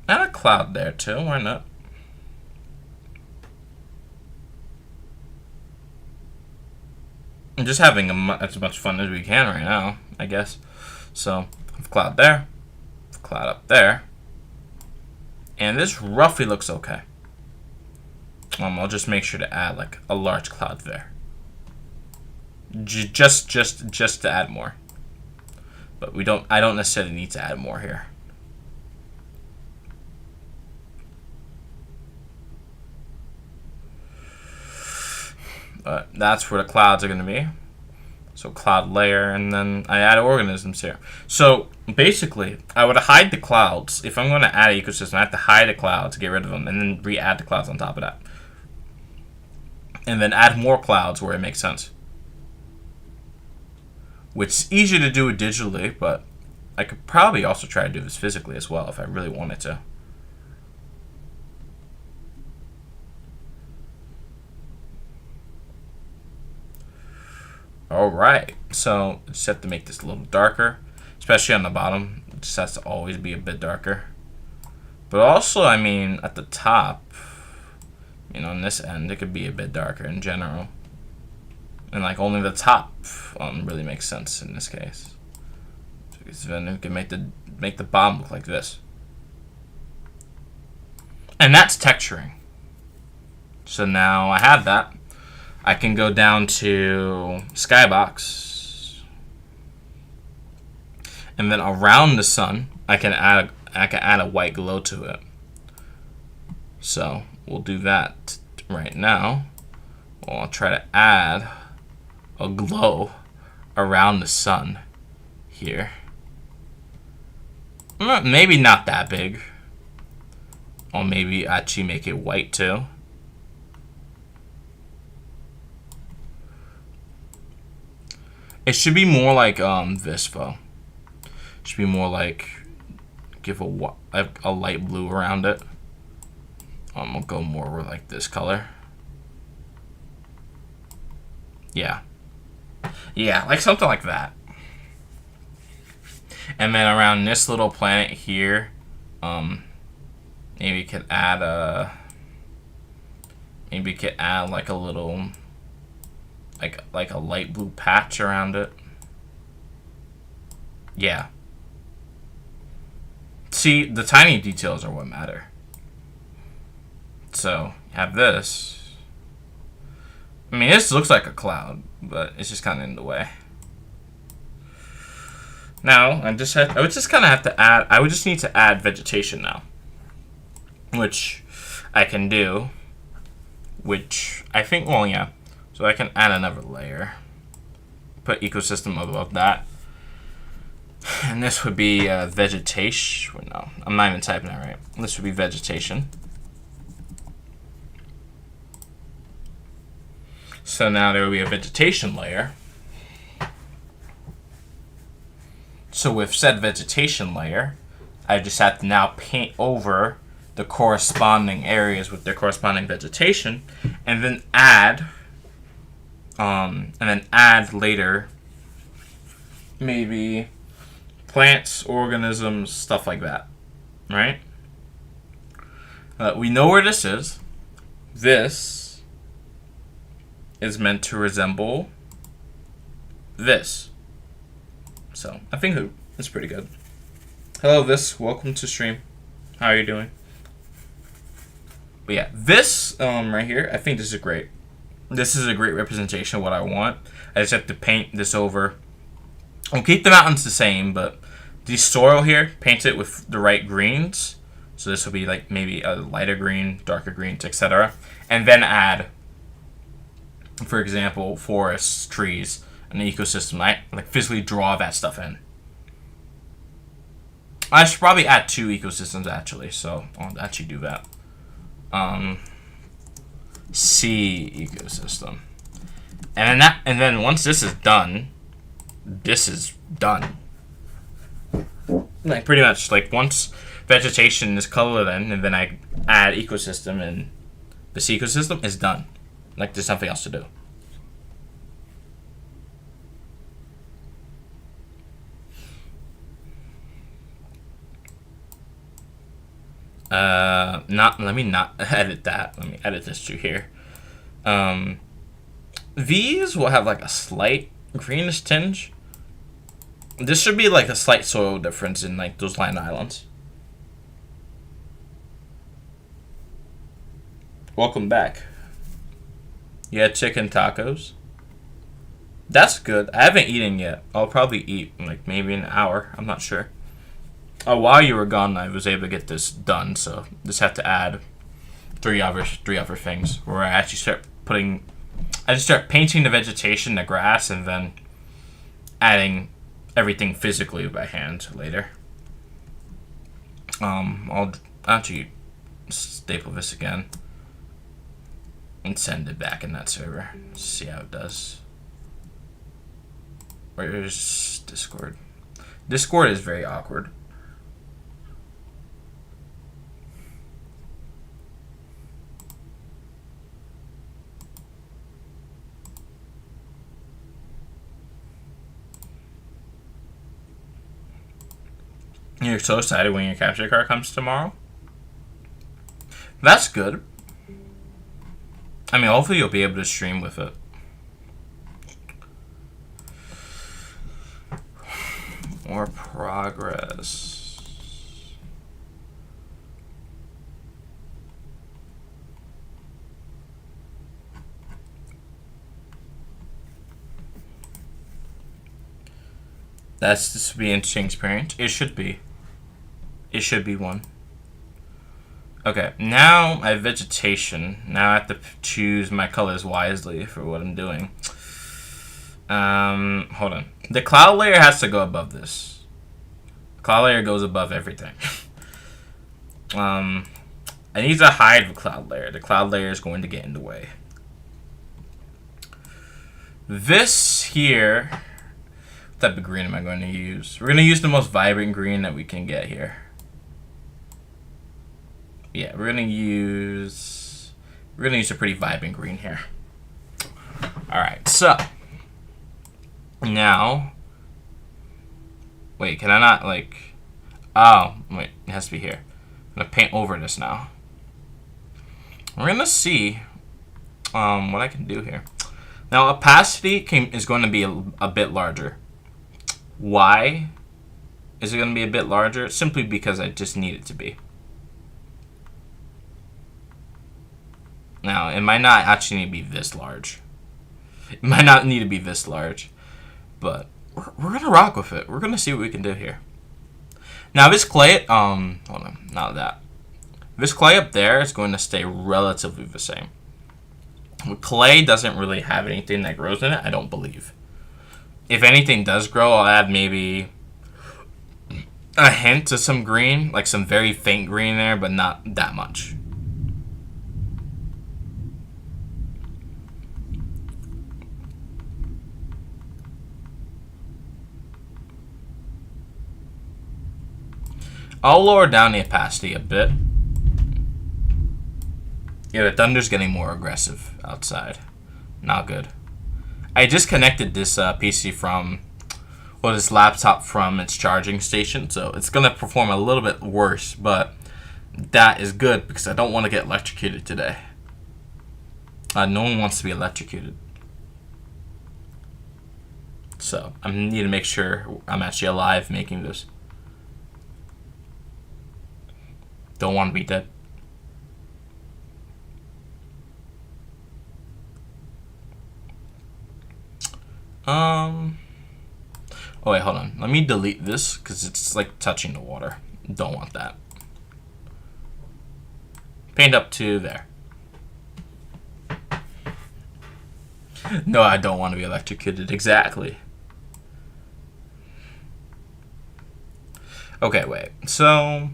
And a cloud there too, why not? I'm just having as much fun as we can right now, I guess. So, cloud there, cloud up there, and this roughly looks okay. I'll just make sure to add like a large cloud there, just to add more. But I don't necessarily need to add more here. But that's where the clouds are going to be. So cloud layer, and then I add organisms here. So basically, I would hide the clouds. If I'm going to add an ecosystem, I have to hide the clouds, get rid of them, and then re-add the clouds on top of that. And then add more clouds where it makes sense. Which is easier to do digitally, but I could probably also try to do this physically as well if I really wanted to. Alright, so just have to make this a little darker, especially on the bottom. It just has to always be a bit darker. But also, I mean, at the top, you know, on this end, it could be a bit darker in general. And like only the top really makes sense in this case. So then we can make the bottom look like this. And that's texturing. So now I have that. I can go down to skybox, and then around the sun, I can add a white glow to it. So we'll do that right now. Well, I'll try to add a glow around the sun here. Maybe not that big, or maybe actually make it white too. It should be more like Vispo. It should be more like give a light blue around it. We'll go more with like this color. Yeah, like something like that. And then around this little planet here, maybe you could add Maybe you could add like a little, like a light blue patch around it. Yeah. See, the tiny details are what matter. So, you have this. I mean, this looks like a cloud, but it's just kind of in the way. Now, I would just kind of have to add, I would just need to add vegetation now. Which I can do. Which I think, well, yeah. So I can add another layer. Put ecosystem above that. And this would be vegetation. No, I'm not even typing that right. This would be vegetation. So now there will be a vegetation layer. So with said vegetation layer, I just have to now paint over the corresponding areas with their corresponding vegetation, and then add later maybe plants, organisms, stuff like that, right? We know where this is. This is meant to resemble this. So I think it's pretty good. Hello, this. Welcome to stream. How are you doing? But yeah, this right here, I think this is great. This is a great representation of what I want. I just have to paint this over. I'll keep the mountains the same, but the soil here, paint it with the right greens. So this will be like maybe a lighter green, darker greens, etc. And then add, for example, forests, trees, an ecosystem. I like physically draw that stuff in. I should probably add 2 ecosystems actually, so I'll actually do that. C ecosystem, and then once this is done, this is done. Like pretty much, like once vegetation is colored in, and then I add ecosystem, and this ecosystem is done. Like there's something else to do. Let me not edit that. Let me edit this to here. These will have like a slight greenish tinge. This should be like a slight soil difference in like those land islands. Welcome back. You had chicken tacos. That's good. I haven't eaten yet. I'll probably eat in like maybe an hour. I'm not sure. Oh, while you were gone, I was able to get this done, so just have to add three other things where I actually start painting the vegetation, the grass, and then adding everything physically by hand later. I'll actually staple this again and send it back in that server. See how it does. Where's Discord? Discord is very awkward. You're so excited when your capture card comes tomorrow? That's good. I mean, hopefully you'll be able to stream with it. More progress. This will be an interesting experience. It should be. It should be one. Okay, now I have vegetation. Now I have to choose my colors wisely for what I'm doing. Hold on. The cloud layer has to go above this. Cloud layer goes above everything. I need to hide the cloud layer. The cloud layer is going to get in the way. This here, what type of green am I going to use? We're going to use the most vibrant green that we can get here. Yeah, we're gonna use a pretty vibrant green here. Alright, so now wait, can I not like oh wait, it has to be here. I'm gonna paint over this now. We're gonna see what I can do here. Now, opacity is going to be a bit larger. Why is it going to be a bit larger? Simply because I just need it to be. Now, it might not actually need to be this large. It might not need to be this large. But we're going to rock with it. We're going to see what we can do here. Now, this clay, hold on, not that. This clay up there is going to stay relatively the same. Clay doesn't really have anything that grows in it, I don't believe. If anything does grow, I'll add maybe a hint of some green, like some very faint green there, but not that much. I'll lower down the opacity a bit. Yeah, the thunder's getting more aggressive outside. Not good. I disconnected this PC from, well, this laptop from its charging station, so it's going to perform a little bit worse, but that is good because I don't want to get electrocuted today. No one wants to be electrocuted. So, I need to make sure I'm actually alive making this. Don't want to be dead. Oh wait, hold on. Let me delete this because it's like touching the water. Don't want that. Paint up to there. No, I don't want to be electrocuted. Exactly. Okay, wait. So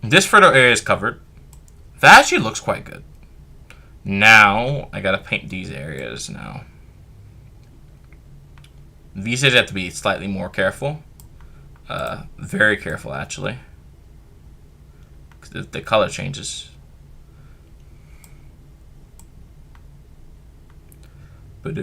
this fertile area is covered. That actually looks quite good. Now I gotta paint these areas now. These areas have to be slightly more careful. Very careful, actually. The color changes. Paint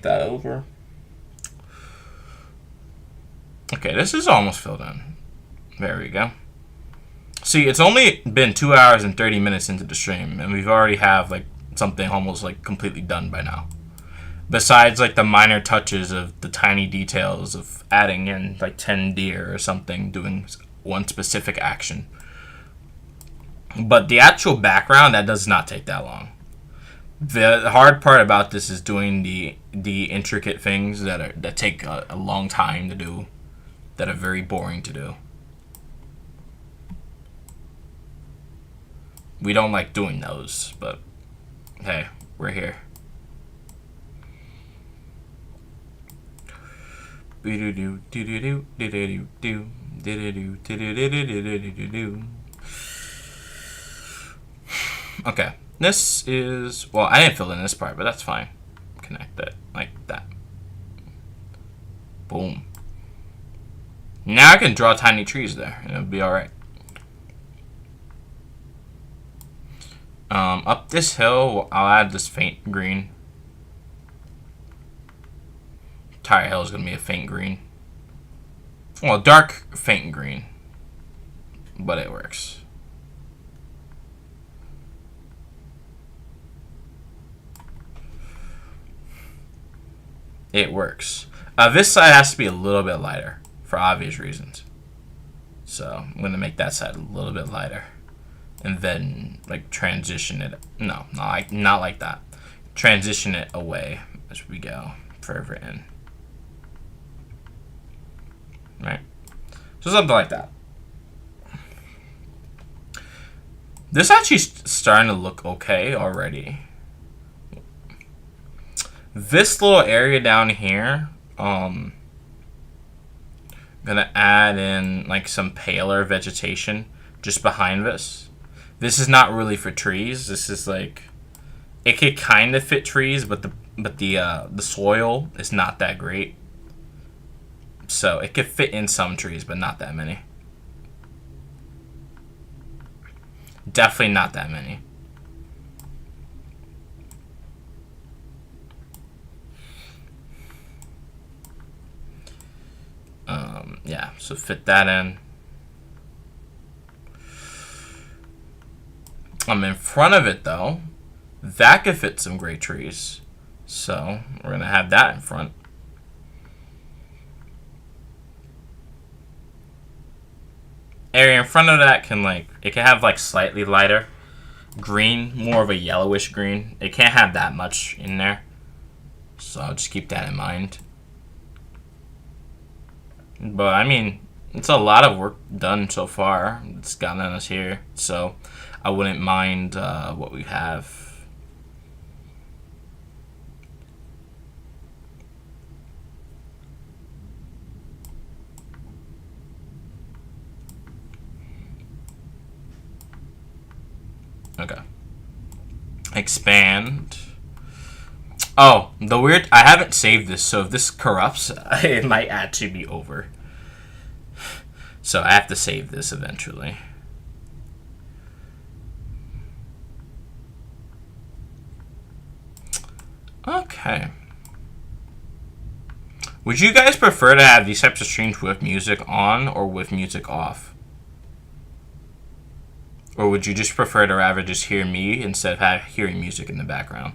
that over. Okay, this is almost filled in. There we go. See, it's only been 2 hours and 30 minutes into the stream, and we've already have like something almost like completely done by now. Besides like the minor touches of the tiny details of adding in like 10 deer or something, doing one specific action. But the actual background, that does not take that long. The hard part about this is doing the intricate things that take a long time to do, that are very boring to do. We don't like doing those, but hey, we're here. Okay, this is, well, I didn't fill in this part, but that's fine. Connect it like that. Boom. Now I can draw tiny trees there, and it'll be alright. Up this hill, I'll add this faint green. Entire hill is going to be a faint green. Well, dark faint green. But it works. It works. This side has to be a little bit lighter, for obvious reasons. So I'm going to make that side a little bit lighter. And then like transition it. No, not like that. Transition it away as we go further in. Right? So something like that. This actually starting to look okay already. This little area down here, gonna add in like some paler vegetation just behind this. This is not really for trees. This is like, it could kind of fit trees, but the soil is not that great. So it could fit in some trees, but not that many. Definitely not that many. Yeah, so fit that in. In front of it though, that could fit some great trees. So we're gonna have that in front. Area in front of that can it can have slightly lighter green, more of a yellowish green. It can't have that much in there. So I'll just keep that in mind. But I mean, it's a lot of work done so far. It's gotten us here. So I wouldn't mind what we have. Okay. Expand. Oh, I haven't saved this, so if this corrupts, it might actually be over. So I have to save this eventually. Okay. Would you guys prefer to have these types of streams with music on or with music off? Or would you just prefer to rather just hear me instead of hearing music in the background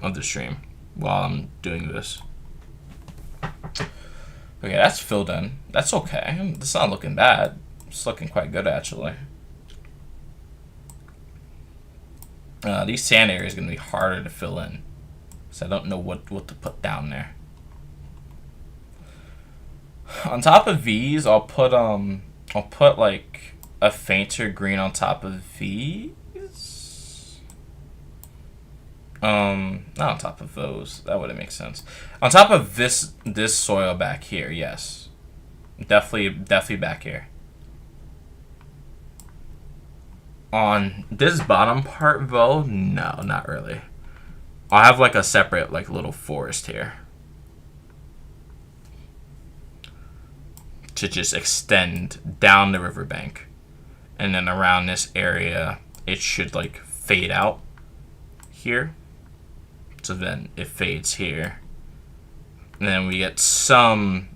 of the stream while I'm doing this? Okay, that's filled in. That's okay. It's not looking bad. It's looking quite good, actually. These sand areas are going to be harder to fill in. So I don't know what to put down there. On top of these, I'll put like a fainter green on top of these. Not on top of those. That wouldn't make sense. On top of this soil back here, yes. Definitely back here. On this bottom part though, no, not really. I'll have like a separate little forest here to just extend down the riverbank, and then around this area it should fade out here, so then it fades here, and then we get some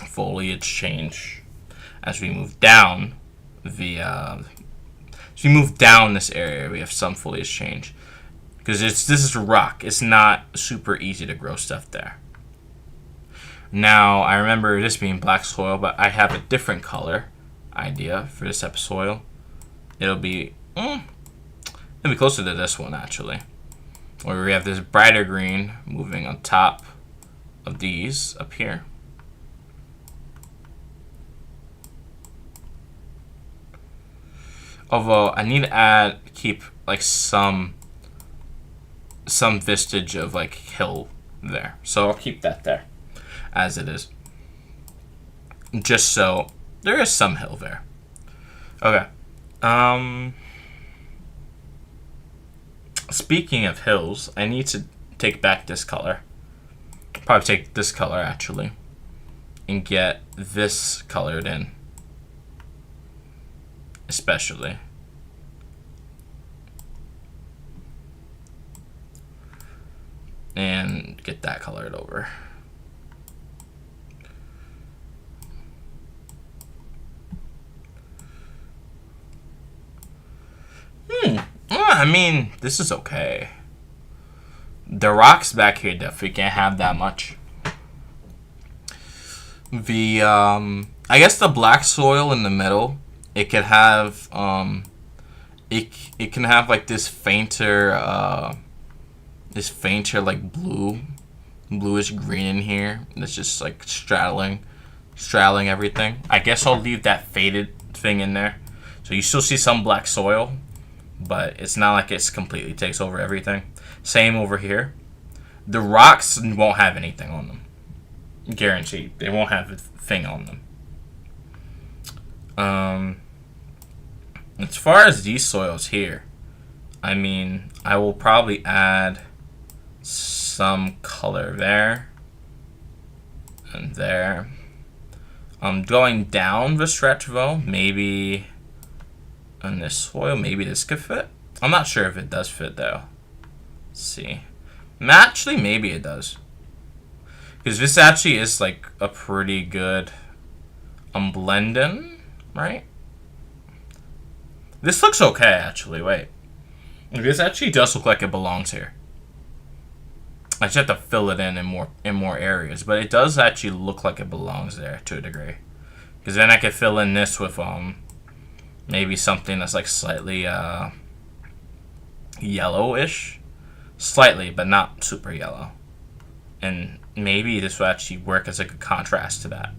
foliage change as we move down as we move down this area. We have some foliage change because this is rock. It's not super easy to grow stuff there. Now, I remember this being black soil, but I have a different color idea for this type of soil. It'll be closer to this one, actually, where we have this brighter green moving on top of these up here. Although I need to keep some vestige of hill there, so I'll keep that there as it is, just so there is some hill there. Okay. Speaking of hills, I need to take back this color. Probably take this color actually, and get this colored in, especially. And get that colored over. I mean, this is okay. The rocks back here definitely can't have that much. The I guess the black soil in the middle, it could have it can have this fainter bluish green in here that's just straddling everything. I guess I'll leave that faded thing in there, so you still see some black soil, but it's not like it's completely takes over everything. Same over here. The rocks won't have anything on them, guaranteed. They won't have a thing on them. As far as these soils here, I mean, I will probably add some color there and there. Going down the stretch though, maybe on this soil, maybe this could fit. I'm not sure if it does fit though. Let's see. Actually, maybe it does. Because this actually is like a pretty good blend-in, right? This looks okay, actually. Wait. This actually does look like it belongs here. I just have to fill it in more areas, but it does actually look like it belongs there to a degree. Because then I could fill in this with maybe something that's like slightly yellowish, slightly, but not super yellow. And maybe this will actually work as like a contrast to that.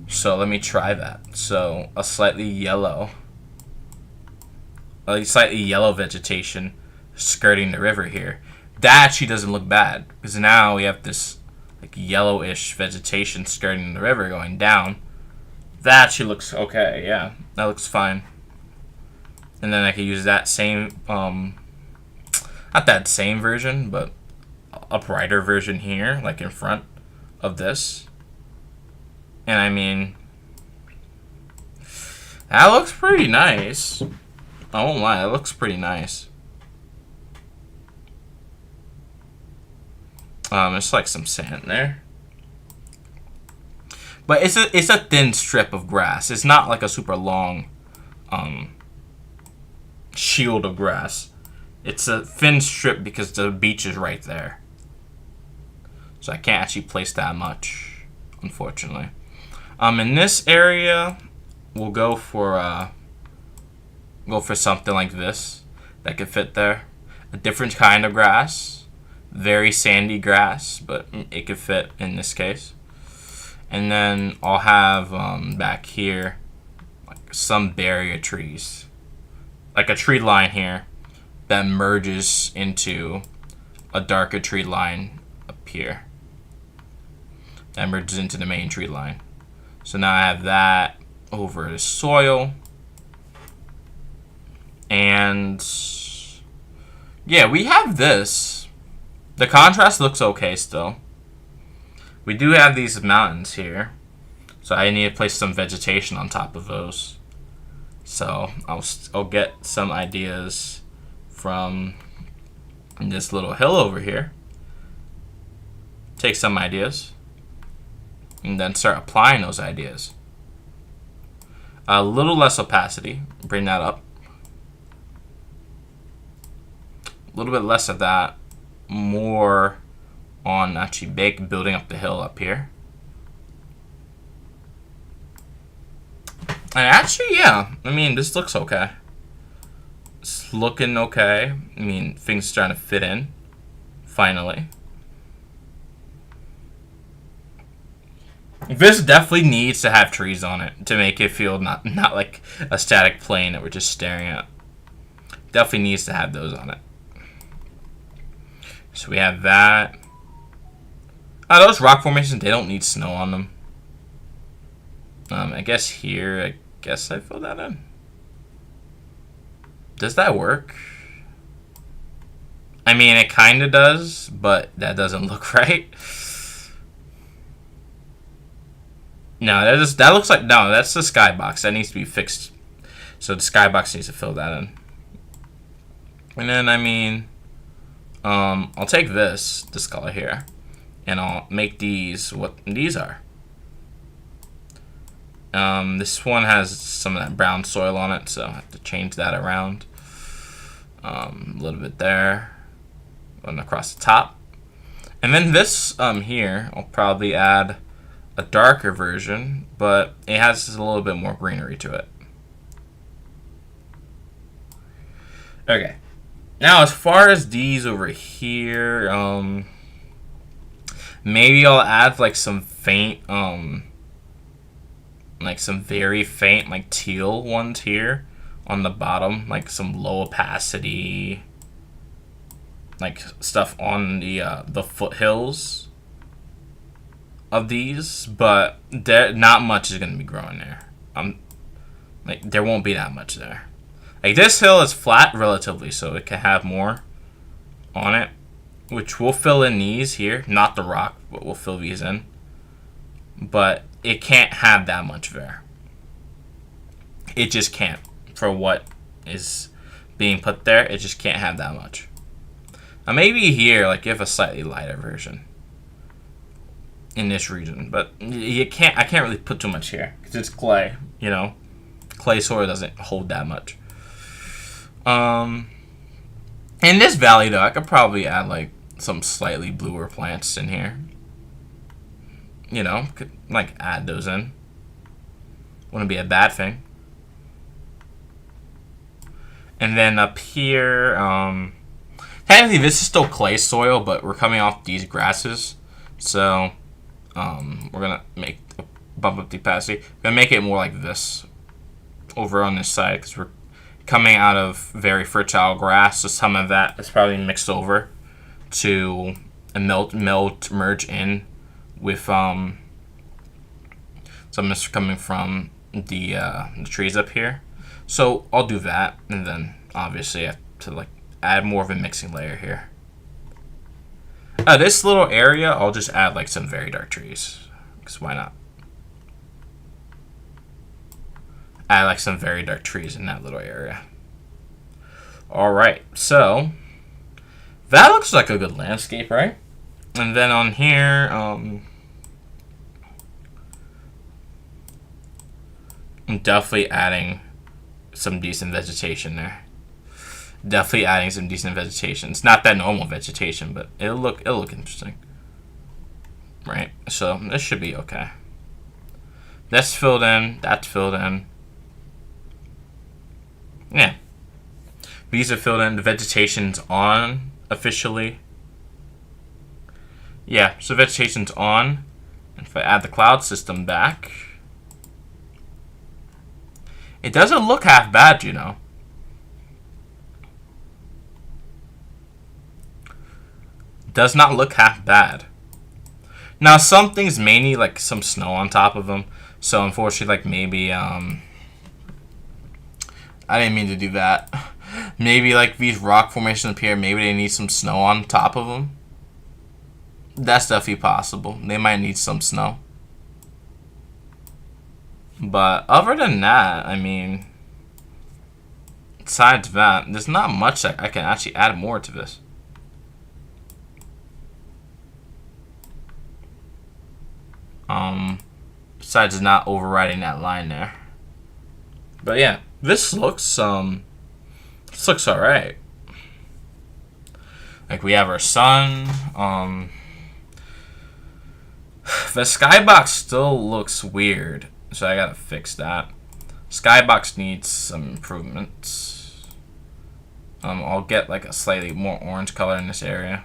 So let me try that. So a slightly yellow vegetation skirting the river here. That actually doesn't look bad, because now we have this like yellowish vegetation skirting the river going down. That actually looks okay. Yeah, that looks fine. And then I could use that same not that same version, but a brighter version here, like in front of this. And I mean, that looks pretty nice. I won't lie, it looks pretty nice. It's like some sand there, but it's a thin strip of grass. It's not like a super long shield of grass. It's a thin strip because the beach is right there, so I can't actually place that much, unfortunately. In this area, we'll go for something like this that could fit there. A different kind of grass. Very sandy grass, but it could fit in this case. And then I'll have back here like some barrier trees, like a tree line here that merges into a darker tree line up here that merges into the main tree line. So now I have that over the soil, and yeah, we have this. The contrast looks okay still. We do have these mountains here, so I need to place some vegetation on top of those. So I'll get some ideas from this little hill over here. Take some ideas, and then start applying those ideas. A little less opacity, bring that up. A little bit less of that. More on actually building up the hill up here. And actually, yeah, I mean, this looks okay. It's looking okay. I mean, things are starting to fit in, finally. This definitely needs to have trees on it to make it feel not like a static plane that we're just staring at. Definitely needs to have those on it. So we have that. Those rock formations, they don't need snow on them. I guess here, I guess I fill that in. Does that work? I mean, it kind of does, but that doesn't look right. No, that looks like, no, that's the skybox. That needs to be fixed. So the skybox needs to fill that in. And then, I mean, I'll take this color here, and I'll make these what these are. This one has some of that brown soil on it, so I have to change that around. A little bit there, and across the top. And then this here, I'll probably add a darker version, but it has a little bit more greenery to it. Okay. Now, as far as these over here, maybe I'll add like some faint, like some very faint, like teal ones here on the bottom, like some low opacity, like stuff on the foothills of these, but not much is gonna be growing there. Like there won't be that much there. Like this hill is flat relatively, so it can have more on it, which we'll fill in these here, not the rock, but we'll fill these in. But it can't have that much there. It just can't. For what is being put there, it just can't have that much. Now maybe here, like give a slightly lighter version. in this region, but I can't really put too much here because it's clay. You know, clay soil doesn't hold that much. In this valley though, I could probably add like some slightly bluer plants in here. You know, could like add those in. Wouldn't be a bad thing. And then up here, technically this is still clay soil, but we're coming off these grasses, so we're gonna bump up the opacity. We're gonna make it more like this over on this side because we're coming out of very fertile grass, so some of that is probably mixed over to merge in with some is coming from the trees up here. So I'll do that, and then obviously I have to like add more of a mixing layer here. This little area, I'll just add like some very dark trees, because why not? Add like some very dark trees in that little area. Alright, so that looks like a good landscape, right? And then on here, I'm definitely adding some decent vegetation there. Definitely adding some decent vegetation. It's not that normal vegetation, but it'll look interesting. Right? So this should be okay. That's filled in, that's filled in. Yeah. These are filled in, the vegetation's on officially. Yeah, so vegetation's on. And if I add the cloud system back, it doesn't look half bad, you know. Does not look half bad. Now, some things may need like some snow on top of them. So unfortunately, like maybe I didn't mean to do that. Maybe like these rock formations up here, maybe they need some snow on top of them. That's definitely possible. They might need some snow. But other than that, I mean, besides that, there's not much that I can actually add more to this. Besides not overriding that line there. But yeah, this looks alright. Like we have our sun. The skybox still looks weird, so I gotta fix that. Skybox needs some improvements. I'll get like a slightly more orange color in this area.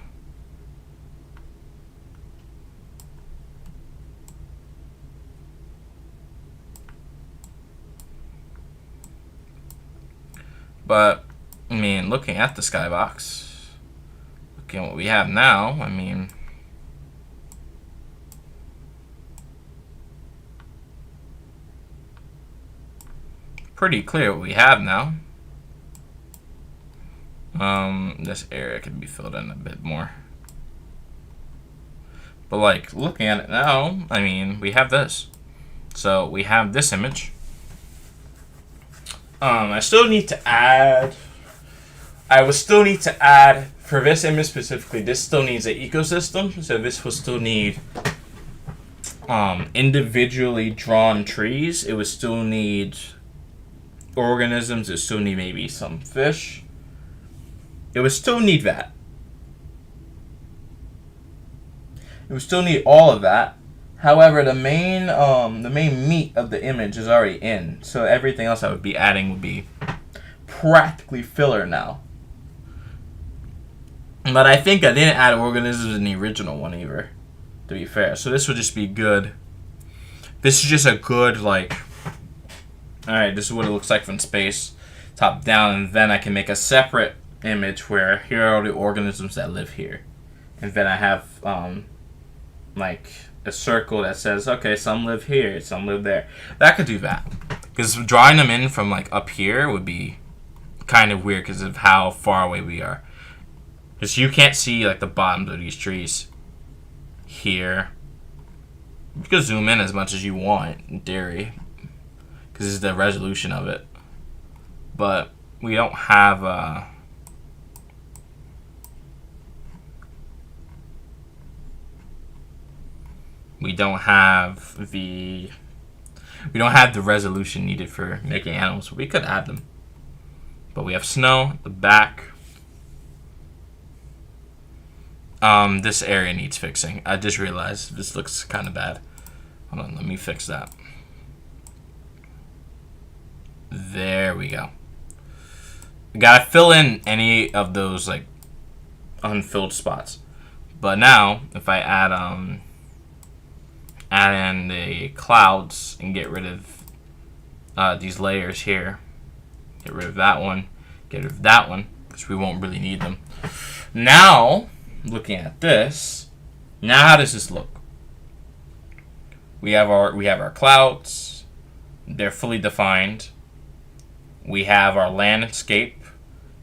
But, I mean, looking at the skybox, looking at what we have now, I mean, pretty clear what we have now. This area can be filled in a bit more. But, like, looking at it now, I mean, we have this. So, we have this image. I still need to add. I will still need to add for this image specifically. This still needs an ecosystem, so this will still need individually drawn trees. It would still need organisms. It would still need maybe some fish. It would still need that. It would still need all of that. However, the main meat of the image is already in, so everything else I would be adding would be practically filler now. But I think I didn't add organisms in the original one either, to be fair. So this would just be good. This is just a good, like, alright, this is what it looks like from space, top down, and then I can make a separate image where here are all the organisms that live here. And then I have, like, a circle that says, okay, some live here, some live there. That could do that. Because drawing them in from, like, up here would be kind of weird because of how far away we are. Because you can't see, like, the bottoms of these trees here. You can zoom in as much as you want, in theory. Because this is the resolution of it. But we don't have, we don't have the resolution needed for making animals. We could add them, but we have snow at the back. This area needs fixing. I just realized this looks kind of bad. Hold on, let me fix that. There we go. We gotta fill in any of those like unfilled spots. But now, if I add in the clouds and get rid of these layers here, get rid of that one, get rid of that one, because we won't really need them. Now, looking at this, now how does this look? We have our clouds. They're fully defined. We have our landscape.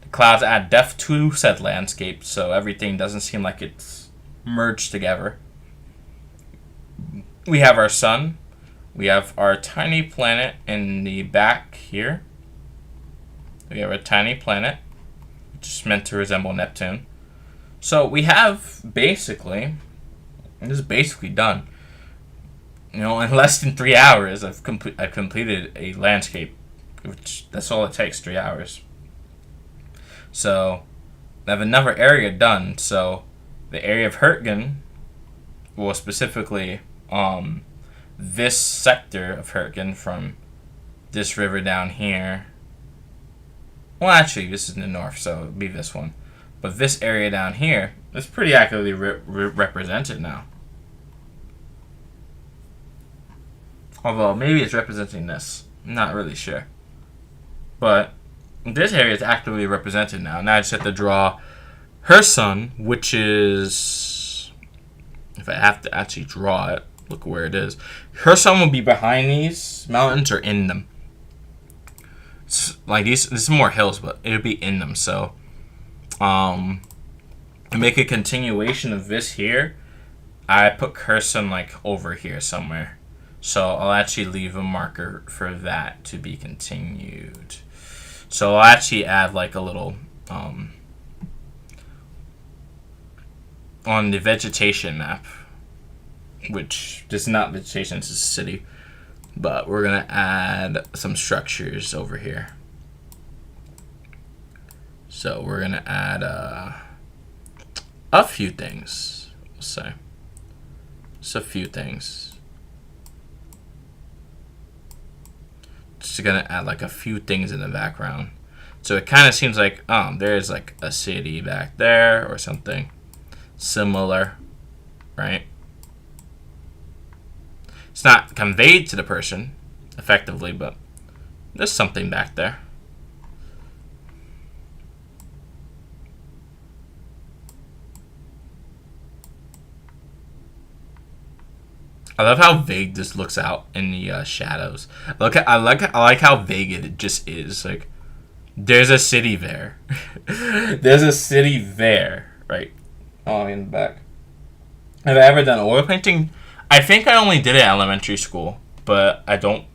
The clouds add depth to said landscape, so everything doesn't seem like it's merged together. We have our sun. We have our tiny planet in the back here. We have a tiny planet, which is meant to resemble Neptune. So we have basically, this is basically done. You know, in less than 3 hours, I've completed a landscape, which that's all it takes, 3 hours. So I have another area done. So the area of Hurtgen, well, specifically this sector of Hurtgen from this river down here. Well, actually, this is in the north, so it'll be this one. But this area down here is pretty accurately represented now. Although, maybe it's representing this. I'm not really sure. But this area is actively represented now. Now I just have to draw her sun, which is... If I have to actually draw it, look where it is. Her sun will be behind these mountains or in them. It's like this is more hills, but it'll be in them. So, make a continuation of this here. I put her sun like over here somewhere. So I'll actually leave a marker for that to be continued. So I'll actually add like a little on the vegetation map, which this is not vegetation, it's a city, but we're gonna add some structures over here. So we're gonna add a few things, we'll say. Just a few things. Just gonna add like a few things in the background. So it kind of seems like there's like a city back there or something similar, right? It's not conveyed to the person effectively, but there's something back there. I love how vague this looks out in the shadows. I like how vague it just is. Like, there's a city there. There's a city there, right? Oh, in the back. Have I ever done oil painting? I think I only did it in elementary school, but I don't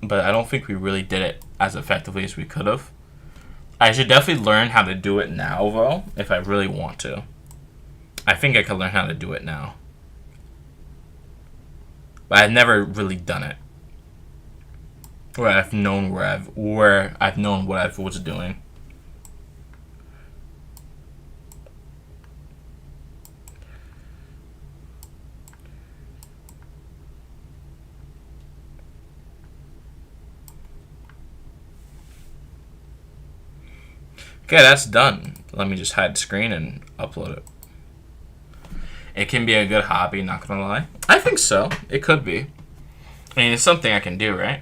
think we really did it as effectively as we could have. I should definitely learn how to do it now, though, if I really want to. I think I could learn how to do it now. But I've never really done it. Where I've known what I was doing. Okay, that's done. Let me just hide the screen and upload it. It can be a good hobby, not gonna lie. I think so. It could be. I mean, it's something I can do, right?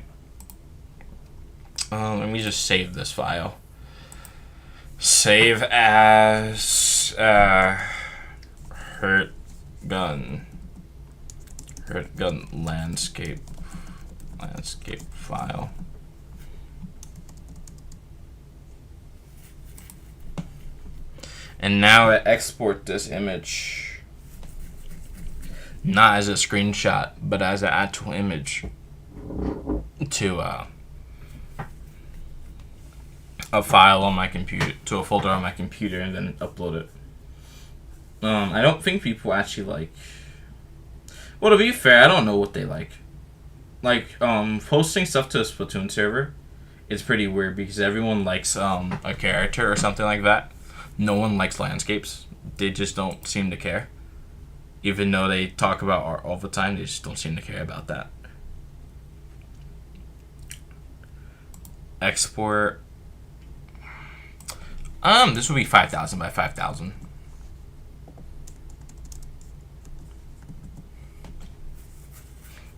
Let me just save this file. Save as Hurt Gun landscape file. And now I export this image. Not as a screenshot, but as an actual image to a file on my computer, to a folder on my computer, and then upload it. I don't think people actually like. Well, to be fair, I don't know what they like. Like, posting stuff to a Splatoon server is pretty weird because everyone likes a character or something like that. No one likes landscapes. They just don't seem to care. Even though they talk about art all the time, they just don't seem to care about that. Export. This will be 5,000 by 5,000.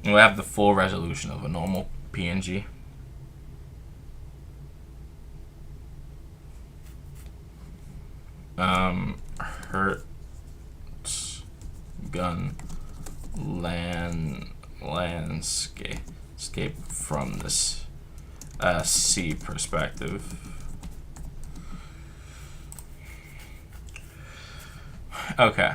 We'll have the full resolution of a normal PNG. Hertz gun landscape from this C perspective. Okay.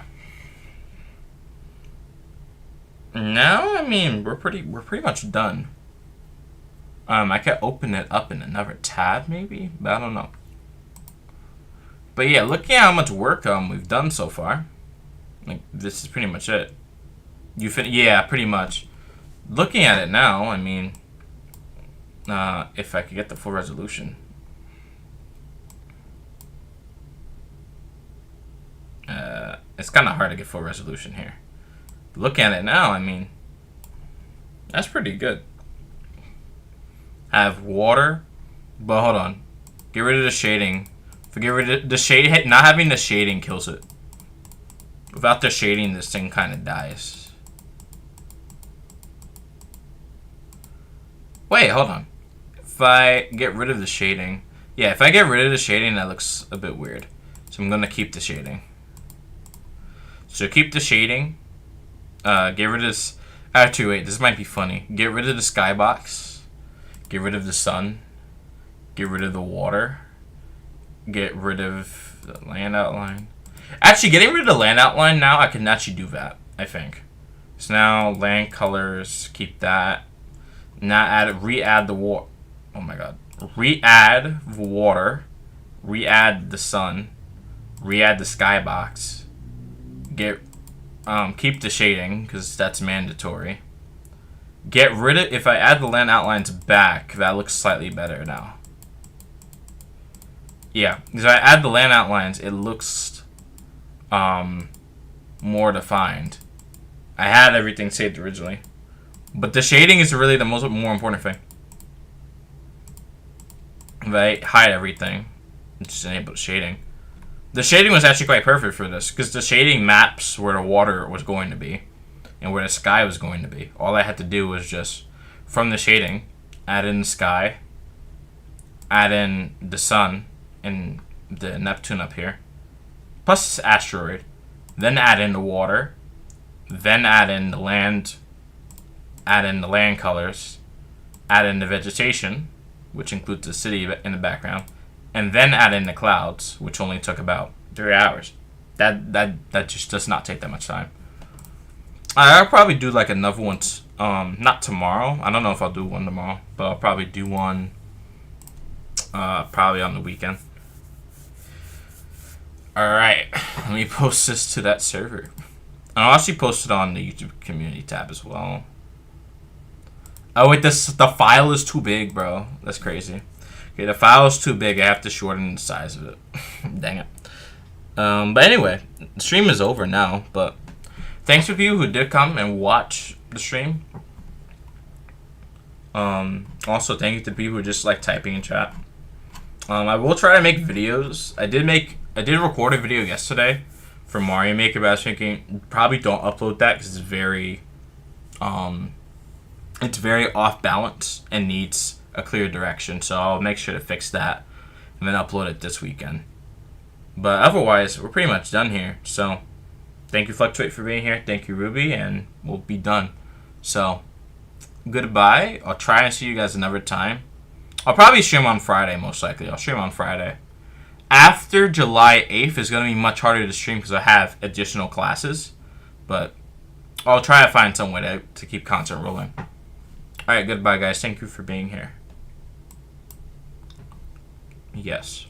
Now, I mean, we're pretty much done. I could open it up in another tab, maybe, but I don't know. But yeah, looking at how much work we've done so far, like this is pretty much it. Yeah, pretty much. Looking at it now, I mean, if I could get the full resolution. It's kind of hard to get full resolution here. Looking at it now, I mean, that's pretty good. I have water, but hold on. Get rid of the shading. Get rid of the shade. Not having the shading kills it. Without the shading, this thing kind of dies. Wait, hold on. If I get rid of the shading, yeah, if I get rid of the shading, that looks a bit weird. So I'm gonna keep the shading. So keep the shading. Get rid of this. Actually, wait, this might be funny. Get rid of the skybox. Get rid of the sun. Get rid of the water. Get rid of the land outline. Actually, getting rid of the land outline now, I can actually do that, I think. So now, land colors, keep that. Now re-add the water. Oh my god. Re-add the water. Re-add the sun. Re-add the skybox. Keep the shading, because that's mandatory. Get rid of, if I add the land outlines back, that looks slightly better now. Yeah, because I add the land outlines, it looks more defined. I had everything saved originally. But the shading is really the more important thing. If I hide everything, just enable shading. The shading was actually quite perfect for this, because the shading maps where the water was going to be and where the sky was going to be. All I had to do was just, from the shading, add in the sky, add in the sun and the Neptune up here, plus this asteroid, then add in the water, then add in the land colors, add in the vegetation, which includes the city in the background, and then add in the clouds, which only took about 3 hours. That just does not take that much time. I'll probably do like another one, not tomorrow. I don't know if I'll do one tomorrow, but I'll probably do one probably on the weekend. Alright, let me post this to that server. I'll actually post it on the YouTube community tab as well. Oh wait, the file is too big, bro. That's crazy. Okay, the file is too big. I have to shorten the size of it. Dang it. But anyway, the stream is over now. But thanks for you who did come and watch the stream. Also, thank you to people who just like typing in chat. I will try to make videos. I did record a video yesterday for Mario Maker, but I was thinking probably don't upload that because it's very off balance and needs a clear direction. So I'll make sure to fix that and then upload it this weekend. But otherwise, we're pretty much done here. So thank you, Fluctuate, for being here. Thank you, Ruby, and we'll be done. So goodbye. I'll try and see you guys another time. I'll probably stream on Friday, most likely. I'll stream on Friday. After July 8th is going to be much harder to stream because I have additional classes. But I'll try to find some way to keep content rolling. Alright, goodbye, guys. Thank you for being here. Yes.